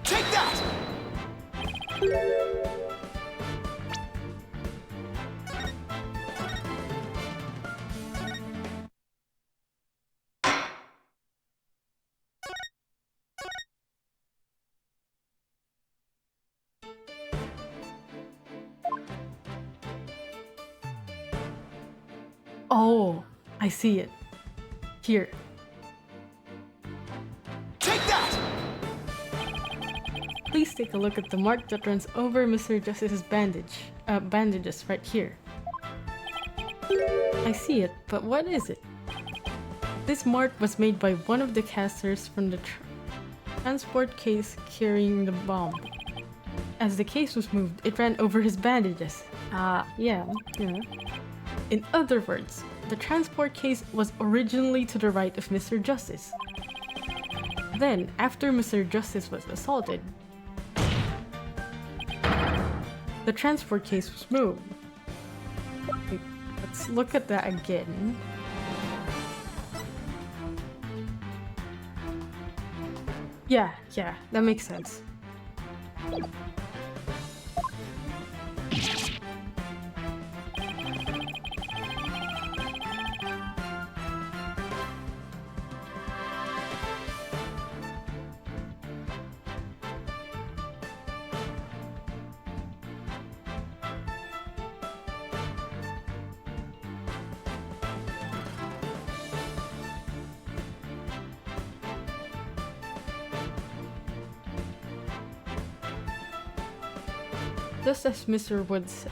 Take that! Oh, I see it. Here. Take that! Please take a look at the mark that runs over Mr. Justice's bandages right here. I see it, but what is it? This mark was made by one of the casters from the transport case carrying the bomb. As the case was moved, it ran over his bandages. Yeah. In other words, the transport case was originally to the right of Mr. Justice. Then, after Mr. Justice was assaulted, the transport case was moved. Wait, let's look at that again. Yeah, that makes sense. Just as Miss Wood said.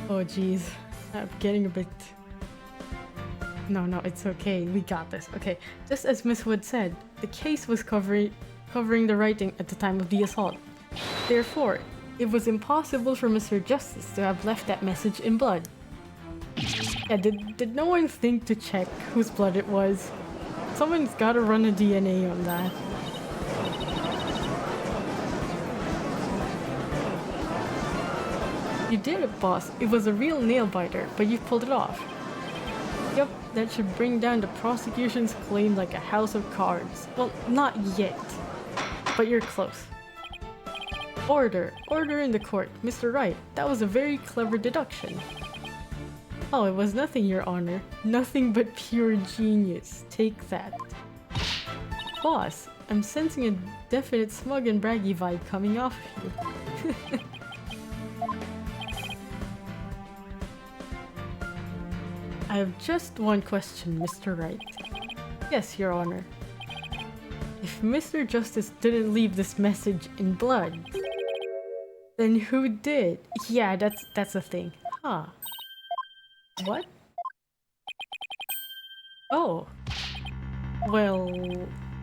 Oh jeez, I'm getting a bit... No, it's okay, we got this. Okay, just as Miss Wood said, the case was covering the writing at the time of the assault. Therefore, it was impossible for Mr. Justice to have left that message in blood. Yeah, did no one think to check whose blood it was? Someone's gotta run a DNA on that. You did it, boss. It was a real nail biter, but you pulled it off. Yup, that should bring down the prosecution's claim like a house of cards. Well, not yet, but you're close. Order in the court. Mr. Wright, that was a very clever deduction. Oh, it was nothing, Your Honor. Nothing but pure genius. Take that. Boss, I'm sensing a definite smug and braggy vibe coming off you. I have just one question, Mr. Wright. Yes, Your Honor. If Mr. Justice didn't leave this message in blood, then who did? Yeah, that's a thing. Huh. What? Oh. Well,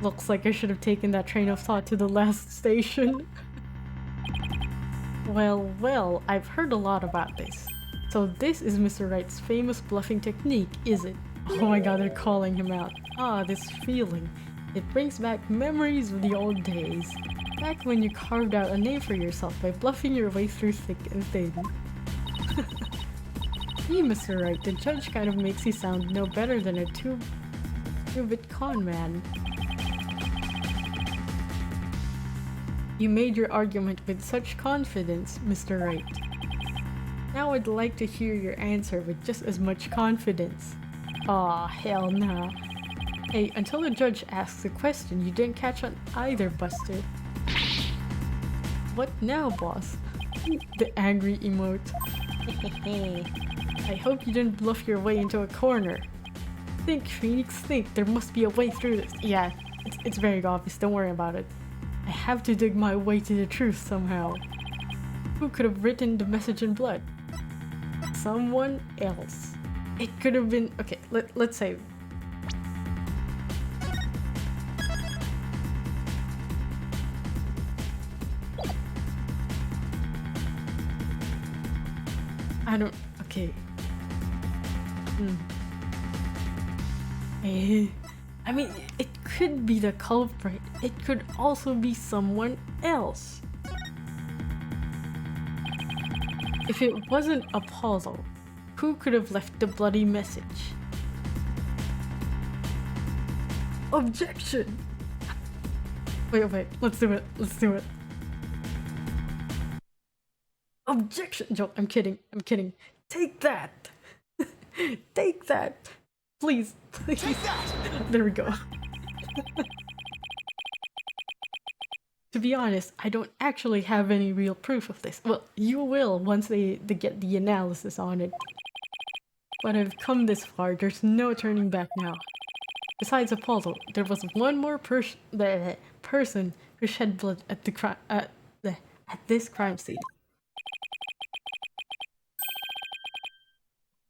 looks like I should have taken that train of thought to the last station. Well, I've heard a lot about this. So this is Mr. Wright's famous bluffing technique, is it? Oh my god, they're calling him out. Ah, this feeling. It brings back memories of the old days. Back when you carved out a name for yourself by bluffing your way through thick and thin. Gee, Mr. Wright, the judge kind of makes you sound no better than a two-bit con man. You made your argument with such confidence, Mr. Wright. Now I'd like to hear your answer with just as much confidence. Aw, hell nah. Hey, until the judge asks a question, you didn't catch on either, Buster. What now, boss? The angry emote. I hope you didn't bluff your way into a corner. Think, Phoenix, think. There must be a way through this. Yeah, it's very obvious. Don't worry about it. I have to dig my way to the truth somehow. Who could have written the message in blood? Someone else. It could have been... Okay, let's say... I don't... Okay. I mean, it could be the culprit. It could also be someone else. If it wasn't Apollo, who could have left the bloody message? Objection! Wait, let's do it. Objection! Joe, I'm kidding. Take that! Take that! Please. There we go. To be honest, I don't actually have any real proof of this. Well, you will once they get the analysis on it. But I've come this far, there's no turning back now. Besides Apollo, there was one more person who shed blood at this crime scene.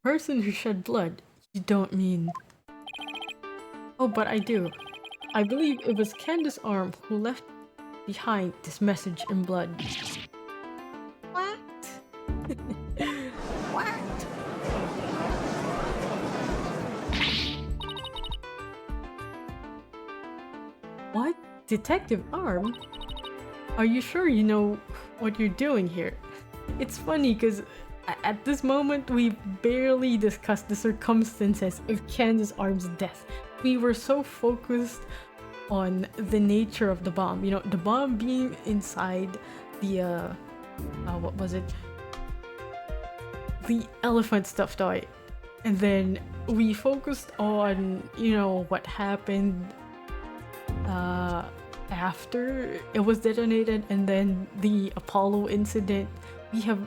Person who shed blood? You don't mean... Oh, but I do. I believe it was Candace Arm who left behind this message in blood. What? What? What? Detective Arm? Are you sure you know what you're doing here? It's funny because at this moment we barely discussed the circumstances of Candace Arm's death. We were so focused on the nature of the bomb. You know, the bomb being inside the what was it? The elephant stuffed toy. And then we focused on, you know, what happened after it was detonated, and then the Apollo incident. We have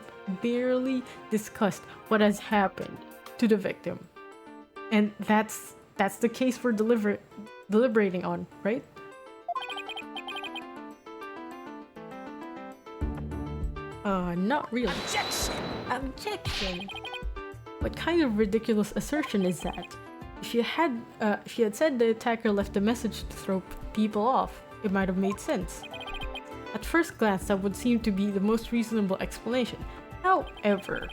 barely discussed what has happened to the victim. And that's the case we're deliberating on, right? Not really. Objection! Objection. What kind of ridiculous assertion is that? If you had said the attacker left a message to throw people off, it might have made sense. At first glance, that would seem to be the most reasonable explanation. However,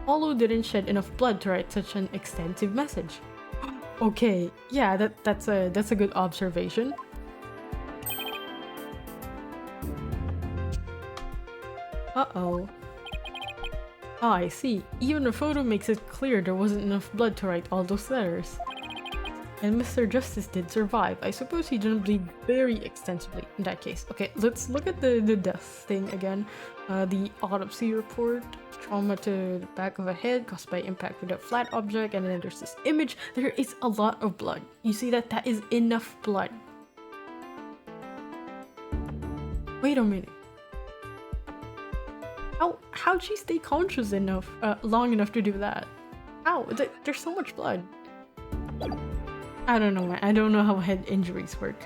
Apollo didn't shed enough blood to write such an extensive message. Okay, yeah, that's a good observation. Uh-oh. Ah, I see. Even the photo makes it clear there wasn't enough blood to write all those letters. And Mr. Justice did survive. I suppose he didn't bleed very extensively in that case. Okay, let's look at the death thing again. The autopsy report. Trauma to the back of a head caused by impact with a flat object, and then there's this image. There is a lot of blood. You see that? That is enough blood. Wait a minute. How'd she stay conscious enough, long enough to do that? How? There's so much blood. I don't know, man. I don't know how head injuries work.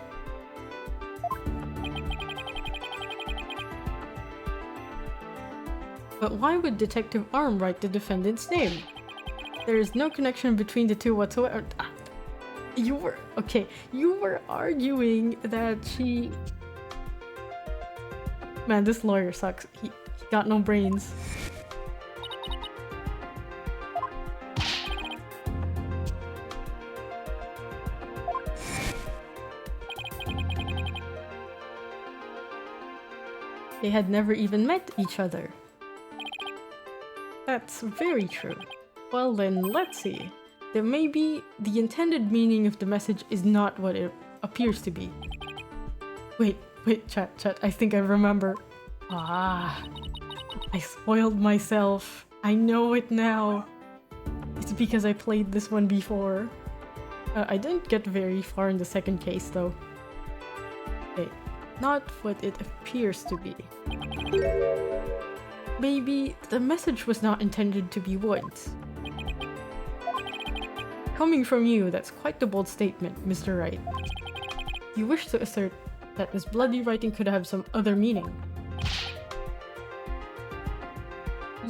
But why would Detective Arm write the defendant's name? There is no connection between the two whatsoever. You were arguing that she... Man, this lawyer sucks. He got no brains. They had never even met each other. That's very true. Well then, let's see. There may be the intended meaning of the message is not what it appears to be. Wait, chat, I think I remember. Ah, I spoiled myself. I know it now. It's because I played this one before. I didn't get very far in the second case though. Okay, not what it appears to be. Maybe the message was not intended to be words. Coming from you, that's quite the bold statement, Mr. Wright. You wish to assert that this bloody writing could have some other meaning.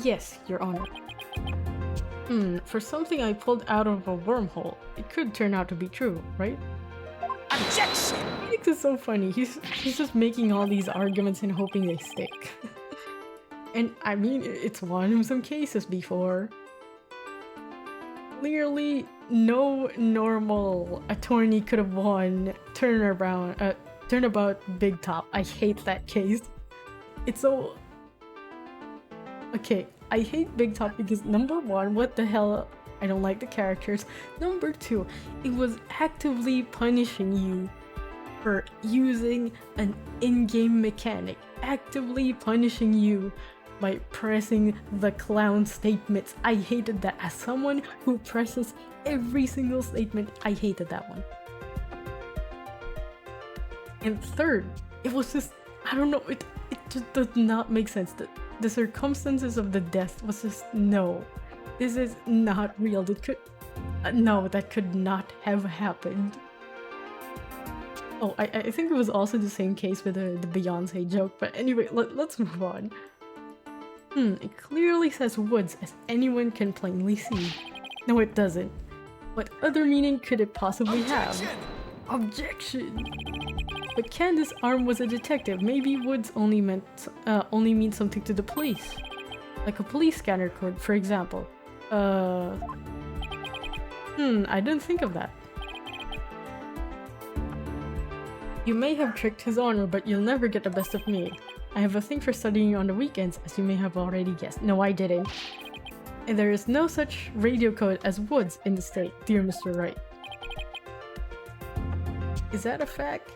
Yes, Your Honor. For something I pulled out of a wormhole, it could turn out to be true, right? Objection! Phoenix is so funny. He's just making all these arguments and hoping they stick. And I mean, it's won him some cases before. Clearly, no normal attorney could have won Turnabout Big Top. I hate that case. It's so... Okay, I hate Big Top because number one, what the hell? I don't like the characters. Number two, it was actively punishing you for using an in-game mechanic. Actively punishing you by pressing the clown statements. I hated that. As someone who presses every single statement, I hated that one. And third, it was just I don't know. It just does not make sense. The circumstances of the death was just no. This is not real. That could no, that could not have happened. Oh, I think it was also the same case with the Beyonce joke. But anyway, let's move on. It clearly says woods, as anyone can plainly see. No, it doesn't. What other meaning could it possibly have? Objection! But Candace's arm was a detective. Maybe woods only means something to the police. Like a police scanner code, for example. I didn't think of that. You may have tricked his honor, but you'll never get the best of me. I have a thing for studying on the weekends, as you may have already guessed. No, I didn't. And there is no such radio code as woods in the state, dear Mr. Wright. Is that a fact?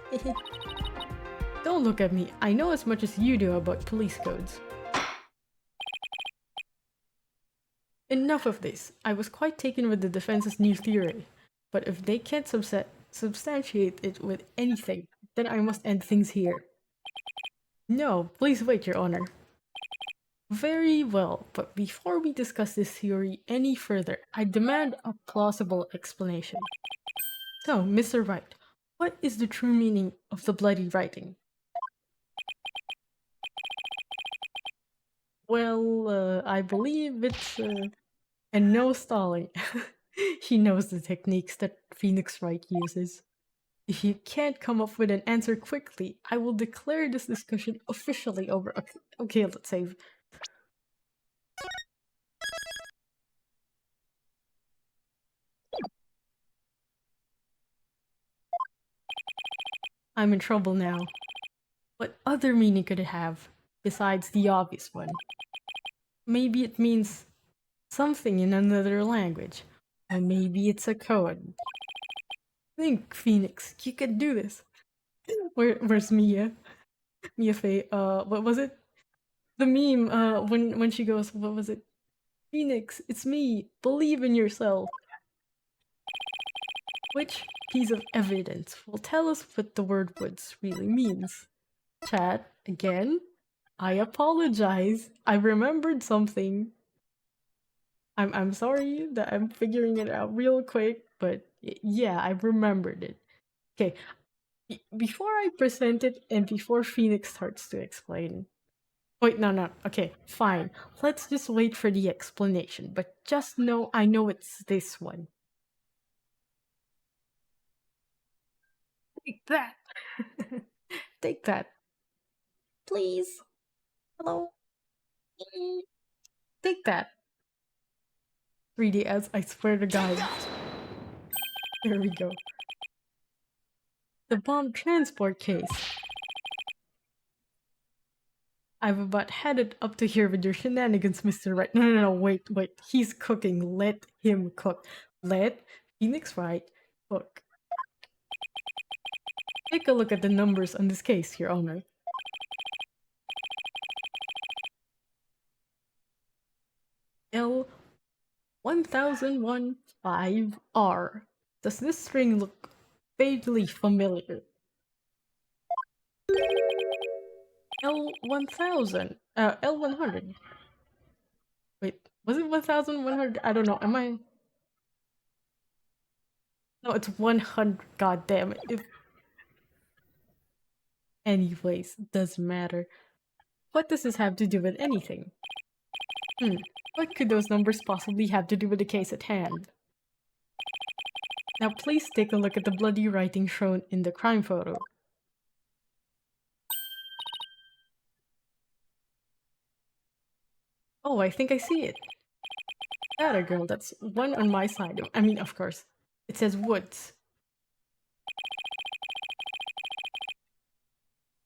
Don't look at me. I know as much as you do about police codes. Enough of this. I was quite taken with the defense's new theory. But if they can't substantiate it with anything, then I must end things here. No, please wait, Your Honor. Very well, but before we discuss this theory any further, I demand a plausible explanation. So, Mr. Wright, what is the true meaning of the bloody writing? Well, I believe it's... and no stalling. He knows the techniques that Phoenix Wright uses. If you can't come up with an answer quickly, I will declare this discussion officially over. Okay, let's save. I'm in trouble now. What other meaning could it have, besides the obvious one? Maybe it means something in another language. Or maybe it's a code. Think, Phoenix, you can do this. Where's Mia? Mia Faye, what was it? The meme, when she goes, what was it? Phoenix, it's me, believe in yourself. Which piece of evidence will tell us what the word woods really means? Chat, again, I apologize. I remembered something. I'm sorry that I'm figuring it out real quick, but yeah, I remembered it. Okay, before I present it and before Phoenix starts to explain. Wait, no, okay, fine. Let's just wait for the explanation, but just know I know it's this one. Take that! Take that. Please. Hello? Take that. 3DS, I swear to God. There we go. The bomb transport case. I've about had it up to here with your shenanigans, Mr. Wright. No, wait. He's cooking. Let him cook. Let Phoenix Wright cook. Take a look at the numbers on this case, Your Honor. L1015R. Does this string look vaguely familiar? L100. Wait, was it 1100? I don't know. Am I? No, it's 100. God damn it. Anyways, doesn't matter. What does this have to do with anything? What could those numbers possibly have to do with the case at hand? Now please take a look at the bloody writing shown in the crime photo. Oh, I think I see it. Atta girl, that's one on my side. I mean, of course. It says woods.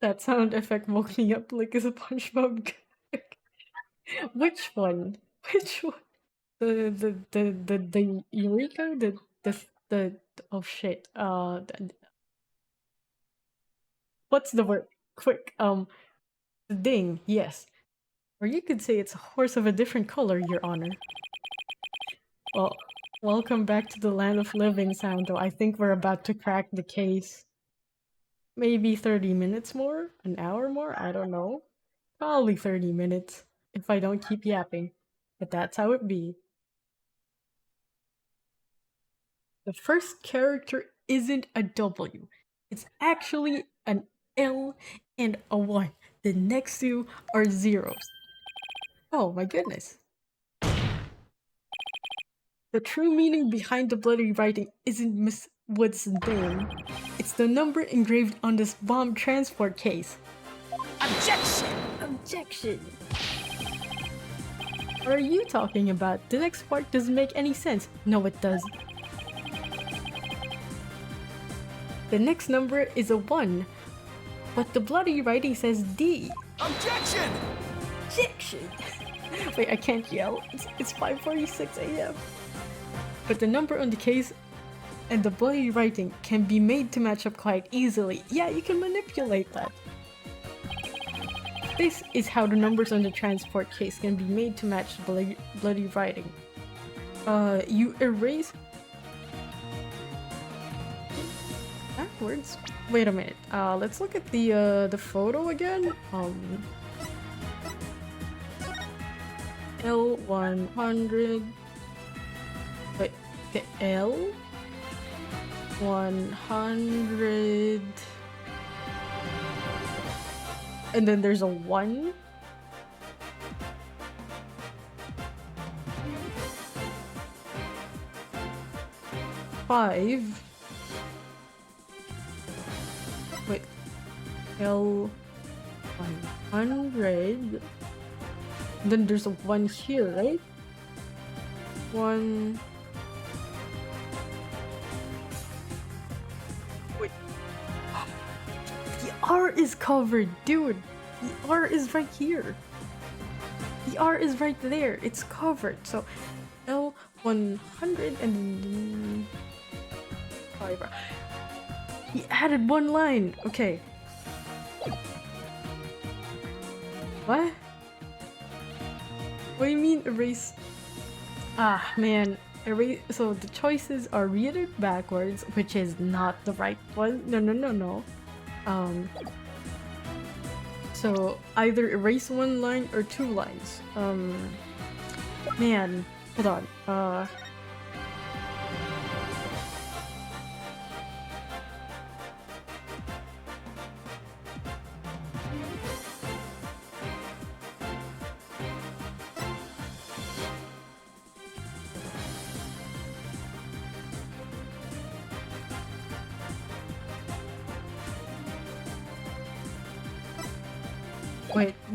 That sound effect woke me up like a SpongeBob. Which one? Which one? The Eureka? The oh shit. What's the word? Quick. The ding. Yes. Or you could say it's a horse of a different color, Your Honor. Well, welcome back to the land of living, Soundo. I think we're about to crack the case. Maybe 30 minutes more? An hour more? I don't know. Probably 30 minutes if I don't keep yapping. But that's how it be. The first character isn't a W. It's actually an L and a 1. The next two are zeros. Oh my goodness. The true meaning behind the bloody writing isn't Miss Wood's name. It's the number engraved on this bomb transport case. Objection! Objection! What are you talking about? The next part doesn't make any sense. No, it does. The next number is a 1, but the bloody writing says D. Objection! Objection! Wait, I can't yell. It's 5:46 a.m. But the number on the case and the bloody writing can be made to match up quite easily. Yeah, you can manipulate that. This is how the numbers on the transport case can be made to match the bloody writing. You erase backwards. Wait a minute. Let's look at the photo again. L100. Wait, the L100. And then there's a 1. Five. Wait. L100. Then there's a 1 here, right? 1. Wait. The R is covered, dude. The R is right here. The R is right there. It's covered. So L100 and 5. He added 1 line. Okay. What? What do you mean erase? Ah, man. Erase. So the choices are read it backwards, which is not the right one. No. So either erase 1 line or 2 lines. Man. Hold on.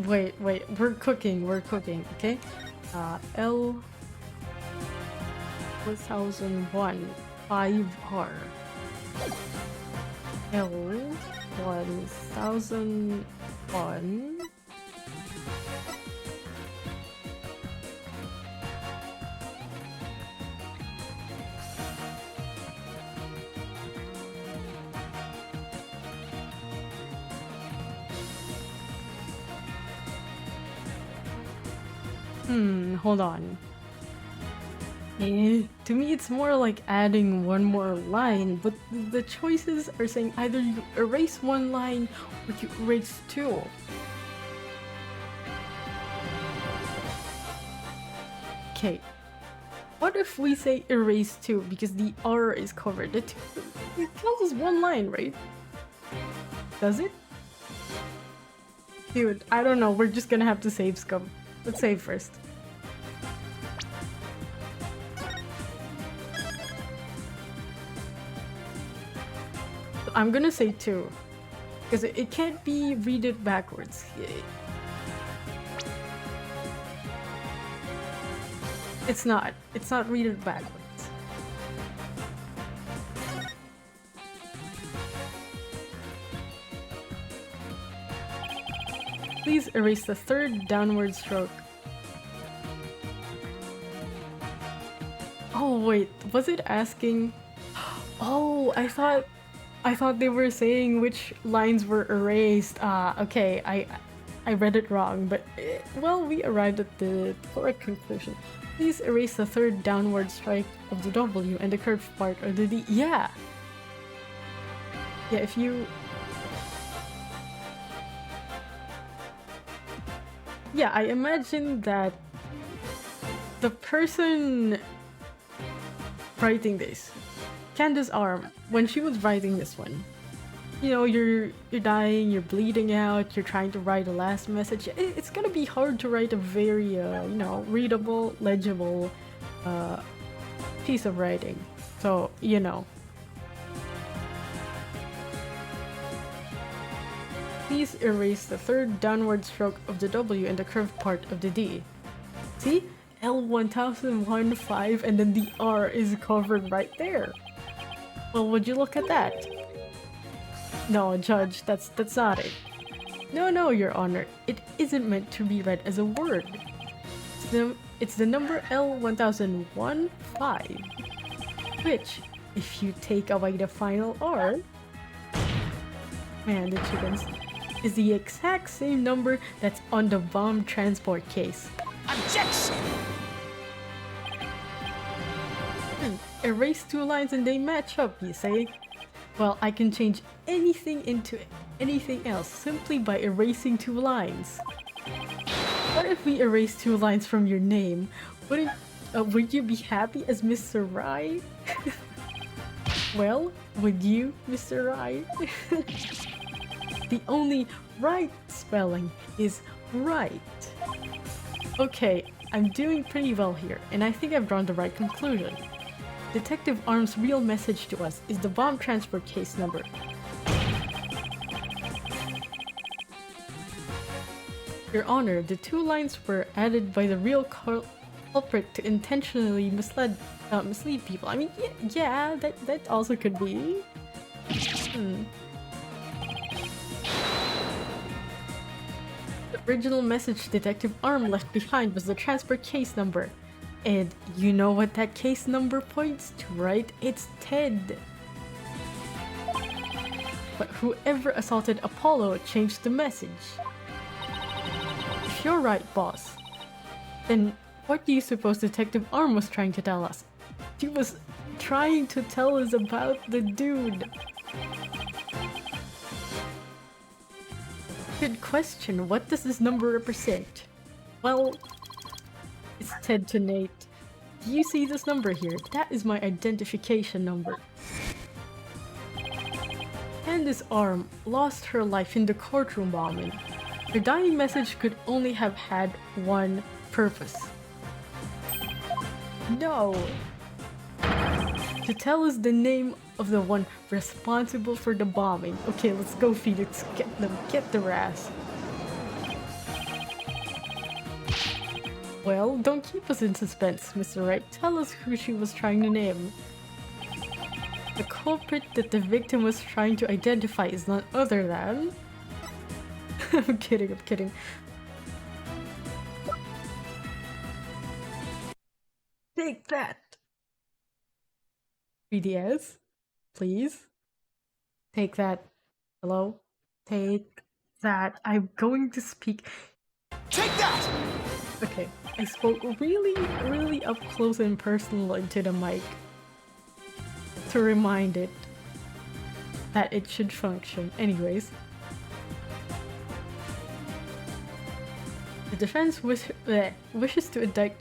Wait. We're cooking, okay? L 1001 5R. L 1001. Hold on. To me, it's more like adding 1 more line, but the choices are saying either you erase 1 line or you erase 2. Okay. What if we say erase 2 because the R is covered? It counts as 1 line, right? Does it? Dude, I don't know. We're just gonna have to save scum. Let's save first. I'm gonna say 2. Because it can't be read it backwards. It's not. It's not read it backwards. Please erase the 3rd downward stroke. Oh wait, was it asking? Oh, I thought they were saying which lines were erased. Okay, I read it wrong, but well, we arrived at the correct conclusion. Please erase the 3rd downward strike of the W and the curved part of the D. Yeah, if you yeah, I imagine that the person writing this, Candace Arm, when she was writing this one, you know, you're dying, you're bleeding out, you're trying to write a last message. It's gonna be hard to write a very, you know, readable, legible piece of writing. So, you know. Please erase the third downward stroke of the W and the curved part of the D. See? L1001-5 and then the R is covered right there. Well, would you look at that? No, Judge, that's not it. No, Your Honor, it isn't meant to be read as a word. It's the number L1001-5, which, if you take away the final R, man, the chickens, is the exact same number that's on the bomb transport case. Objection! Erase two lines and they match up, you say? Well, I can change anything into anything else simply by erasing two lines. What if we erase two lines from your name? Would you be happy as Mr. Wright? Well, would you, Mr. Wright? The only right spelling is right. Okay, I'm doing pretty well here, and I think I've drawn the right conclusion. Detective Arm's real message to us is the bomb transport case number. Your Honor, the two lines were added by the real culprit to intentionally mislead people. I mean, yeah, that also could be. The original message Detective Arm left behind was the transport case number. And you know what that case number points to, right? It's Ted. But whoever assaulted Apollo changed the message. If you're right, boss, then what do you suppose Detective Arm was trying to tell us? She was trying to tell us about the dude. Good question. What does this number represent? Well, it's Ted to Nate. Do you see this number here? That is my identification number. Candace Arm lost her life in the courtroom bombing. Her dying message could only have had one purpose. No! To tell us the name of the one responsible for the bombing. Okay, let's go, Felix. Get them. Get their ass. Well, don't keep us in suspense, Mr. Wright. Tell us who she was trying to name. The culprit that the victim was trying to identify is none other than... I'm kidding. Take that! 3DS, please. Take that. Hello? Take that. I'm going to speak. Take that! Okay, I spoke really up close and personal into the mic to remind it that it should function. Anyways, the defense wishes to indict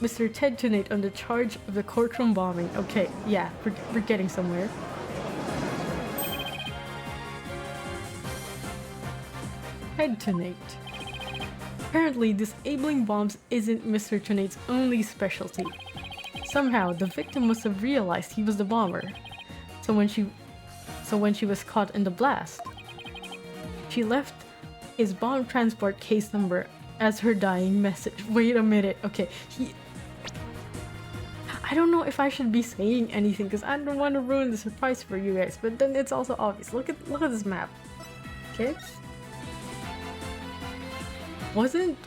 Mr. Ted Tunate on the charge of the courtroom bombing. Okay, yeah, we're getting somewhere. Ted Tunate. Apparently, disabling bombs isn't Mr. Tunate's only specialty. Somehow, the victim must have realized he was the bomber. So when she was caught in the blast, she left his bomb transport case number as her dying message. Wait a minute. Okay, I don't know if I should be saying anything because I don't want to ruin the surprise for you guys, but then it's also obvious. Look at this map. Okay? Wasn't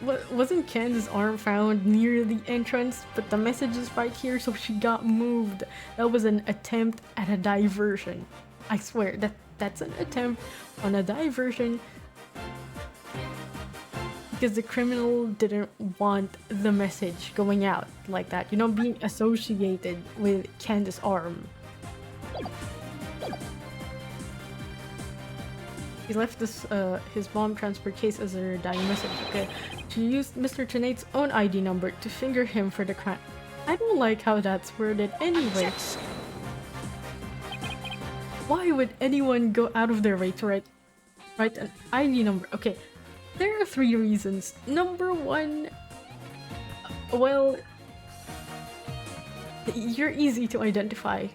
Candace's arm found near the entrance, but the message is right here, so she got moved. That was an attempt at a diversion. I swear that's an attempt on a diversion because the criminal didn't want the message going out like that, you know, being associated with Candace's arm. He left his bomb transfer case as her dying message. Okay, she used Mr. Tenate's own ID number to finger him for the crime. I don't like how that's worded anyway. Why would anyone go out of their way to write an ID number? Okay, there are 3 reasons. Number 1, well, you're easy to identify,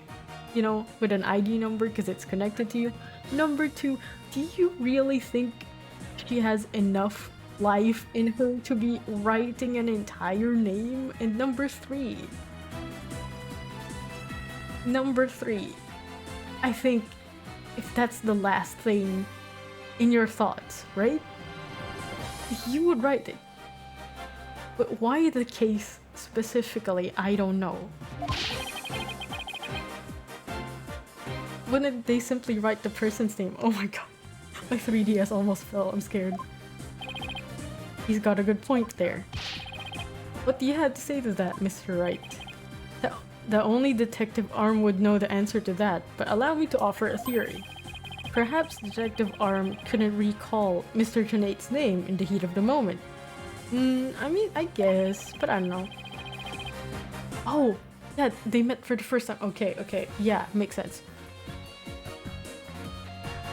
you know, with an ID number because it's connected to you. Number 2, do you really think she has enough life in her to be writing an entire name? And number 3, I think if that's the last thing in your thoughts, right? You would write it. But why the case specifically, I don't know. Wouldn't they simply write the person's name? Oh my god. My 3DS almost fell, I'm scared. He's got a good point there. What do you have to say to that, Mr. Wright? The only Detective Arm would know the answer to that, but allow me to offer a theory. Perhaps Detective Arm couldn't recall Mr. Tenate's name in the heat of the moment. I mean, I guess, but I don't know. Oh, yeah, they met for the first time. Okay, yeah, makes sense.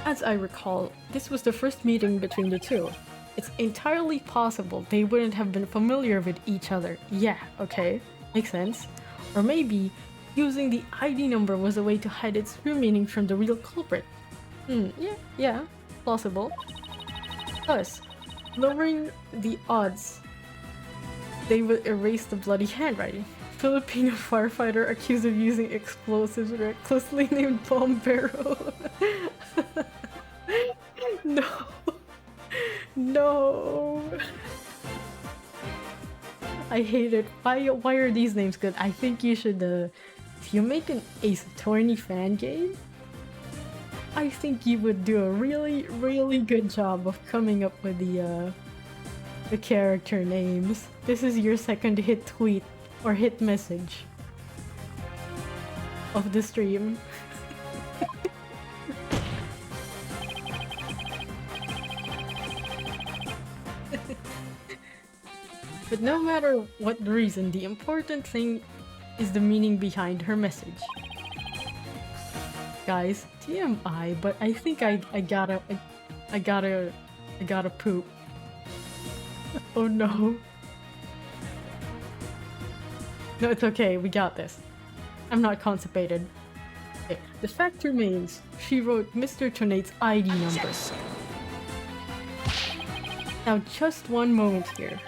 As I recall, this was the first meeting between the two. It's entirely possible they wouldn't have been familiar with each other. Yeah, okay, makes sense. Or maybe using the ID number was a way to hide its true meaning from the real culprit. Yeah, plausible. Plus, lowering the odds, they would erase the bloody handwriting. Filipino firefighter accused of using explosives recklessly named Bomb Barrel. No. I hate it. Why are these names good? I think you should, if you make an Ace Attorney fan game, I think you would do a really, really good job of coming up with the character names. This is your second hit tweet or hit message of the stream. But no matter what the reason, the important thing is the meaning behind her message. Guys, TMI, but I think I gotta poop. Oh no. No, it's okay, we got this. I'm not constipated. Okay, the fact remains, she wrote Mr. Tenate's ID number. Now just one moment here.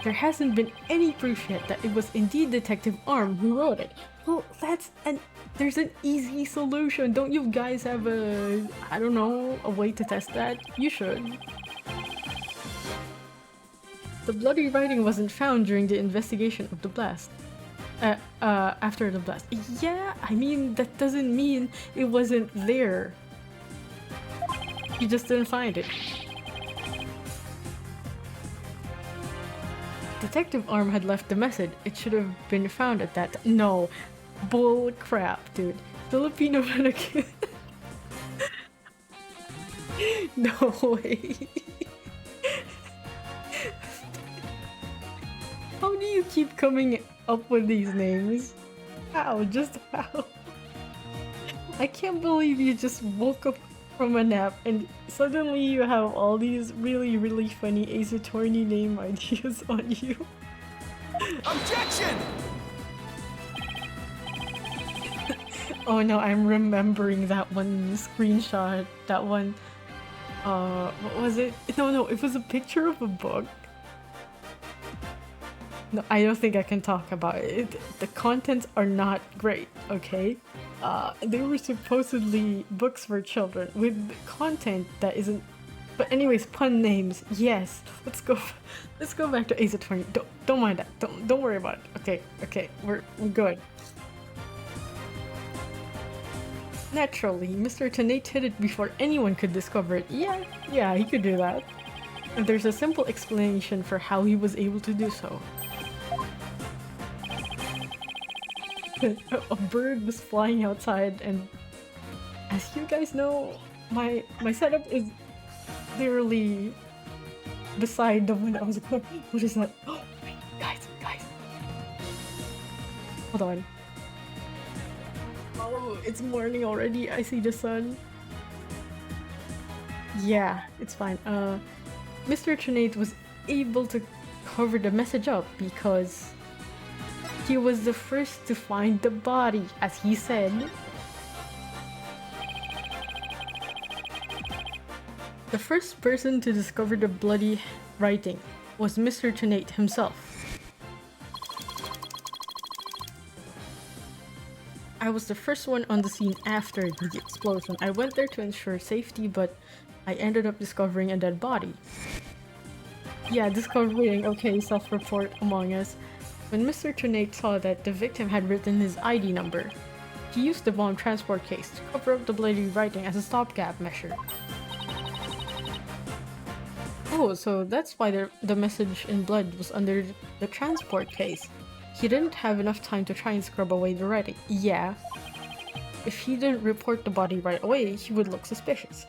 There hasn't been any proof yet that it was indeed Detective Arm who wrote it. Well, there's an easy solution. Don't you guys have I don't know, a way to test that? You should. The bloody writing wasn't found during the investigation of the blast. After the blast. Yeah, I mean, that doesn't mean it wasn't there. You just didn't find it. Detective Arm had left the message. It should have been found at that time. No. Bull crap, dude. Filipino mannequin. No way. How do you keep coming up with these names? How? Just how? I can't believe you just woke up from a nap and suddenly you have all these really, really funny Ace Attorney name ideas on you. Objection! Oh no, I'm remembering that one screenshot. That one, what was it? No, it was a picture of a book. No, I don't think I can talk about it. The contents are not great, okay? They were supposedly books for children with content that isn't. But anyways, pun names. Yes, let's go back to Ace Attorney. Don't mind that. Don't worry about it. Okay, we're good. Naturally, Mr. Tenate hid it before anyone could discover it. Yeah, he could do that. And there's a simple explanation for how he was able to do so. A bird was flying outside, and as you guys know, my setup is literally beside the one I was going. What is that? Oh, guys. Hold on. Oh, it's morning already. I see the sun. Yeah, it's fine. Mr. Trinate was able to cover the message up because he was the first to find the body, as he said. The first person to discover the bloody writing was Mr. Trinate himself. I was the first one on the scene after the explosion. I went there to ensure safety, but I ended up discovering a dead body. Yeah, discovering, okay, self-report among us. When Mr. Trinate saw that the victim had written his ID number, he used the bomb transport case to cover up the bloody writing as a stopgap measure. Oh, so that's why the message in blood was under the transport case. He didn't have enough time to try and scrub away the writing. Yeah. If he didn't report the body right away, he would look suspicious.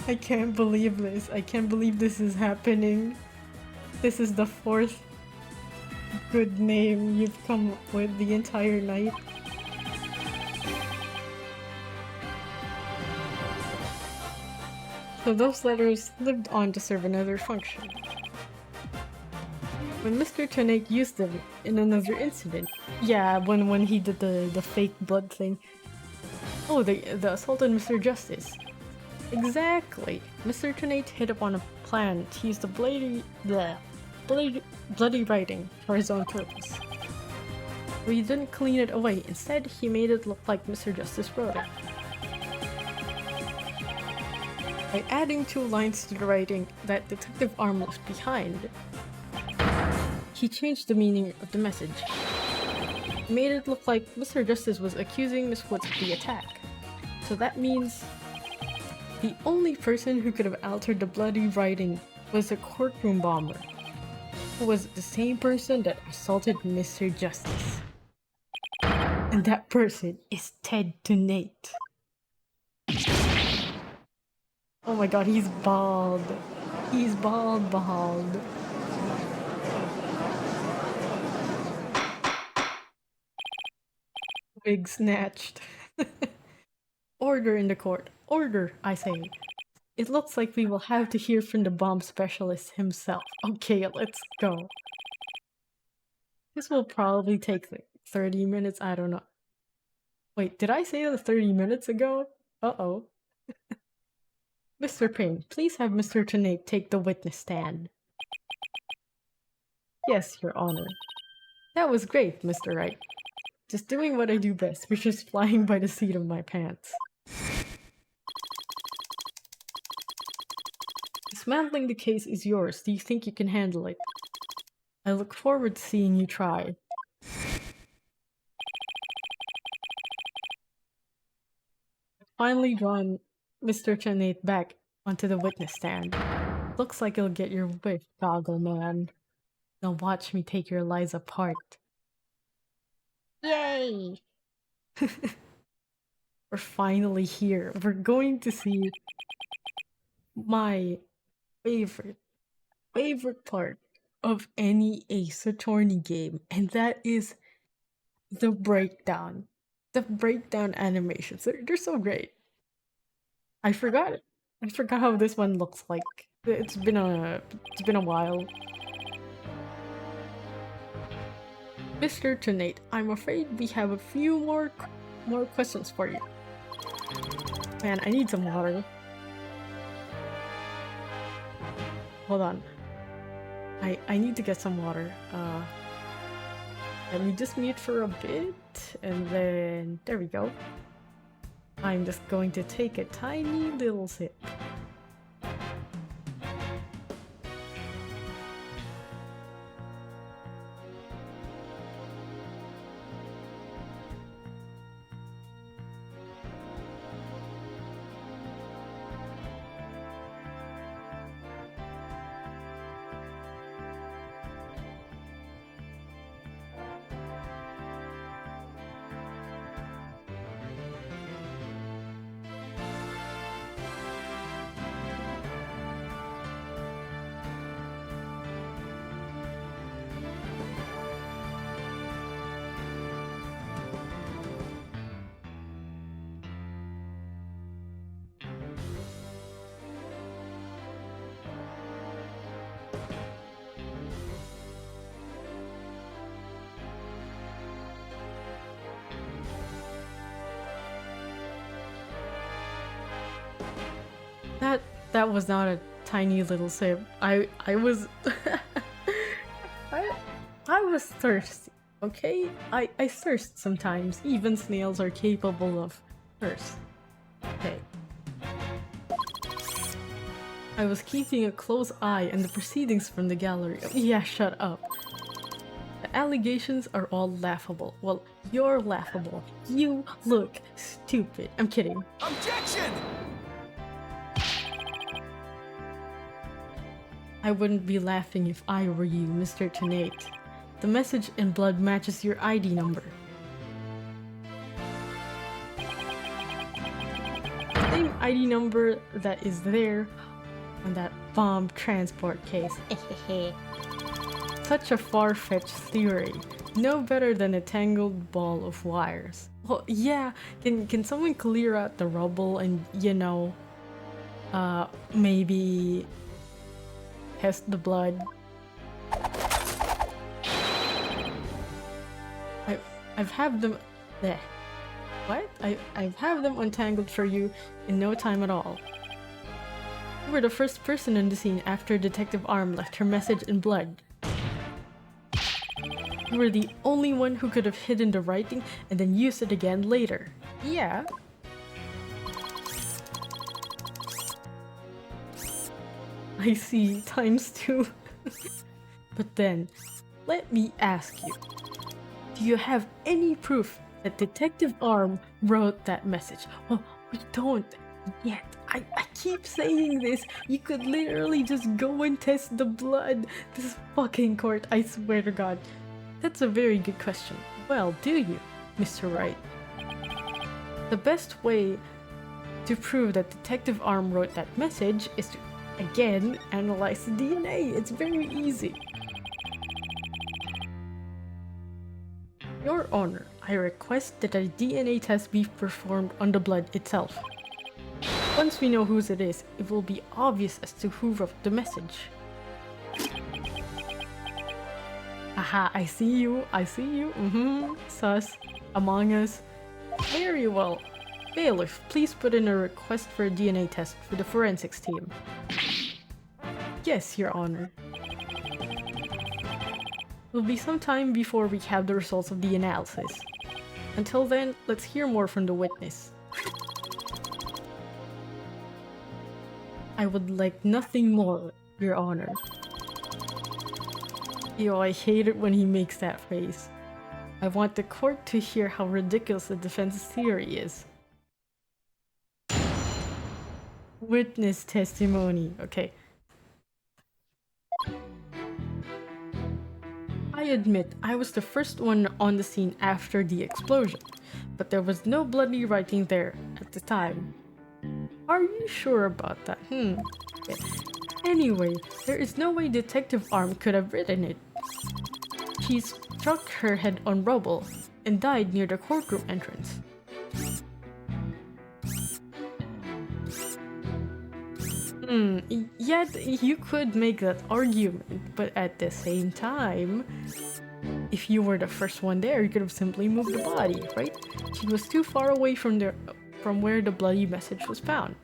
I can't believe this. I can't believe this is happening. This is the fourth good name you've come up with the entire night. So those letters lived on to serve another function. When Mr. Trinate used them in another incident, yeah, when he did the fake blood thing. Oh, the assault on Mr. Justice. Exactly. Mr. Trinate hit upon a plan to use the bloody writing for his own purpose. But he didn't clean it away. Instead, he made it look like Mr. Justice wrote it. By adding 2 lines to the writing that Detective Arm left behind, he changed the meaning of the message. He made it look like Mr. Justice was accusing Miss Woods of the attack. So that means the only person who could have altered the bloody writing was a courtroom bomber, who was the same person that assaulted Mr. Justice. And that person is Ted Trinate. Oh my god, he's bald. He's bald. Wig snatched. Order in the court. Order, I say. It looks like we will have to hear from the bomb specialist himself. Okay, let's go. This will probably take like 30 minutes, I don't know. Wait, did I say that 30 minutes ago? Uh-oh. Mr. Payne, please have Mr. Trinate take the witness stand. Yes, Your Honor. That was great, Mr. Wright. Just doing what I do best, which is flying by the seat of my pants. Dismantling the case is yours. Do you think you can handle it? I look forward to seeing you try. Finally drawn Mr. Trinate back onto the witness stand. Looks like you'll get your wish, Goggle Man. Now watch me take your lies apart. Yay! We're finally here. We're going to see my favorite part of any Ace Attorney game, and that is the breakdown. The breakdown animations. They're so great. I forgot it. I forgot how this one looks like. It's been a while. Mr. Trinate, I'm afraid we have a few more questions for you. Man, I need some water. Hold on. I need to get some water. Let me just mute for a bit, and then there we go. I'm just going to take a tiny little sip. That that was not a tiny little sip. I was I I was thirsty. Okay, I thirst sometimes. Even snails are capable of thirst. Okay. I was keeping a close eye on the proceedings from the gallery. Oh, yeah, shut up. The allegations are all laughable. Well, you're laughable. You look stupid. I'm kidding. Objection! I wouldn't be laughing if I were you, Mr. Tenate. The message in blood matches your ID number. Same ID number that is there on that bomb transport case. Such a far-fetched theory. No better than a tangled ball of wires. Well, yeah, can someone clear out the rubble and, you know, maybe test the blood? I've had them there. What? I've have them untangled for you in no time at all. You were the first person in the scene after Detective Arm left her message in blood. You were the only one who could have hidden the writing and then used it again later. Yeah. I see, ×2. But then, let me ask you. Do you have any proof that Detective Arm wrote that message? Well, we don't yet. I keep saying this. You could literally just go and test the blood. This fucking court, I swear to God. That's a very good question. Well, do you, Mr. Wright? The best way to prove that Detective Arm wrote that message is to, again, analyze the DNA. It's very easy. Your Honor, I request that a DNA test be performed on the blood itself. Once we know whose it is, it will be obvious as to who wrote the message. Aha, I see you, sus, Among Us. Very well. Bailiff, please put in a request for a DNA test for the forensics team. Yes, Your Honor. It will be some time before we have the results of the analysis. Until then, let's hear more from the witness. I would like nothing more, Your Honor. Yo, I hate it when he makes that face. I want the court to hear how ridiculous the defense's theory is. Witness testimony. Okay. I admit I was the first one on the scene after the explosion, but there was no bloody writing there at the time. Are you sure about that? Okay. Anyway, there is no way Detective Arm could have written it. She struck her head on rubble and died near the courtroom entrance. Yet you could make that argument, but at the same time, if you were the first one there, you could have simply moved the body, right? She was too far away from where the bloody message was found.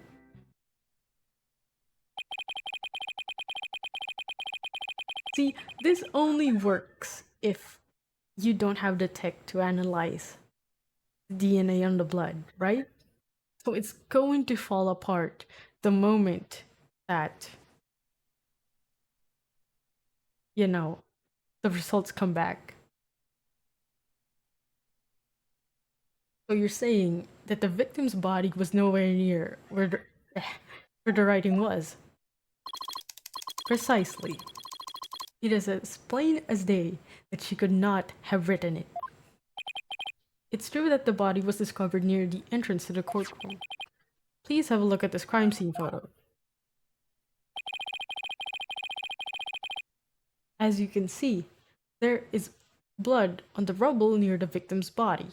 See, this only works if you don't have the tech to analyze DNA on the blood, right? So it's going to fall apart the moment that, you know, the results come back. So you're saying that the victim's body was nowhere near where the writing was. Precisely. It is as plain as day that she could not have written it. It's true that the body was discovered near the entrance to the courtroom. Please have a look at this crime scene photo. As you can see, there is blood on the rubble near the victim's body.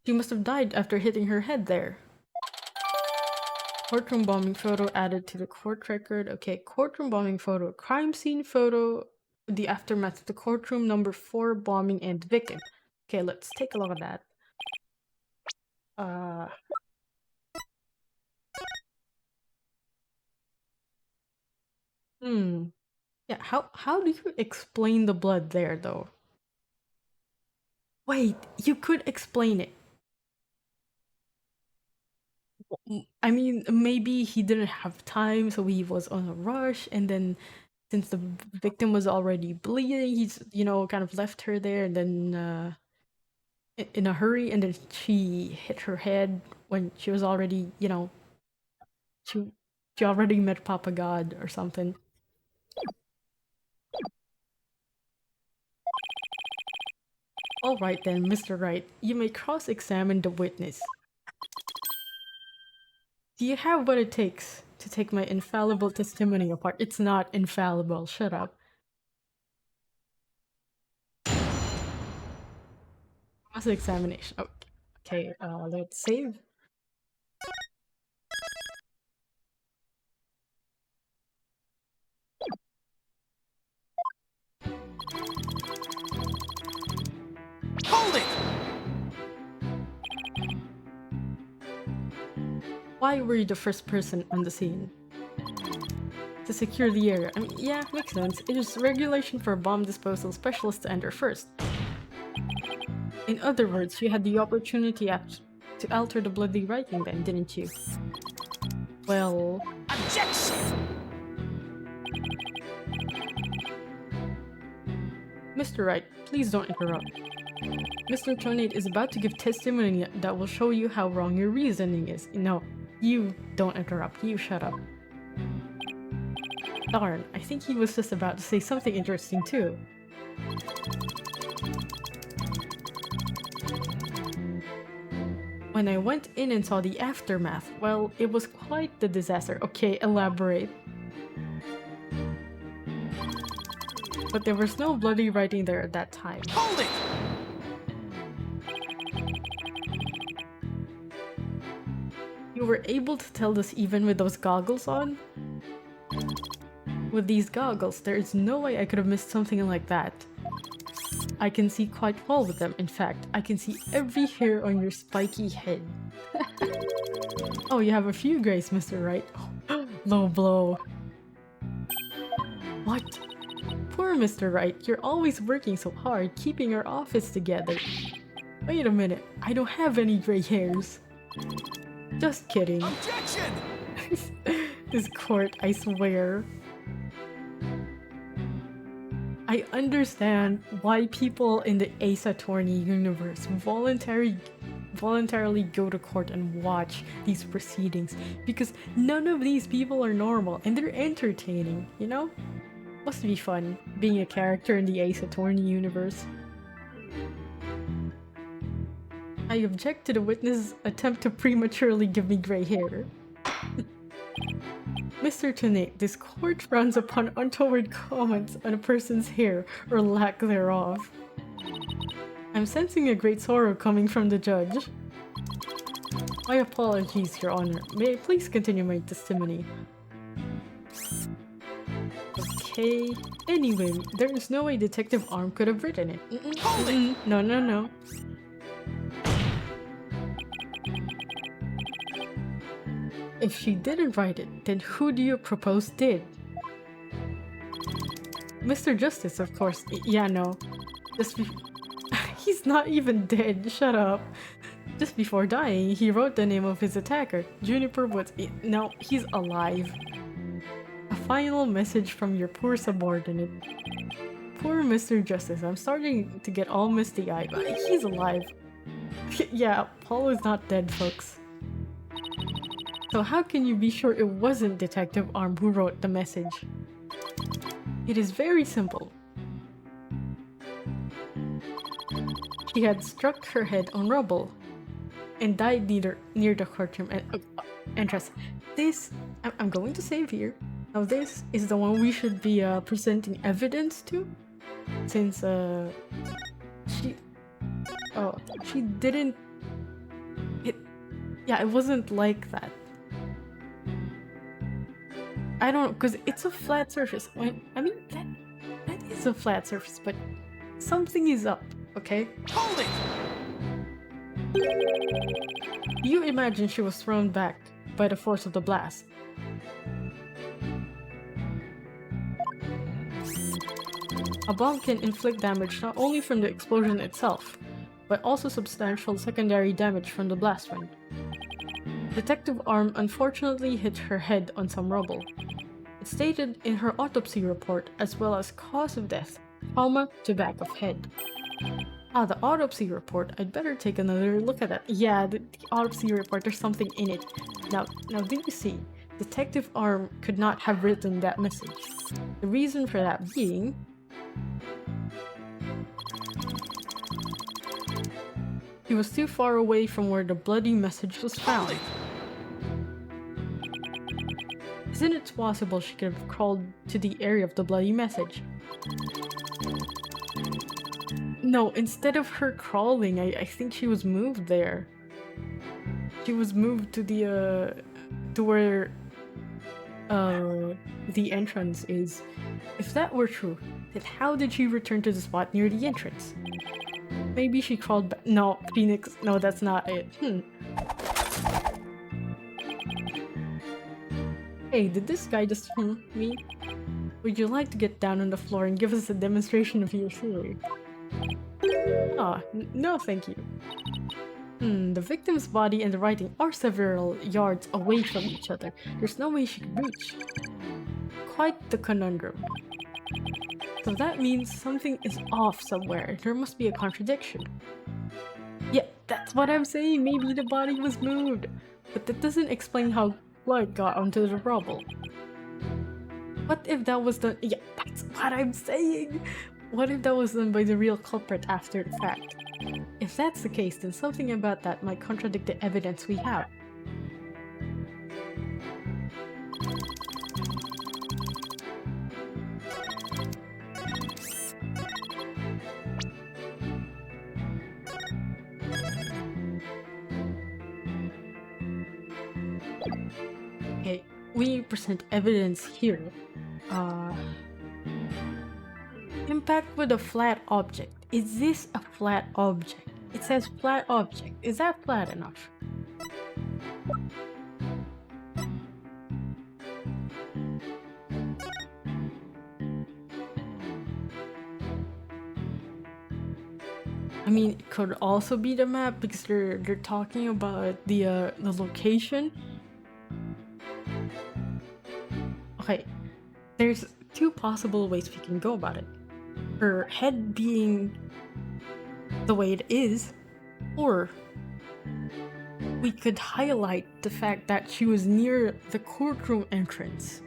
She must have died after hitting her head there. Courtroom bombing photo added to the court record. Okay, courtroom bombing photo. Crime scene photo. The aftermath of the courtroom, number 4 bombing and victim. Okay, let's take a look at that. Hmm. Yeah, how do you explain the blood there though? Wait, you could explain it. I mean, maybe he didn't have time, so he was on a rush, and then since the victim was already bleeding, he's kind of left her there, and then in a hurry, and then she hit her head when she was already, she she already met Papa God or something. All right then, Mr. Wright, you may cross-examine the witness. Do you have what it takes to take my infallible testimony apart? It's not infallible. Shut up. Cross-examination. Okay. Let's save. Hold it! Why were you the first person on the scene? To secure the area. I mean, yeah, makes sense. It is regulation for a bomb disposal specialist to enter first. In other words, you had the opportunity to alter the bloody writing then, didn't you? Well... Objection! Mr. Wright, please don't interrupt. Mr. Tonate is about to give testimony that will show you how wrong your reasoning is. No, you don't interrupt. You shut up. Darn, I think he was just about to say something interesting too. When I went in and saw the aftermath, well, it was quite the disaster. Okay, elaborate. But there was no bloody writing there at that time. Hold it! You were able to tell this even with those goggles on? With these goggles, there is no way I could have missed something like that. I can see quite well with them. In fact, I can see every hair on your spiky head. Oh, you have a few grays, Mr. Wright. Low blow. What? Poor Mr. Wright, you're always working so hard, keeping our office together. Wait a minute, I don't have any gray hairs. Just kidding. Objection! This court, I swear. I understand why people in the Ace Attorney universe voluntarily go to court and watch these proceedings, because none of these people are normal and they're entertaining, you know? Must be fun being a character in the Ace Attorney universe. I object to the witness's attempt to prematurely give me gray hair. Mr. Tonate, this court frowns upon untoward comments on a person's hair or lack thereof. I'm sensing a great sorrow coming from the judge. My apologies, Your Honor. May I please continue my testimony? Okay. Anyway, there is no way Detective Arm could have written it. No, no, no. If she didn't write it, then who do you propose did? Mr. Justice, of course. Yeah, no. He's not even dead. Shut up. Just before dying, he wrote the name of his attacker, Juniper Woods. No, he's alive. A final message from your poor subordinate. Poor Mr. Justice. I'm starting to get all misty-eyed, but he's alive. Yeah, Paul is not dead, folks. So how can you be sure it wasn't Detective Arm who wrote the message? It is very simple. She had struck her head on rubble and died near the courtroom entrance. This, I'm going to save here. Now this is the one we should be presenting evidence to, since she didn't. It wasn't like that. I don't know, because it's a flat surface. I mean, that is a flat surface, but something is up, okay? Hold it! You imagine she was thrown back by the force of the blast. A bomb can inflict damage not only from the explosion itself, but also substantial secondary damage from the blast wind. Detective Arm unfortunately hit her head on some rubble. It's stated in her autopsy report as well as cause of death, trauma to back of head. Ah, the autopsy report. I'd better take another look at that. Yeah, the autopsy report, there's something in it. Now, do you see? Detective Arm could not have written that message. The reason for that being... he was too far away from where the bloody message was found. Isn't it possible she could have crawled to the area of the bloody message? No, instead of her crawling, I think she was moved there. She was moved to the, to where, the entrance is. If that were true, then how did she return to the spot near the entrance? Maybe she crawled back. No, Phoenix, no, that's not it. Hey, did this guy just me? Would you like to get down on the floor and give us a demonstration of your theory? Ah, no thank you. The victim's body and the writing are several yards away from each other. There's no way she could reach. Quite the conundrum. So that means something is off somewhere. There must be a contradiction. Yeah, that's what I'm saying. Maybe the body was moved. But that doesn't explain how blood got onto the rubble. What if that was done? Yeah, that's what I'm saying. What if that was done by the real culprit after the fact? If that's the case, then something about that might contradict the evidence we have. Okay, we present evidence here. Impact with a flat object. Is this a flat object? It says flat object. Is that flat enough? I mean, it could also be the map because they're talking about the location. Okay, there's two possible ways we can go about it. Her head being the way it is, or we could highlight the fact that she was near the courtroom entrance.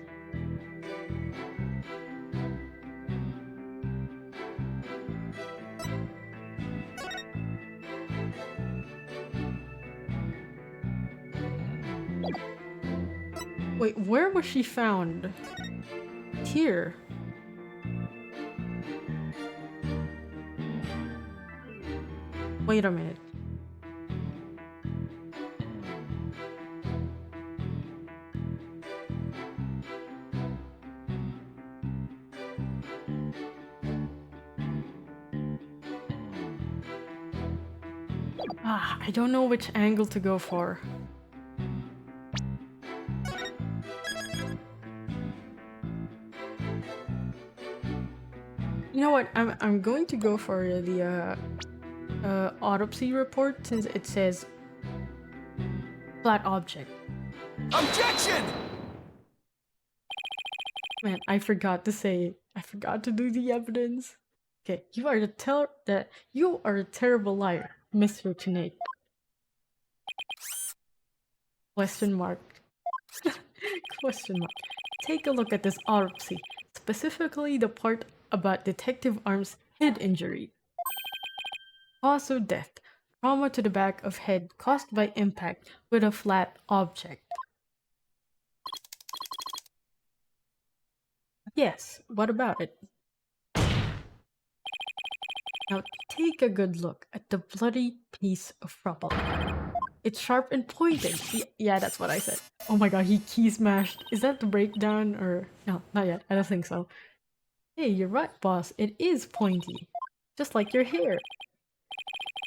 Wait, where was she found? Here. Wait a minute. I don't know which angle to go for. You know what? I'm going to go for the autopsy report since it says flat object. Objection! Man, I forgot to do the evidence. Okay, you are a terrible liar, Mr. Tonight. Question mark. Question mark. Take a look at this autopsy, specifically the part about Detective Arm's head injury. Cause of death: trauma to the back of head caused by impact with a flat object. Yes, what about it? Now take a good look at the bloody piece of rubble. It's sharp and pointed. Yeah, that's what I said. Oh my god, he key smashed. Is that the breakdown or... No, not yet. I don't think so. Hey, you're right, boss. It is pointy. Just like your hair.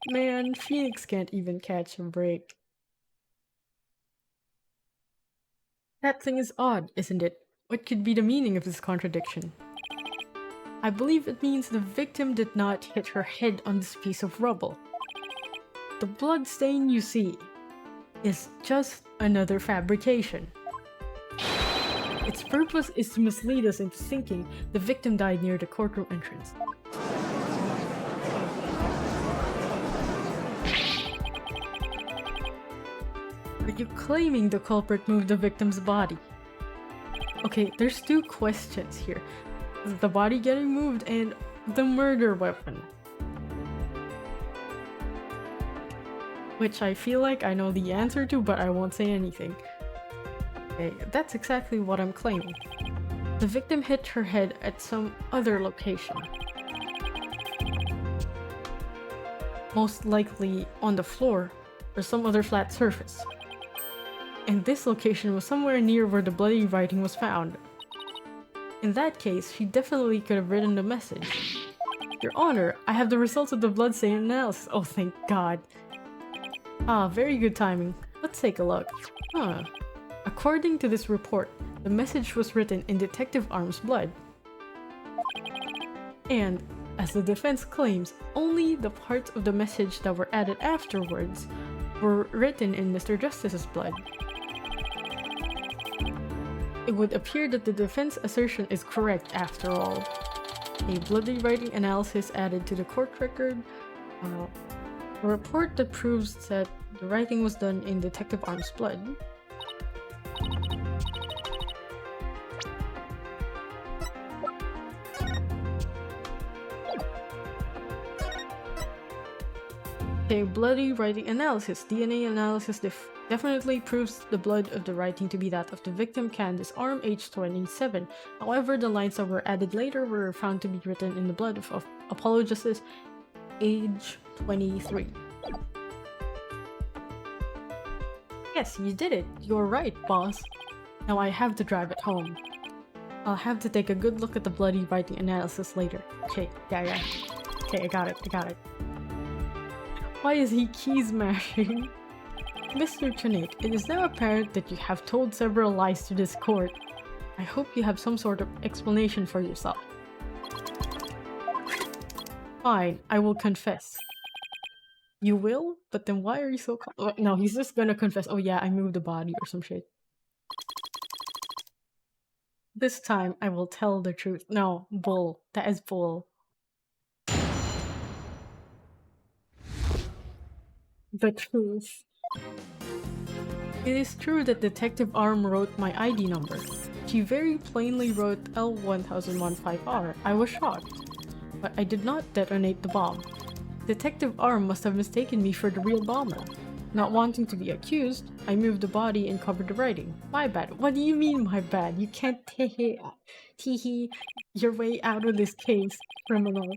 Man, Phoenix can't even catch a break. That thing is odd, isn't it? What could be the meaning of this contradiction? I believe it means the victim did not hit her head on this piece of rubble. The blood stain you see is just another fabrication. Its purpose is to mislead us into thinking the victim died near the courtroom entrance. Are you claiming the culprit moved the victim's body? Okay, there's two questions here. The body getting moved and the murder weapon. Which I feel like I know the answer to, but I won't say anything. Okay, that's exactly what I'm claiming. The victim hit her head at some other location. Most likely on the floor or some other flat surface. And this location was somewhere near where the bloody writing was found. In that case, she definitely could have written the message. Your Honor, I have the results of the bloodstain analysis. Oh, thank God. Ah, very good timing. Let's take a look. Huh. According to this report, the message was written in Detective Arm's blood. And, as the defense claims, only the parts of the message that were added afterwards were written in Mr. Justice's blood. It would appear that the defense assertion is correct after all. A bloody writing analysis added to the court record. A report that proves that the writing was done in Detective Arm's blood. A bloody writing analysis. DNA analysis definitely proves the blood of the writing to be that of the victim Candace Arm, age 27. However, the lines that were added later were found to be written in the blood of Apollo Justice, age 23. Yes, you did it. You're right, boss. Now I have to drive it home. I'll have to take a good look at the bloody writing analysis later. Okay, yeah. Okay, I got it. Why is he key smashing? Mr. Trinate, it is now apparent that you have told several lies to this court. I hope you have some sort of explanation for yourself. Fine, I will confess. You will? But then why are you so no, he's just gonna confess. Oh yeah, I moved the body or some shit. This time, I will tell the truth. No, bull. That is bull. The truth. It is true that Detective Arm wrote my ID number. She very plainly wrote L1015R. I was shocked, but I did not detonate the bomb. Detective Arm must have mistaken me for the real bomber. Not wanting to be accused, I moved the body and covered the writing. My bad. What do you mean, my bad? You can't tee-hee your way out of this case, criminal.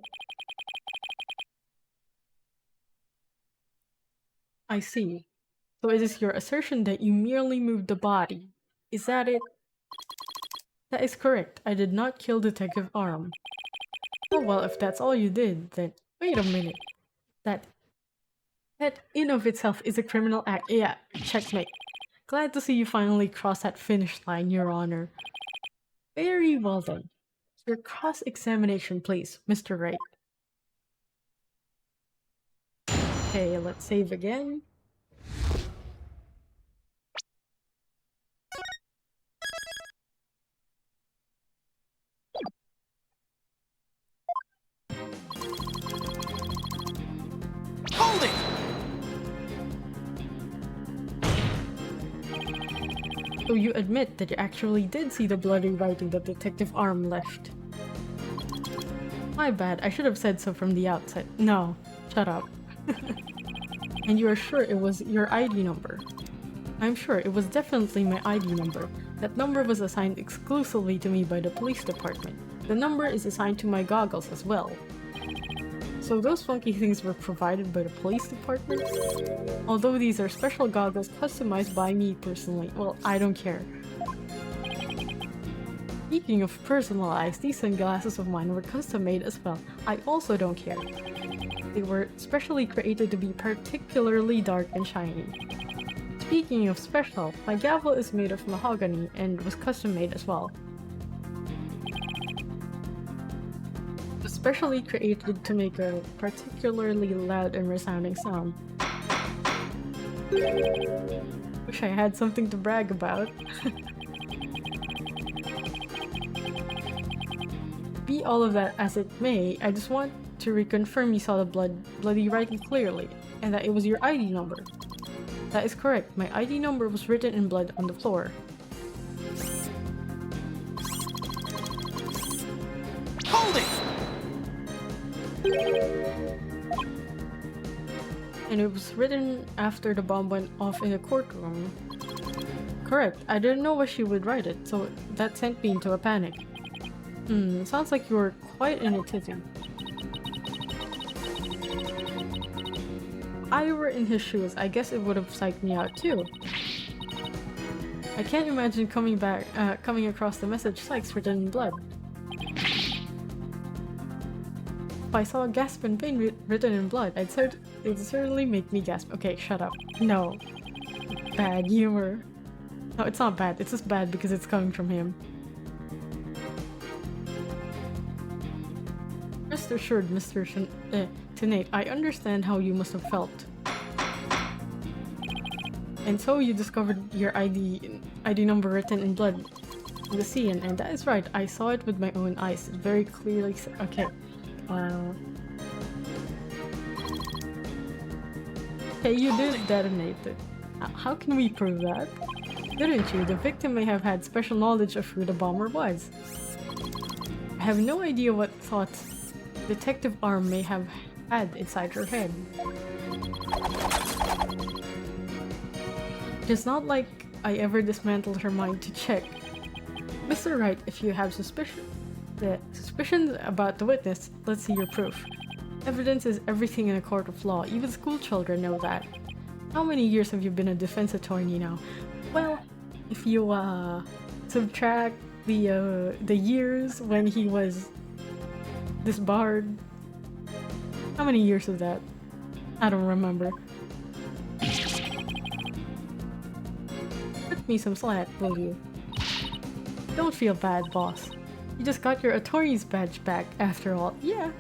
I see. So it is your assertion that you merely moved the body. Is that it? That is correct. I did not kill Detective Arm. Oh well, if that's all you did, then wait a minute. That in of itself is a criminal act. Yeah, checkmate. Glad to see you finally cross that finish line, Your Honor. Very well then. Your cross-examination, please, Mr. Wright. Okay, let's save again. Hold it! So you admit that you actually did see the bloody writing that Detective Arm left. My bad, I should have said so from the outset. No, shut up. And you are sure it was your ID number? I'm sure it was definitely my ID number. That number was assigned exclusively to me by the police department. The number is assigned to my goggles as well. So those funky things were provided by the police department? Although these are special goggles customized by me personally, well, I don't care. Speaking of personalized, these sunglasses of mine were custom made as well. I also don't care. They were specially created to be particularly dark and shiny. Speaking of special, my gavel is made of mahogany and was custom made as well. specially created to make a particularly loud and resounding sound. Wish I had something to brag about. Be all of that as it may, I just want to reconfirm you saw the bloody writing clearly, and that it was your ID number. That is correct. My ID number was written in blood on the floor. Hold it! And it was written after the bomb went off in the courtroom. Correct. I didn't know where she would write it, so that sent me into a panic. Sounds like you were quite in a tizzy. I were in his shoes, I guess it would have psyched me out too. I can't imagine coming across the message Sykes written in blood. If I saw a gasp in pain written in blood, it'd certainly make me gasp. Okay, shut up. No. Bad humor. No, it's not bad. It's just bad because it's coming from him. Rest assured, Mr. Tenate, I understand how you must have felt. And so you discovered your ID number written in blood in the scene, and that is right. I saw it with my own eyes. It very clearly. Okay. Okay, you did detonate it. How can we prove that? Didn't you? The victim may have had special knowledge of who the bomber was. I have no idea what thoughts Detective Arm may have had inside her head. It's not like I ever dismantled her mind to check. Mr. Wright, if you have suspicions about the witness, let's see your proof. Evidence is everything in a court of law. Even school children know that. How many years have you been a defense attorney now? Well, if you subtract the years when he was disbarred. How many years is that? I don't remember. Cut me some slack, will you? Don't feel bad, boss. You just got your attorney's badge back, after all. Yeah,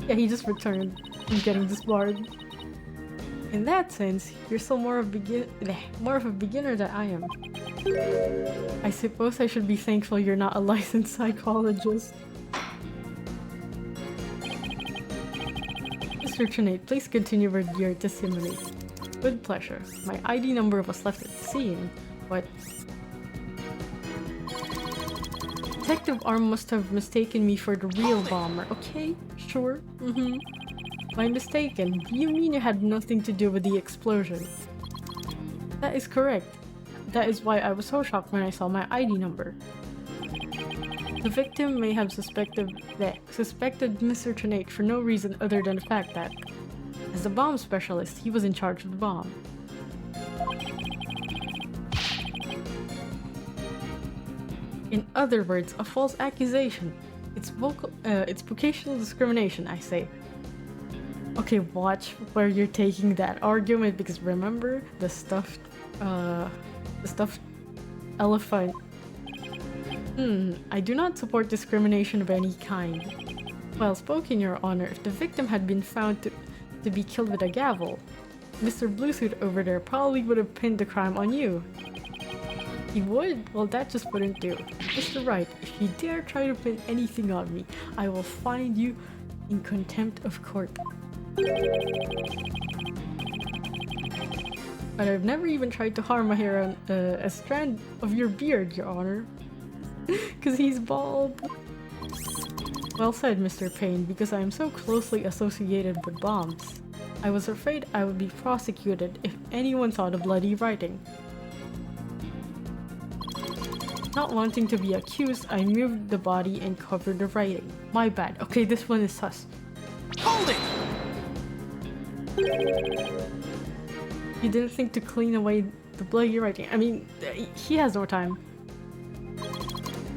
he just returned from getting disbarred. In that sense, you're still more of a beginner than I am. I suppose I should be thankful you're not a licensed psychologist. Mr. Trinate, please continue with your testimony. With pleasure. My ID number was left at the scene, but Detective Arm must have mistaken me for the real bomber. Okay, sure. My mistaken. Do you mean you had nothing to do with the explosion? That is correct. That is why I was so shocked when I saw my ID number. The victim may have suspected Mr. Trinate for no reason other than the fact that, as a bomb specialist, he was in charge of the bomb. In other words, a false accusation. It's vocational discrimination, I say. Okay, watch where you're taking that argument, because remember the stuffed elephant. I do not support discrimination of any kind. Well spoken, Your Honor. If the victim had been found to be killed with a gavel, Mr. Bluesuit over there probably would have pinned the crime on you. He would? Well, that just wouldn't do. Mr. Wright, if you dare try to pin anything on me, I will find you in contempt of court. But I've never even tried to harm a hair on a strand of your beard, Your Honor. Because he's bald. Well said, Mr. Payne, because I am so closely associated with bombs. I was afraid I would be prosecuted if anyone saw the bloody writing. Not wanting to be accused, I moved the body and covered the writing. My bad. Okay, this one is sus. Hold it! You didn't think to clean away the bloody writing. I mean, he has no time.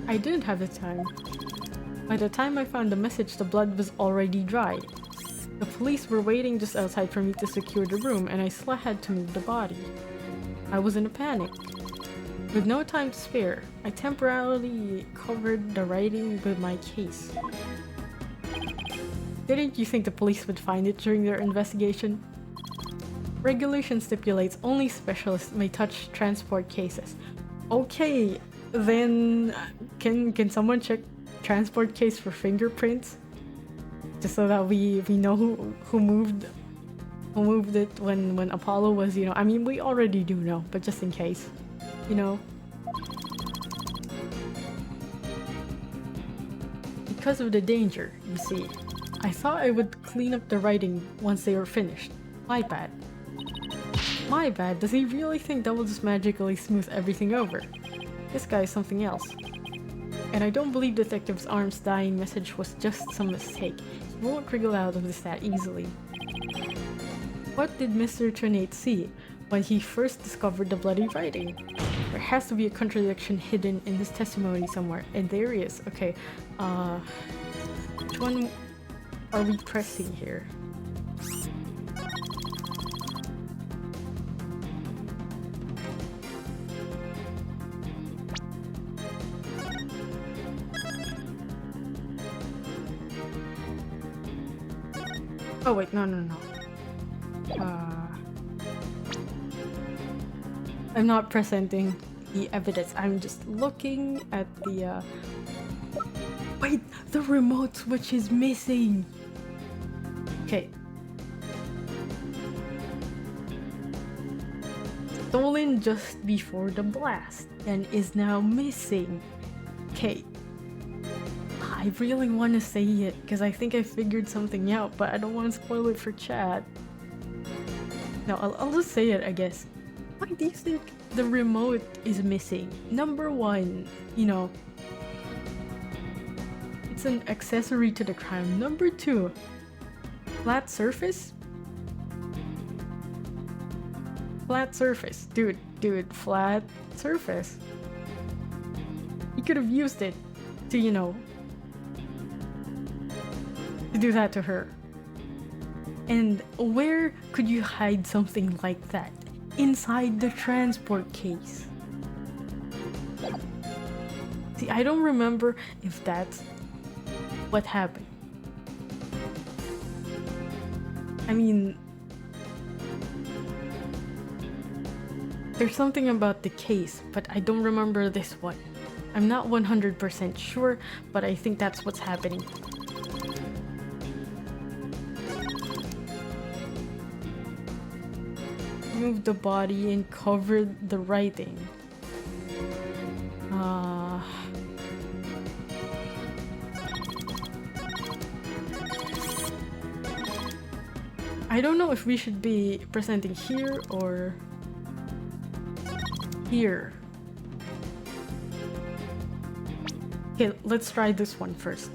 I didn't have the time. By the time I found the message, the blood was already dry. The police were waiting just outside for me to secure the room, and I still had to move the body. I was in a panic. With no time to spare, I temporarily covered the writing with my case. Didn't you think the police would find it during their investigation? Regulation stipulates only specialists may touch transport cases. Okay, then can someone check transport case for fingerprints? Just so that we know who moved it when Apollo was, you know, I mean we already do know, but just in case, you know. Because of the danger, you see. I thought I would clean up the writing once they were finished. My bad. My bad, does he really think that will just magically smooth everything over? This guy is something else. And I don't believe Detective Arm's dying message was just some mistake. He won't wriggle out of this that easily. What did Mr. Trinate see when he first discovered the bloody writing? There has to be a contradiction hidden in his testimony somewhere. And there he is. Okay, which one are we pressing here? Oh wait, no. I'm not presenting the evidence. I'm just looking at the Wait, the remote switch is missing. Okay. Stolen just before the blast and is now missing. Okay. I really want to say it because I think I figured something out, but I don't want to spoil it for chat. No, I'll just say it, I guess. Why do you think the remote is missing? Number one, you know, it's an accessory to the crime. Number two, flat surface? Flat surface. Dude, flat surface. He could have used it to, you know, to do that to her. And where could you hide something like that? Inside the transport case. See, I don't remember if that's what happened. I mean, there's something about the case, but I don't remember this one. I'm not 100% sure, but I think that's what's happening. Moved the body and covered the writing. I don't know if we should be presenting here or here. Okay, let's try this one first.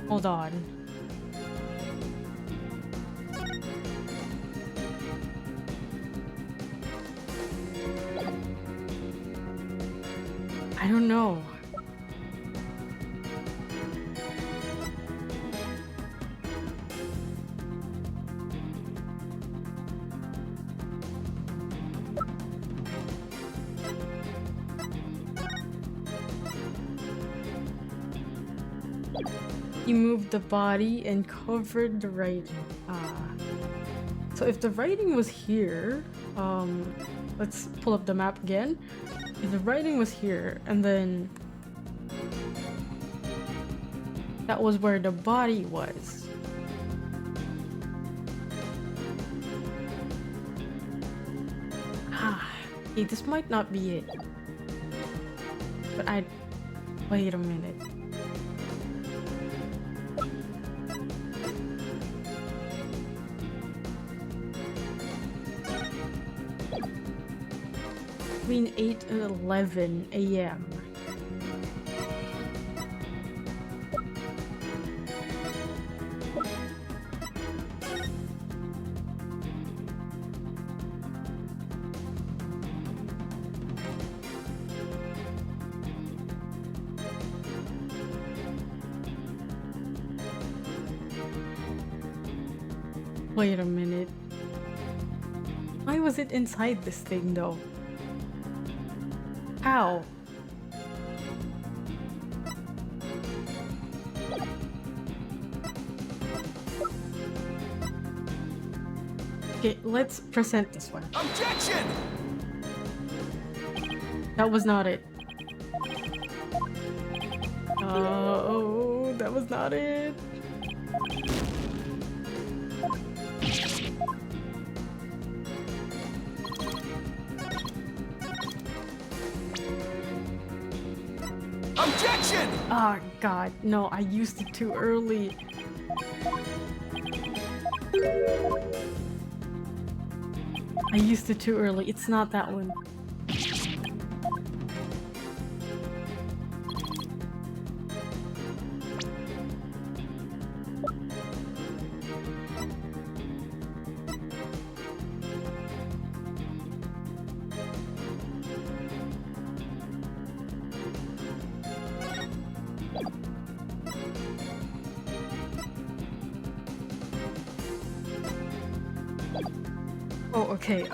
Hold on. I don't know. You moved the body and covered the writing. So if the writing was here, let's pull up the map again. If the writing was here, and then that was where the body was. Okay, this might not be it. But wait a minute. Between 8 and 11 a.m. Wait a minute. Why was it inside this thing though? How? Okay, let's present this one. Objection! That was not it. Oh, that was not it. Objection! Oh god, no, I used it too early. I used it too early. It's not that one. Oh, okay,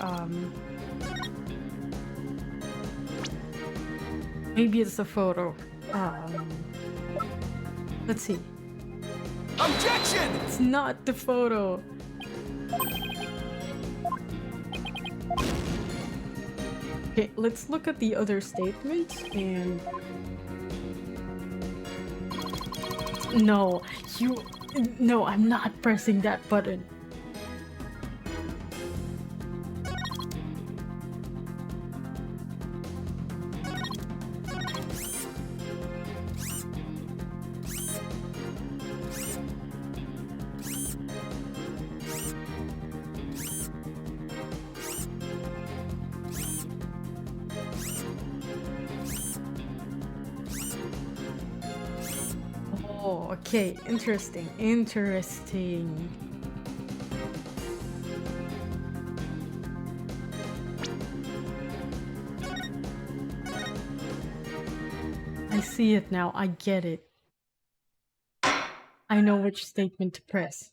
maybe it's a photo. Let's see. Objection! It's not the photo. Okay, let's look at the other statements and... No, No, I'm not pressing that button. Oh, okay. Interesting. Interesting. I see it now. I get it. I know which statement to press.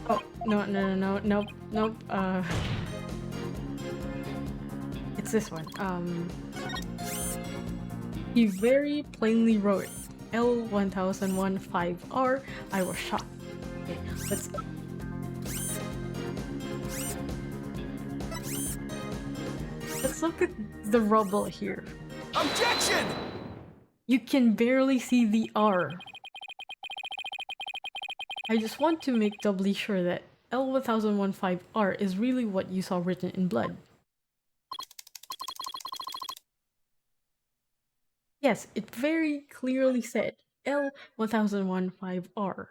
Oh, nope. It's this one. He very plainly wrote L1015R. I was shocked. Okay, let's look at the rubble here. Objection! You can barely see the R. I just want to make doubly sure that L1015R is really what you saw written in blood. Yes, it very clearly said L1015R.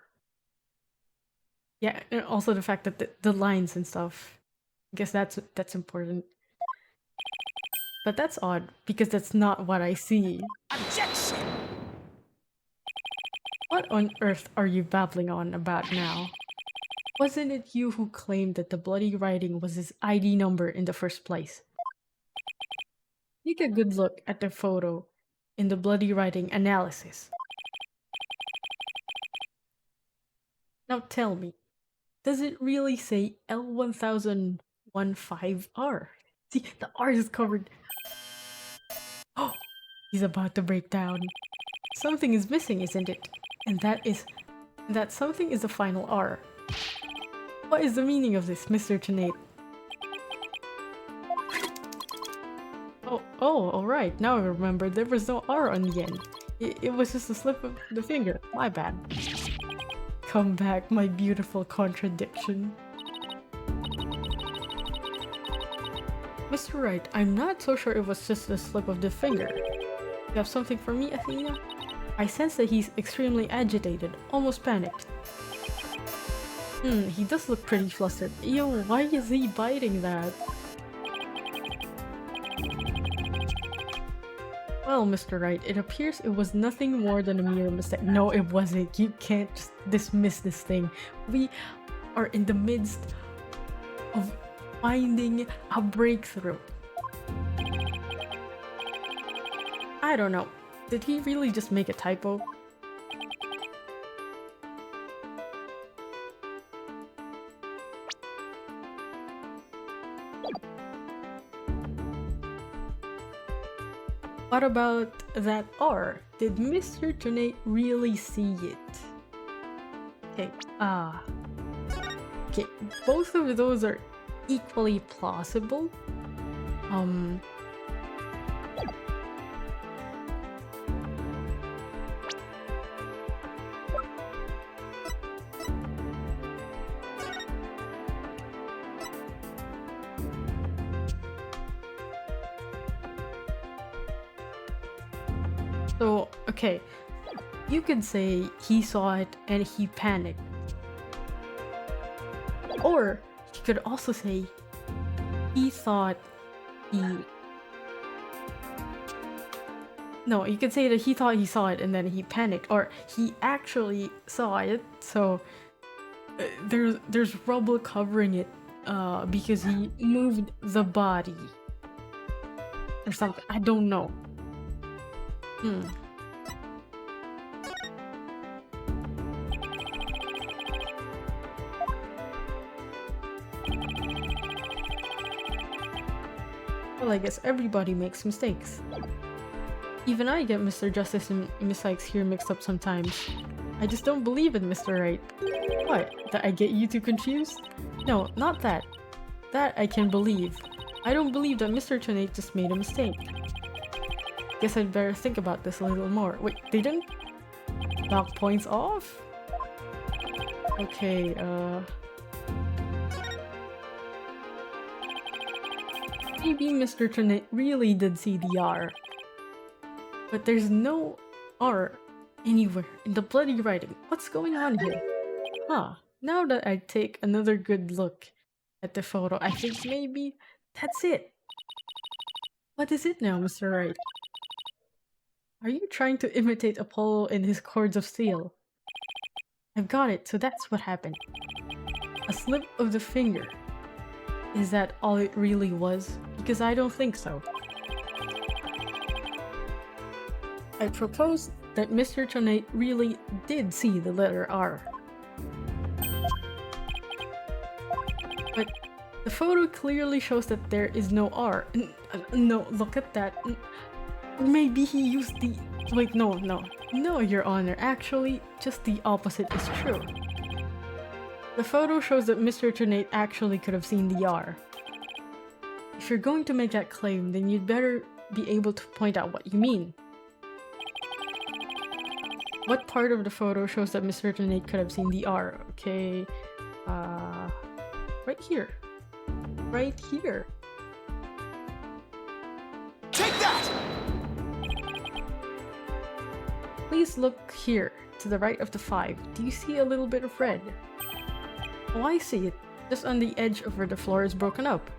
Yeah, and also the fact that the lines and stuff. I guess that's important. But that's odd, because that's not what I see. Objection! What on earth are you babbling on about now? Wasn't it you who claimed that the bloody writing was his ID number in the first place? Take a good look at the photo in the bloody writing analysis. Now tell me, does it really say L1015R? See, the R is covered. Oh, he's about to break down. Something is missing, isn't it? And that something is the final R. What is the meaning of this, Mr. Tenate? Oh, alright, now I remember there was no R on the end. It was just a slip of the finger, my bad. Come back, my beautiful contradiction. Mr. Wright, I'm not so sure it was just a slip of the finger. You have something for me, Athena? I sense that he's extremely agitated, almost panicked. He does look pretty flustered. Yo, why is he biting that? Well, Mr. Wright, it appears it was nothing more than a mere mistake. No, it wasn't. You can't just dismiss this thing. We are in the midst of finding a breakthrough. I don't know. Did he really just make a typo? What about that R? Did Mr. Tonight really see it? Okay, okay, both of those are equally plausible. So, okay, you could say he saw it and he panicked. Or you could also say he thought he... No, you could say that he thought he saw it and then he panicked. Or he actually saw it, so there's rubble covering it because he moved the body. Or something, I don't know. Well, I guess everybody makes mistakes. Even I get Mr. Justice and Miss Sykes here mixed up sometimes. I just don't believe in Mr. Wright. What? That I get you two confused? No, not that. That I can believe. I don't believe that Mr. Tonight just made a mistake. Guess I'd better think about this a little more. Wait, they didn't knock points off? Okay, maybe Mr. Tonight really did see the R. But there's no R anywhere in the bloody writing. What's going on here? Huh, now that I take another good look at the photo, I think maybe that's it. What is it now, Mr. Wright? Are you trying to imitate Apollo in his cords of steel? I've got it, so that's what happened. A slip of the finger. Is that all it really was? Because I don't think so. I propose that Mr. Tonight really did see the letter R. But the photo clearly shows that there is no R. No, look at that. Maybe he used the... Wait, no. No, Your Honor. Actually, just the opposite is true. The photo shows that Mr. Tonight actually could have seen the R. If you're going to make that claim, then you'd better be able to point out what you mean. What part of the photo shows that Mr. Tonight could have seen the R? Okay, right here. Right here. Take that! Please look here, to the right of the 5. Do you see a little bit of red? Oh, I see it. Just on the edge of where the floor is broken up.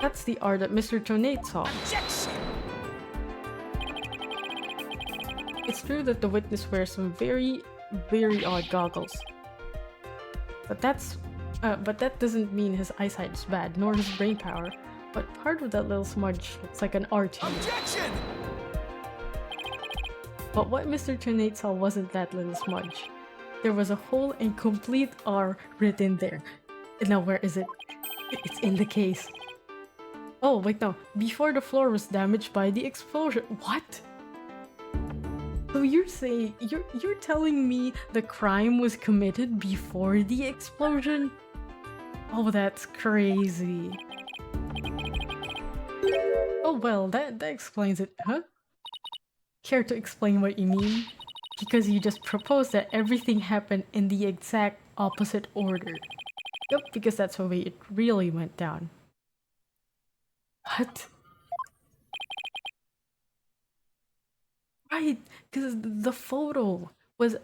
That's the R that Mr. Tonight saw. Objection! It's true that the witness wears some very, very odd goggles. But that doesn't mean his eyesight is bad, nor his brain power. But part of that little smudge looks like an R to me. Objection! But what Mr. Tonight saw wasn't that little smudge. There was a whole and complete R written there. Now where is it? It's in the case. Oh, wait, no. Before the floor was damaged by the explosion. What? So you're saying, you're telling me the crime was committed before the explosion? Oh, that's crazy. Oh well, that explains it, huh? Care to explain what you mean? Because you just proposed that everything happened in the exact opposite order. Yep, because that's the way it really went down. What? Right, because the photo was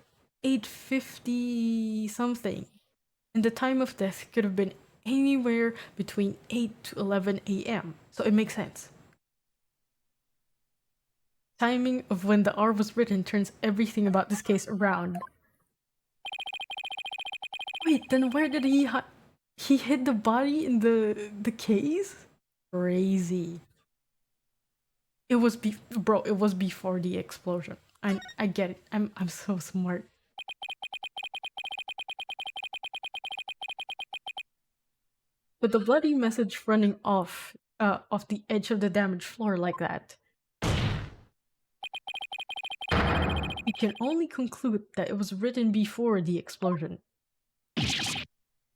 8:50 something. And the time of death could have been anywhere between 8 to 11 a.m. So it makes sense. Timing of when the R was written turns everything about this case around. Wait, then where did he He hid the body in the case? Crazy. It was bro, it was before the explosion. I get it. I'm so smart. But the bloody message running off the edge of the damaged floor like that. We can only conclude that it was written before the explosion.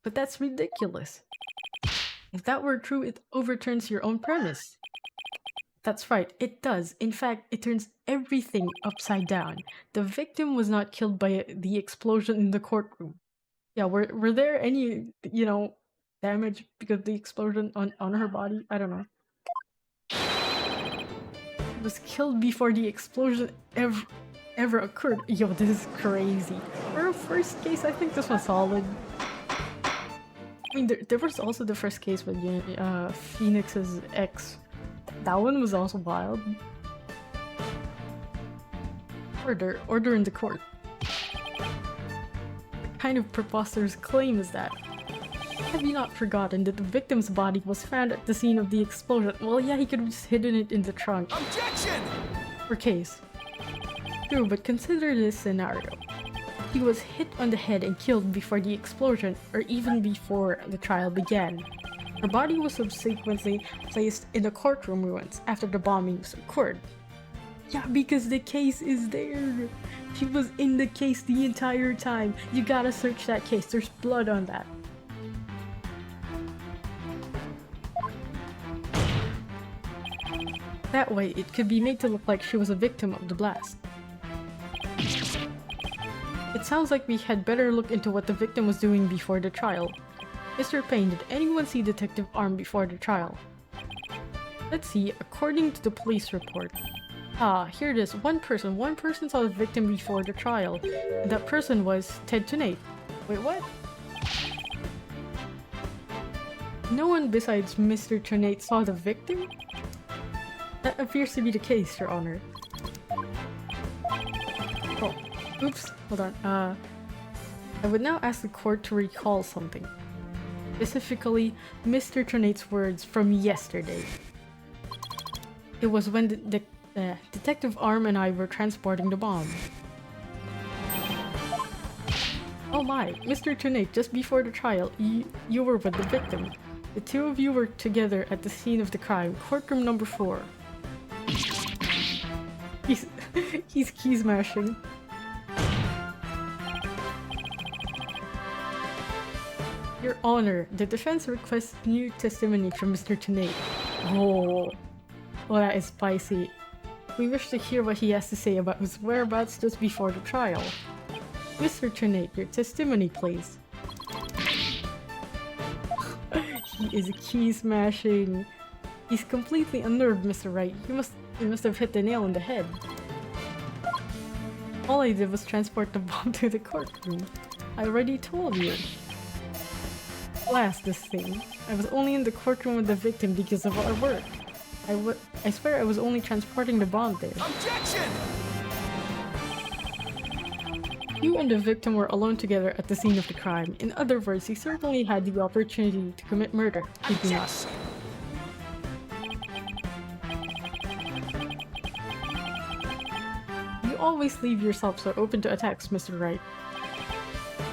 But that's ridiculous. If that were true, it overturns your own premise. That's right, it does. In fact, it turns everything upside down. The victim was not killed by the explosion in the courtroom. Yeah, were there any, damage because of the explosion on her body? I don't know. She was killed before the explosion ever occurred. Yo, this is crazy. For a first case, I think this was solid. I mean, there was also the first case with Phoenix's ex. That one was also wild. Order in the court. What kind of preposterous claim is that? Have you not forgotten that the victim's body was found at the scene of the explosion? Well, yeah, he could have just hidden it in the trunk. Objection! For case. True, but consider this scenario. He was hit on the head and killed before the explosion, or even before the trial began. Her body was subsequently placed in the courtroom ruins after the bombings occurred. Yeah, because the case is there. She was in the case the entire time. You gotta search that case. There's blood on that. That way, it could be made to look like she was a victim of the blast. It sounds like we had better look into what the victim was doing before the trial. Mr. Payne, did anyone see Detective Arm before the trial? Let's see, according to the police report. Ah, here it is. One person saw the victim before the trial. And that person was Ted Tunate. Wait, what? No one besides Mr. Tunate saw the victim? That appears to be the case, Your Honor. Oh, oops, hold on. I would now ask the court to recall something. Specifically, Mr. Tunate's words from yesterday. It was when Detective Arm and I were transporting the bomb. Oh my, Mr. Tunate, just before the trial, you were with the victim. The two of you were together at the scene of the crime, courtroom number 4. He's key smashing. Your Honor, the defense requests new testimony from Mr. Tunate. Oh, well, that is spicy. We wish to hear what he has to say about his whereabouts just before the trial. Mr. Tunate, your testimony, please. He is key smashing. He's completely unnerved, Mr. Wright. You must have hit the nail on the head. All I did was transport the bomb to the courtroom. I already told you. Blast this thing. I was only in the courtroom with the victim because of our work. I swear I was only transporting the bomb there. Objection! You and the victim were alone together at the scene of the crime. In other words, he certainly had the opportunity to commit murder. Did you not? You always leave yourself so open to attacks, Mr. Wright.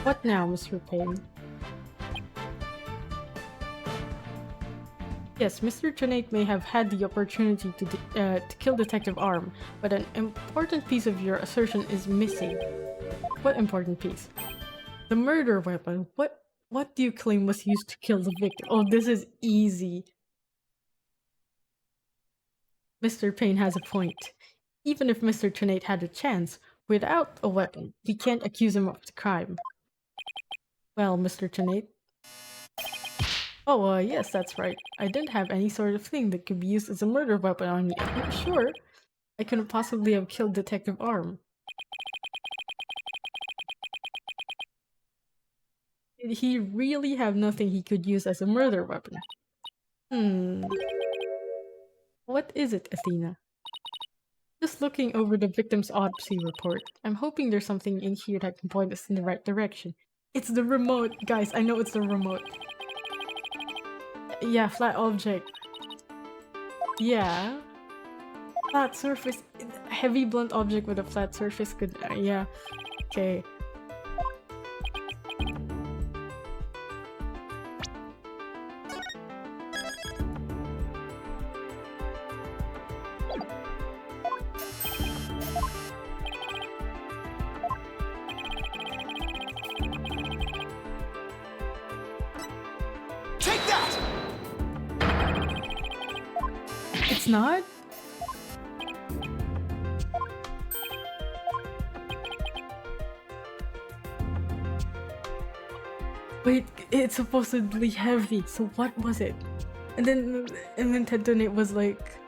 What now, Mr. Payne? Yes, Mr. Tunate may have had the opportunity to kill Detective Arm, but an important piece of your assertion is missing. What important piece? The murder weapon. What do you claim was used to kill the victim? Oh, this is easy. Mr. Payne has a point. Even if Mr. Tunate had a chance, without a weapon, we can't accuse him of the crime. Well, Mr. Tunate. Oh, yes, that's right. I didn't have any sort of thing that could be used as a murder weapon on me. I'm sure I couldn't possibly have killed Detective Arm. Did he really have nothing he could use as a murder weapon? What is it, Athena? Just looking over the victim's autopsy report. I'm hoping there's something in here that can point us in the right direction. It's the remote! Guys, I know it's the remote. Yeah, flat object. Yeah. Flat surface. Heavy blunt object with a flat surface could. Yeah. Okay. Take that! It's not? Wait, it's supposedly heavy, so what was it? And then Tedonate was like,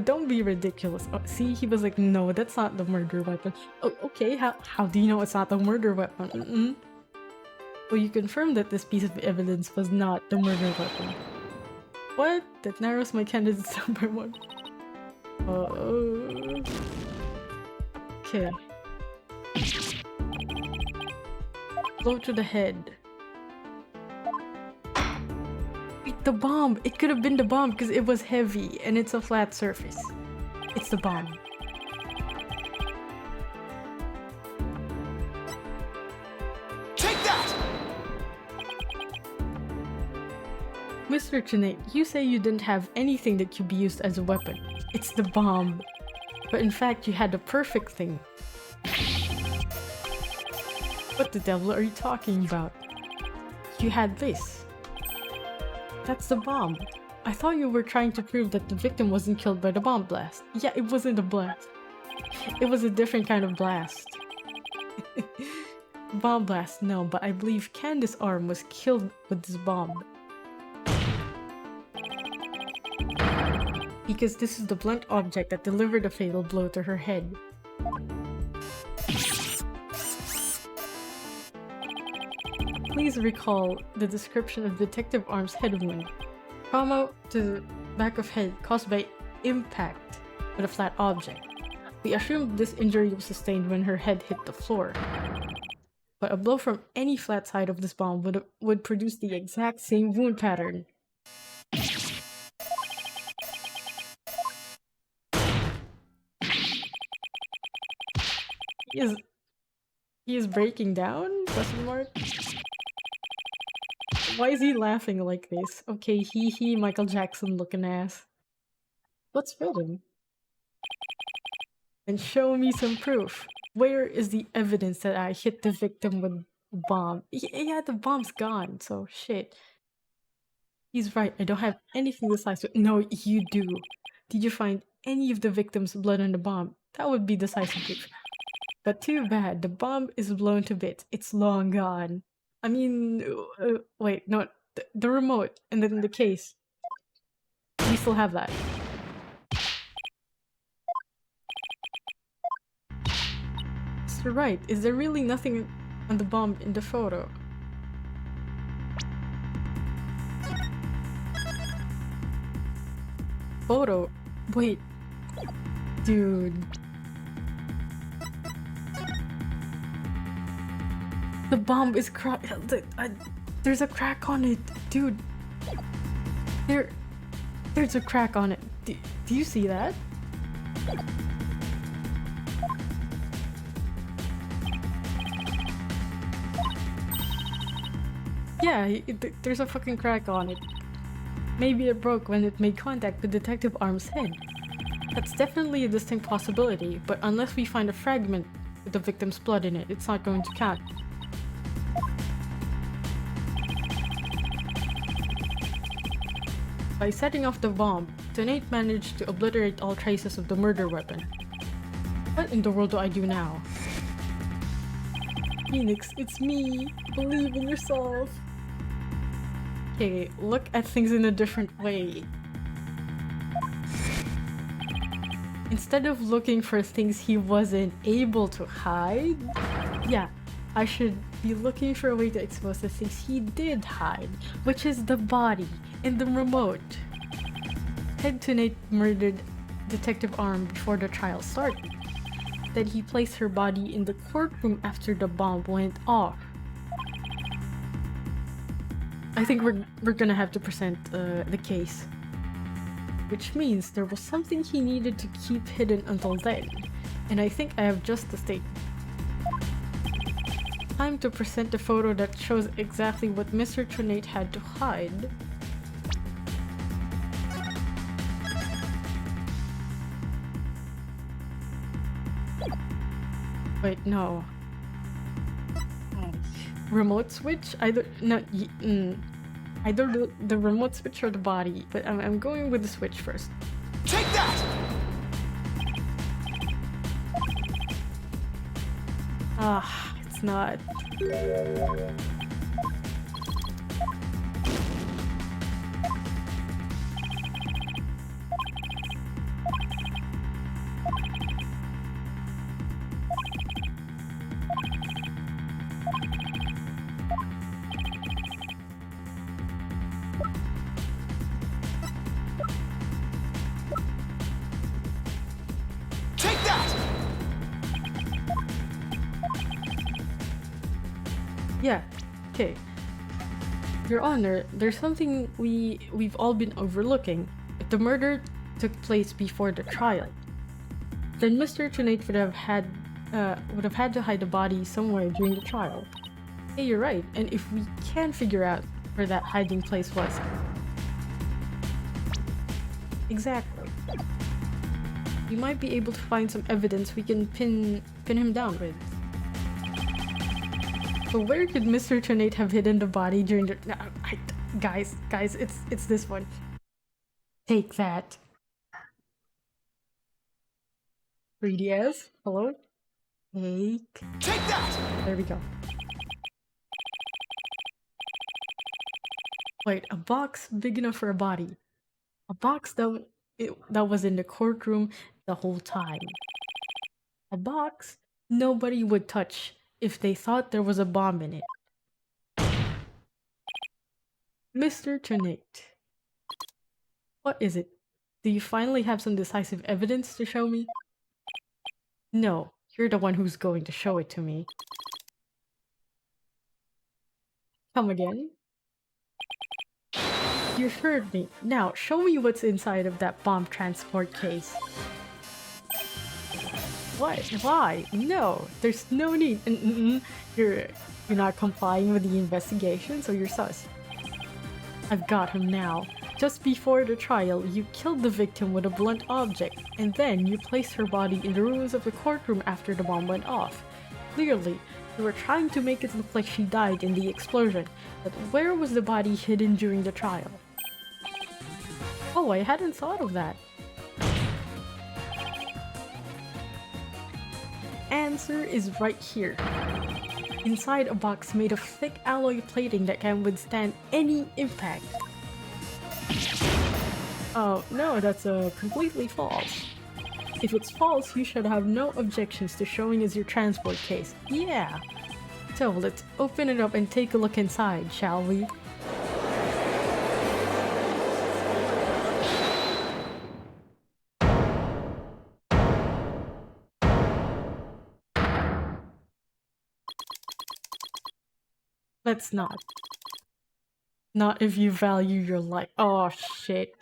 don't be ridiculous. Oh, see, he was like, no, that's not the murder weapon. Oh, okay, how do you know it's not the murder weapon? Well, you confirmed that this piece of evidence was not the murder weapon. What? That narrows my candidates down by one. Okay. Blow to the head. Wait, the bomb! It could have been the bomb because it was heavy and it's a flat surface. It's the bomb. Take that! Mr. Trinate, you say you didn't have anything that could be used as a weapon. It's the bomb. But in fact, you had the perfect thing. What the devil are you talking about? You had this. That's the bomb. I thought you were trying to prove that the victim wasn't killed by the bomb blast. Yeah, it wasn't a blast. It was a different kind of blast. Bomb blast, no, but I believe Candace's arm was killed with this bomb. Because this is the blunt object that delivered a fatal blow to her head. Please recall the description of Detective Arm's head wound. Trauma to the back of head caused by impact with a flat object. We assumed this injury was sustained when her head hit the floor. But a blow from any flat side of this bomb would produce the exact same wound pattern. He is breaking down? Question mark? Why is he laughing like this? Okay, he Michael Jackson looking ass. What's written? And show me some proof. Where is the evidence that I hit the victim with a bomb? Yeah, the bomb's gone, so shit. He's right, I don't have anything decisive. No, you do. Did you find any of the victim's blood on the bomb? That would be decisive proof. But too bad, the bomb is blown to bits. It's long gone. I mean, wait, no, the remote and then the case. We still have that. Mr. Wright, is there really nothing on the bomb in the photo? Photo? Wait. Dude. The bomb is there's a crack on it, dude. There's a crack on it. Do you see that? Yeah, there's a fucking crack on it. Maybe it broke when it made contact with Detective Arm's head. That's definitely a distinct possibility, but unless we find a fragment with the victim's blood in it, it's not going to count. By setting off the bomb, Donate managed to obliterate all traces of the murder weapon. What in the world do I do now? Phoenix, it's me! Believe in yourself! Okay, look at things in a different way. Instead of looking for things he wasn't able to hide, yeah, I should be looking for a way to expose the things he did hide, which is the body and the remote. Ted Tunate murdered Detective Arm before the trial started. Then he placed her body in the courtroom after the bomb went off. I think we're gonna have to present the case. Which means there was something he needed to keep hidden until then. And I think I have just the statement. Time to present the photo that shows exactly what Mr. Trinate had to hide. Wait, no. Remote switch? Either the remote switch or the body, but I'm going with the switch first. Take that! Ah, it's not. Take that! Yeah, okay. Your Honor, there's something we've all been overlooking. If the murder took place before the trial, then Mr. Trinate would have had to hide the body somewhere during the trial. Hey, you're right. And if we can figure out where that hiding place was, exactly, we might be able to find some evidence we can pin him down with. So where could Mr. Trinate have hidden the body during the... Guys, it's this one. Take that. 3DS? Hello? Take that! There we go. Wait, a box big enough for a body. A box that was in the courtroom the whole time. A box nobody would touch if they thought there was a bomb in it. Mr. Trinate. What is it? Do you finally have some decisive evidence to show me? No, you're the one who's going to show it to me. Come again? You heard me. Now, show me what's inside of that bomb transport case. What? Why? No, there's no need. You're not complying with the investigation, so you're sus. I've got him now. Just before the trial, you killed the victim with a blunt object, and then you placed her body in the ruins of the courtroom after the bomb went off. Clearly, you were trying to make it look like she died in the explosion, but where was the body hidden during the trial? Oh, I hadn't thought of that. Answer is right here. Inside a box made of thick alloy plating that can withstand any impact. Oh, no, that's completely false. If it's false, you should have no objections to showing us your transport case. Yeah. So, let's open it up and take a look inside, shall we? Let's not. Not if you value your life. Oh, shit.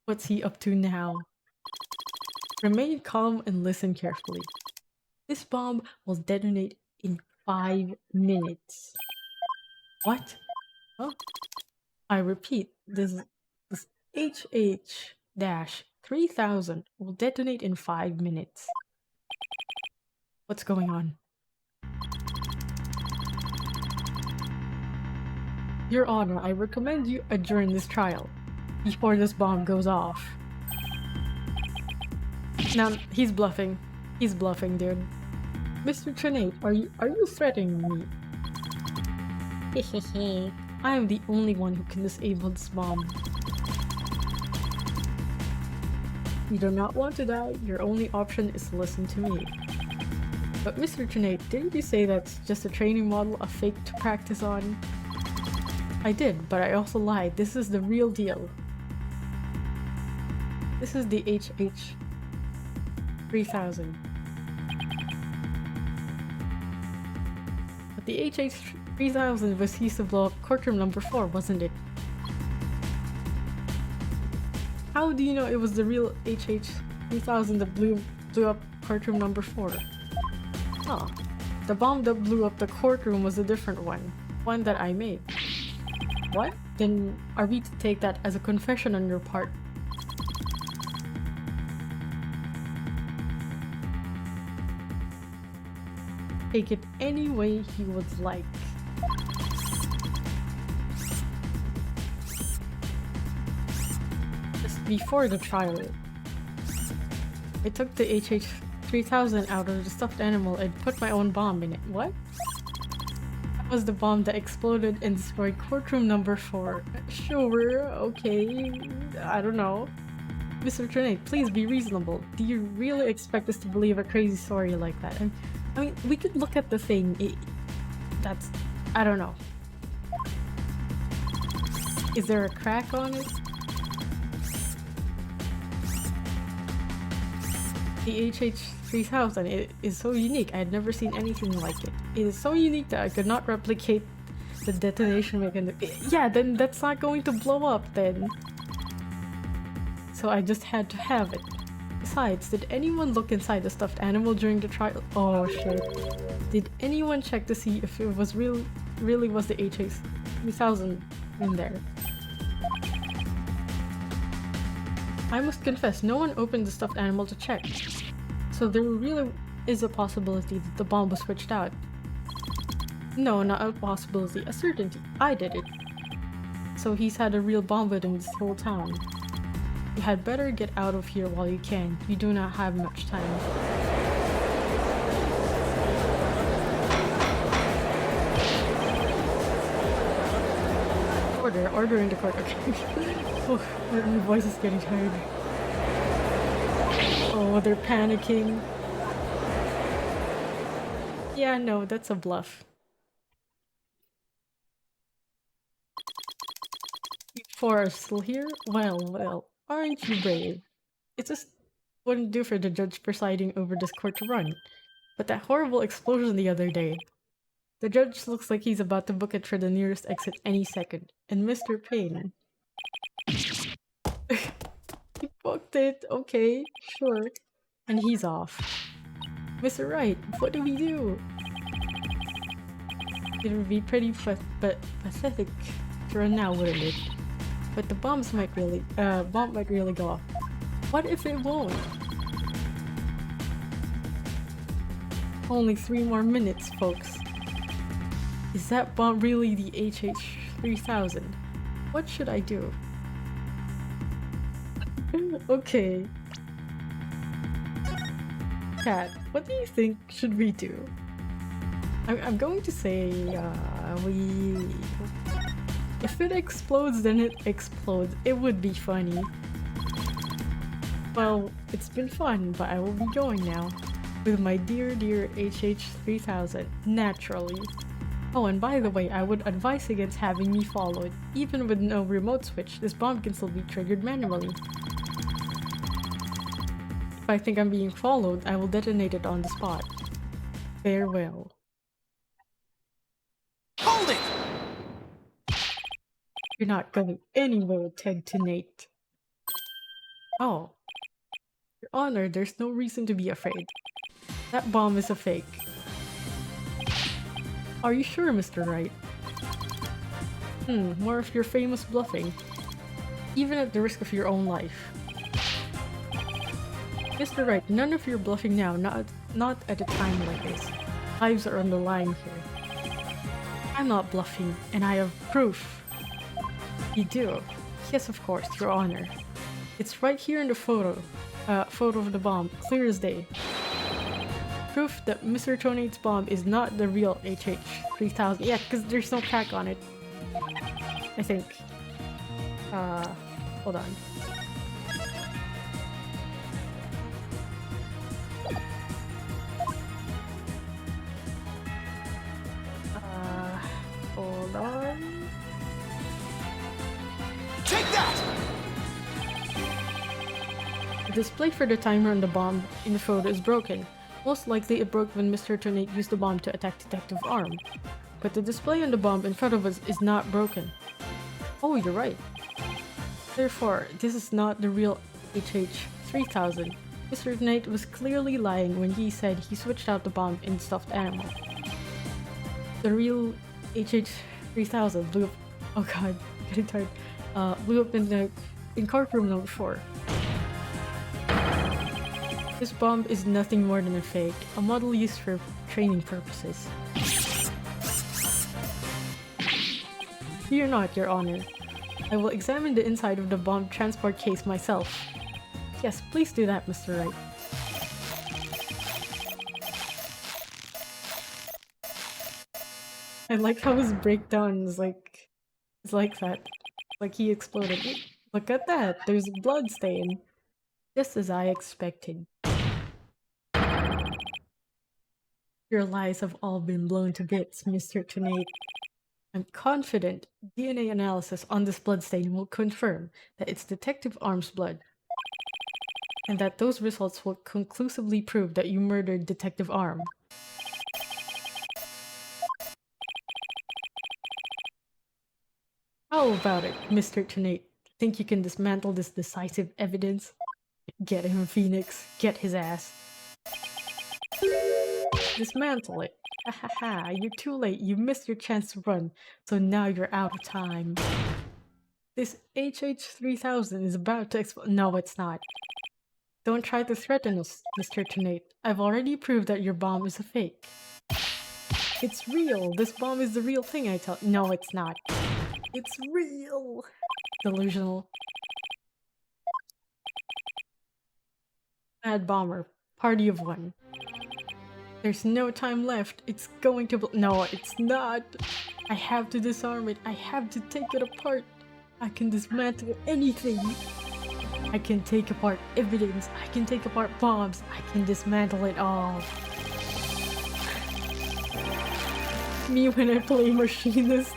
What's he up to now? Remain calm and listen carefully. This bomb will detonate in 5 minutes. What? Oh. I repeat, this HH-3000 will detonate in 5 minutes. What's going on? Your Honor, I recommend you adjourn this trial before this bomb goes off. Now, he's bluffing. He's bluffing, dude. Mr. Trinate, are you threatening me? Hehehe. I am the only one who can disable this bomb. You do not want to die, your only option is to listen to me. But Mr. Trinate, didn't you say that's just a training model, a fake to practice on? I did, but I also lied. This is the real deal. This is the HH-3000. But the HH-3000 3000 was used to blow up courtroom number 4, wasn't it? How do you know it was the real HH-3000 that blew up courtroom number 4? Oh, the bomb that blew up the courtroom was a different one that I made. What? Then are we to take that as a confession on your part? Take it any way you would like. Just before the trial, I took the HH-3000 out of the stuffed animal and put my own bomb in it. What? That was the bomb that exploded and destroyed courtroom number 4. Sure, okay, I don't know. Mr. Trinate, please be reasonable. Do you really expect us to believe a crazy story like that? I mean, we could look at the thing. That's... I don't know. Is there a crack on it? The HH-3000 it is so unique. I had never seen anything like it. It is so unique that I could not replicate the detonation mechanism. Yeah, then that's not going to blow up then. So I just had to have it. Besides, did anyone look inside the stuffed animal during the trial? Oh shit. Did anyone check to see if it was really was the HH-3000 in there? I must confess, no one opened the stuffed animal to check. So there really is a possibility that the bomb was switched out. No, not a possibility, a certainty. I did it. So he's had a real bomb with him this whole time. You had better get out of here while you can. You do not have much time. Order in the court, okay. Oh, my voice is getting tired. Oh, they're panicking. Yeah, no, that's a bluff. You four are still here? Well, aren't you brave? It just wouldn't do for the judge presiding over this court to run. But that horrible explosion the other day. The judge looks like he's about to book it for the nearest exit any second. And Mr. Payne... He booked it, okay, sure. And he's off. Mr. Wright, what do we do? It would be pretty pathetic to run now, wouldn't it? But the bomb might really go off. What if it won't? Only 3 more minutes, folks. Is that bomb really the HH-3000? What should I do? Okay. Cat, what do you think should we do? I'm going to say, if it explodes, then it explodes. It would be funny. Well, it's been fun, but I will be going now. With my dear HH-3000, naturally. Oh, and by the way, I would advise against having me followed. Even with no remote switch, this bomb can still be triggered manually. If I think I'm being followed, I will detonate it on the spot. Farewell. Hold it! You're not going anywhere, Ted to Nate. Oh. Your Honor, there's no reason to be afraid. That bomb is a fake. Are you sure, Mr. Wright? More of your famous bluffing. Even at the risk of your own life. Mr. Wright, none of your bluffing now, not at a time like this. Lives are on the line here. I'm not bluffing, and I have proof. You do? Yes, of course, Your Honor. It's right here in the photo of the bomb, clear as day. Proof that Mr. Tonate's bomb is not the real HH-3000. Yeah, because there's no crack on it. I think. Hold on. Hold on. Take that! The display for the timer on the bomb in the photo is broken. Most likely it broke when Mr. Tonate used the bomb to attack Detective Arm. but the display on the bomb in front of us is not broken. Oh, you're right. Therefore, this is not the real HH-3000. Mr. Knight was clearly lying when he said he switched out the bomb in stuffed animal. The real HH-3000 blew up. Oh god, I'm getting tired. Blew up in courtroom number 4. This bomb is nothing more than a fake, a model used for training purposes. Fear not, Your Honor. I will examine the inside of the bomb transport case myself. Yes, please do that, Mr. Wright. I like how his breakdown is like that. Like he exploded. Look at that, there's a blood stain. Just as I expected. Your lies have all been blown to bits, Mr. Tonight. I'm confident DNA analysis on this bloodstain will confirm that it's Detective Arm's blood. And that those results will conclusively prove that you murdered Detective Arm. How about it, Mr. Tonight? Think you can dismantle this decisive evidence? Get him, Phoenix. Get his ass. Dismantle it. Ha ha ha, you're too late. You missed your chance to run, so now you're out of time. This HH-3000 is about to explode. No, it's not. Don't try to threaten us, Mr. Tonight. I've already proved that your bomb is a fake. It's real. This bomb is the real thing, I tell- No, it's not. It's real. Delusional. Mad Bomber. Party of one. There's no time left. It's going to no, it's not. I have to disarm it. I have to take it apart. I can dismantle anything. I can take apart evidence. I can take apart bombs. I can dismantle it all. Me when I play machinist.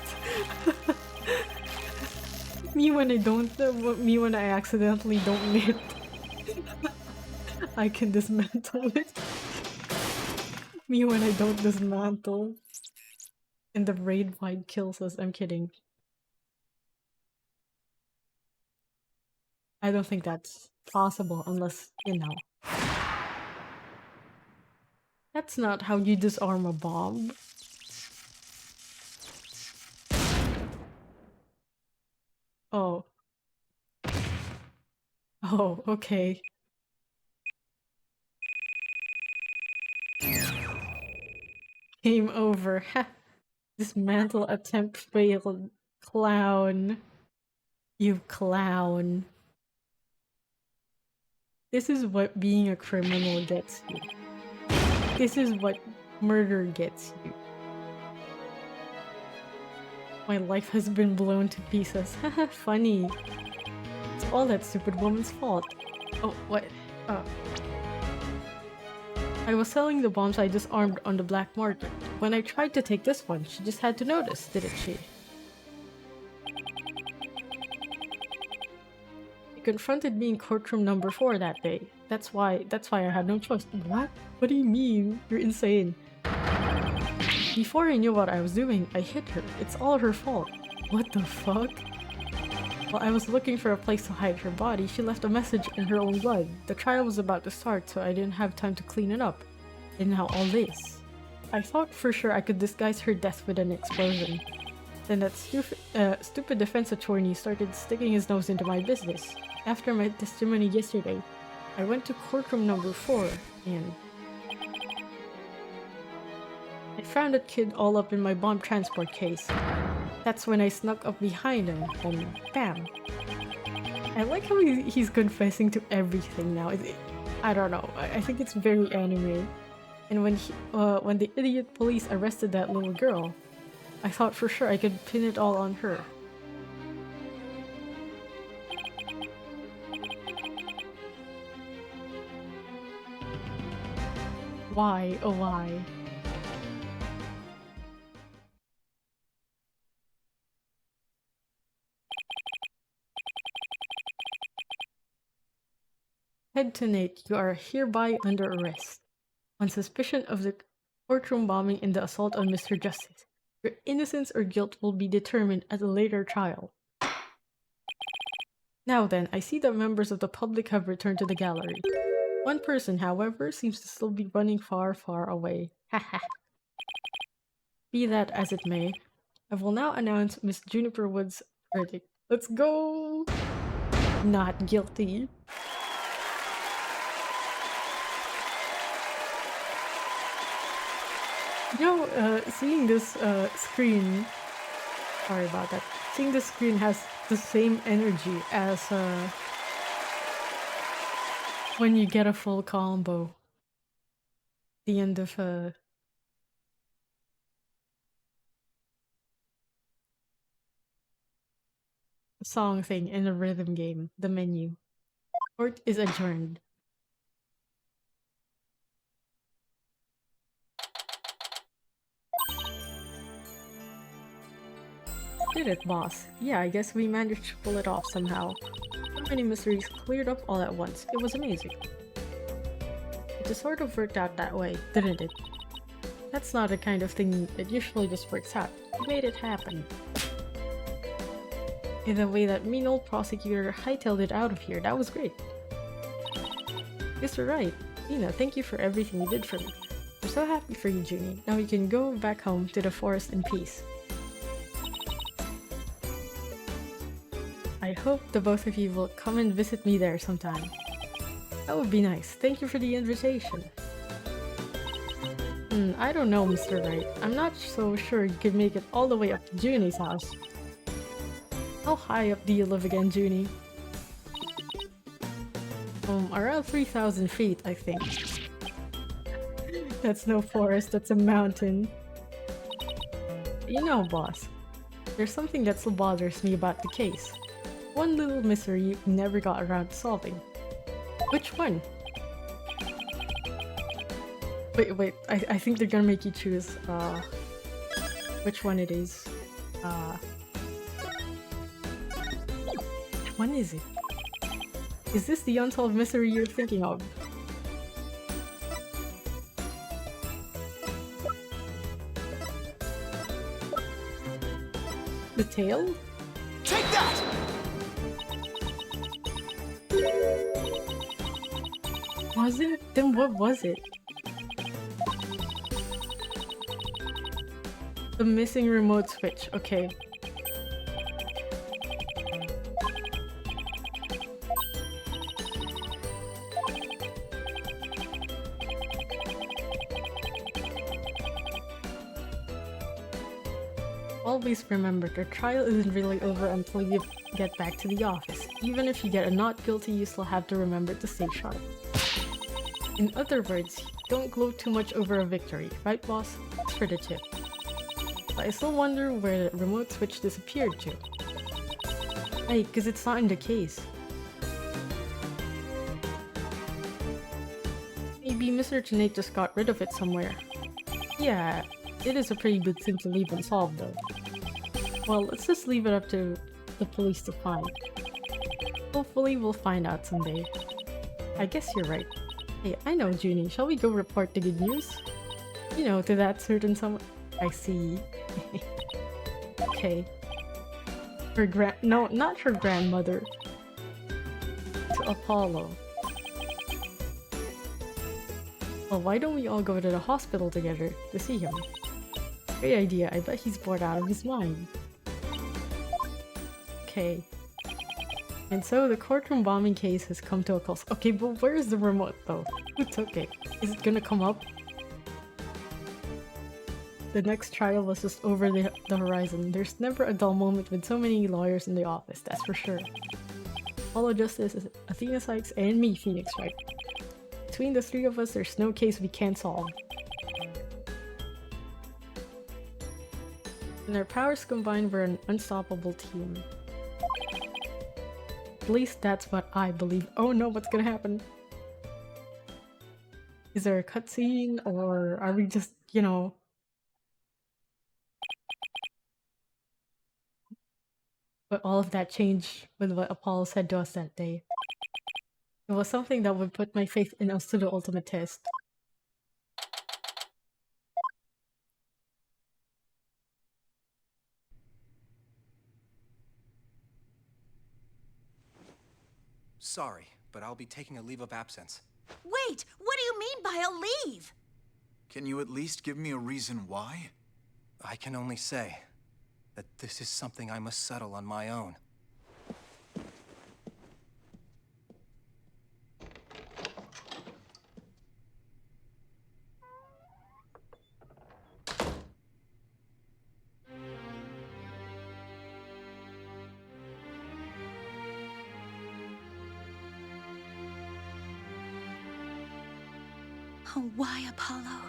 Me when I don't. Me when I accidentally don't knit. I can dismantle it. Me when I don't dismantle. And the raid wide kills us. I'm kidding. I don't think that's possible unless, you know. That's not how you disarm a bomb. Oh. Oh, okay. Game over. Ha! Dismantle attempt failed. Clown. You clown. This is what being a criminal gets you. This is what murder gets you. My life has been blown to pieces. Haha, funny. It's all that stupid woman's fault. Oh, what? I was selling the bombs I disarmed on the black market. When I tried to take this one, she just had to notice, didn't she? She confronted me in courtroom number 4 that day. That's why I had no choice. What? What do you mean? You're insane. Before I knew what I was doing, I hit her. It's all her fault. What the fuck? While I was looking for a place to hide her body, she left a message in her own blood. The trial was about to start, so I didn't have time to clean it up. And now all this. I thought for sure I could disguise her death with an explosion. Then that stupid defense attorney started sticking his nose into my business. After my testimony yesterday, I went to courtroom number 4 and I found that kid all up in my bomb transport case. That's when I snuck up behind him, and bam. I like how he's confessing to everything now. I don't know, I think it's very anime. And when the idiot police arrested that little girl, I thought for sure I could pin it all on her. Why, oh why? Head to Nate, you are hereby under arrest. On suspicion of the courtroom bombing and the assault on Mr. Justice, Your innocence or guilt will be determined at a later trial. Now then, I see that members of the public have returned to the gallery. One person, however, seems to still be running far, far away. Haha. Be that as it may, I will now announce Miss Juniper Wood's verdict. Let's go! Not guilty. Seeing this screen, sorry about that, seeing this screen has the same energy as when you get a full combo. The end of a song thing in a rhythm game, the menu. Court is adjourned. Did it, boss? Yeah, I guess we managed to pull it off somehow. So many mysteries cleared up all at once. It was amazing. It just sort of worked out that way, didn't it? That's not the kind of thing that usually just works out. You made it happen. In the way that mean old prosecutor hightailed it out of here, that was great. Yes, you're right. Nina, thank you for everything you did for me. I'm so happy for you, Junie. Now we can go back home to the forest in peace. I hope the both of you will come and visit me there sometime. That would be nice. Thank you for the invitation. I don't know, Mr. Wright. I'm not so sure you could make it all the way up to Junie's house. How high up do you live again, Junie? Around 3,000 feet, I think. That's no forest, that's a mountain. You know, boss, there's something that still bothers me about the case. One little mystery you never got around to solving. Which one? Wait, I think they're gonna make you choose, which one it is. Which one is it? Is this the unsolved mystery you're thinking of? The tail? Take that! Was it? Then what was it? The missing remote switch, okay. Always remember, the trial isn't really over until you get back to the office. Even if you get a not guilty, you still have to remember to stay sharp. In other words, don't gloat too much over a victory, right boss? Thanks for the tip. But I still wonder where the remote switch disappeared to. Hey, cause it's not in the case. Maybe Mr. Tanate just got rid of it somewhere. Yeah, it is a pretty good thing to leave unsolved though. Well, let's just leave it up to the police to find. Hopefully we'll find out someday. I guess you're right. Hey, I know, Junie. Shall we go report the good news? You know, to that certain someone. I see. Okay. No, not her grandmother. To Apollo. Well, why don't we all go to the hospital together to see him? Great idea. I bet he's bored out of his mind. Okay. And so the courtroom bombing case has come to a close. Okay, but where's the remote though? Who took it? Is it gonna come up? The next trial was just over the horizon. There's never a dull moment with so many lawyers in the office, that's for sure. Apollo Justice is Athena Sykes and me, Phoenix Wright. Between the three of us, there's no case we can't solve. And our powers combined, we're an unstoppable team. At least that's what I believe. Oh no, what's gonna happen? Is there a cutscene, or are we just, you know... But all of that changed with what Apollo said to us that day. It was something that would put my faith in us to the ultimate test. sorry, but I'll be taking a leave of absence. Wait, what do you mean by a leave? Can you at least give me a reason why? I can only say that this is something I must settle on my own. Oh, why, Apollo?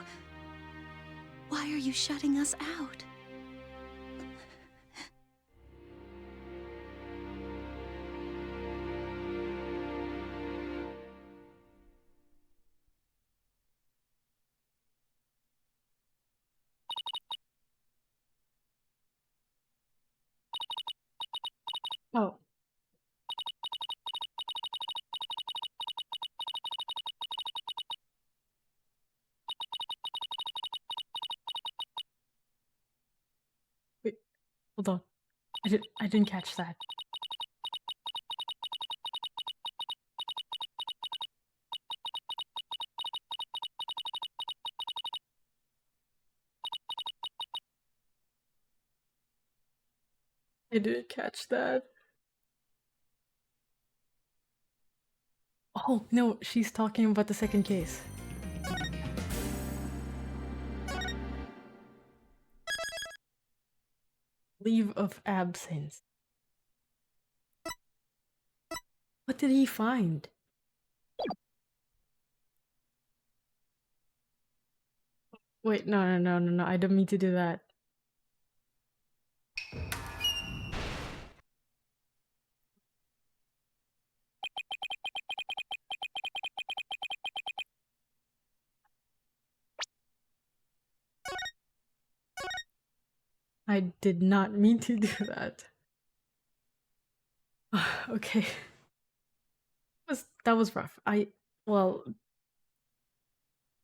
Why are you shutting us out? Oh, wait, hold on. I didn't catch that. I didn't catch that. Oh, no, she's talking about the second case. Leave of absence. What did he find? Wait, no, I didn't mean to do that. I did not mean to do that. Okay. That was rough. Well,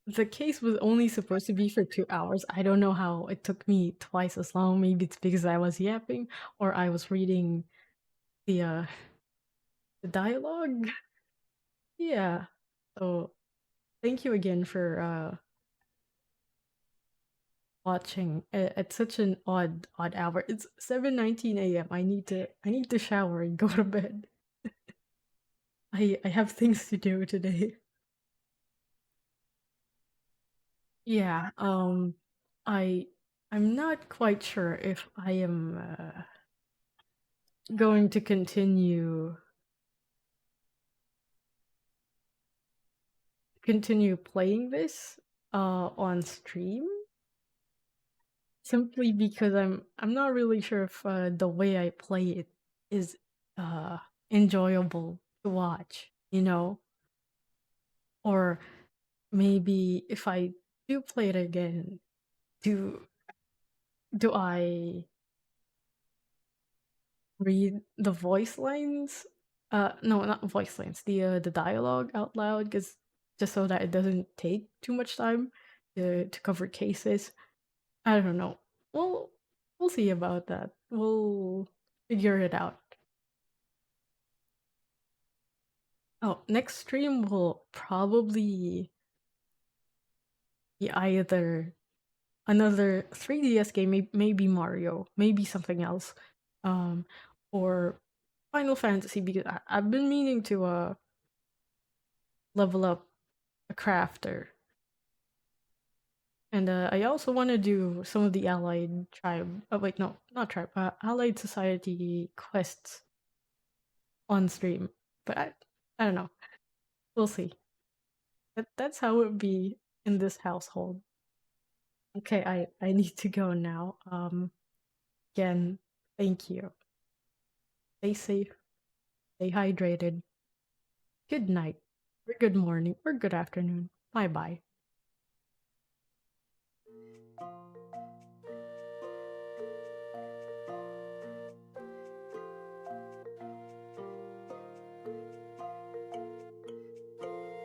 the case was only supposed to be for 2 hours. I don't know how it took me twice as long. Maybe it's because I was yapping or I was reading the dialogue. Yeah. So thank you again for watching at such an odd hour. It's 7:19 a.m. I need to shower and go to bed. I have things to do today. Yeah, I I'm not quite sure if I am going to continue playing this on stream, simply because I'm not really sure if the way I play it is uh enjoyable to watch, you know? Or maybe if I do play it again, do do I read the voice lines? No, not voice lines. The dialogue out loud, because just so that it doesn't take too much time to cover cases. I don't know. We'll we'll see about that. We'll figure it out. Oh, next stream will probably be either another 3DS game, maybe Mario, maybe something else, um, or Final Fantasy, because I've been meaning to level up a crafter, and I also want to do some of the Allied Tribe. Oh wait, no, not Tribe. Allied Society quests on stream, but I don't know. We'll see. That's how it would be in this household. Okay, I need to go now. Again, thank you. Stay safe, stay hydrated. Good night, or good morning, or good afternoon. Bye bye.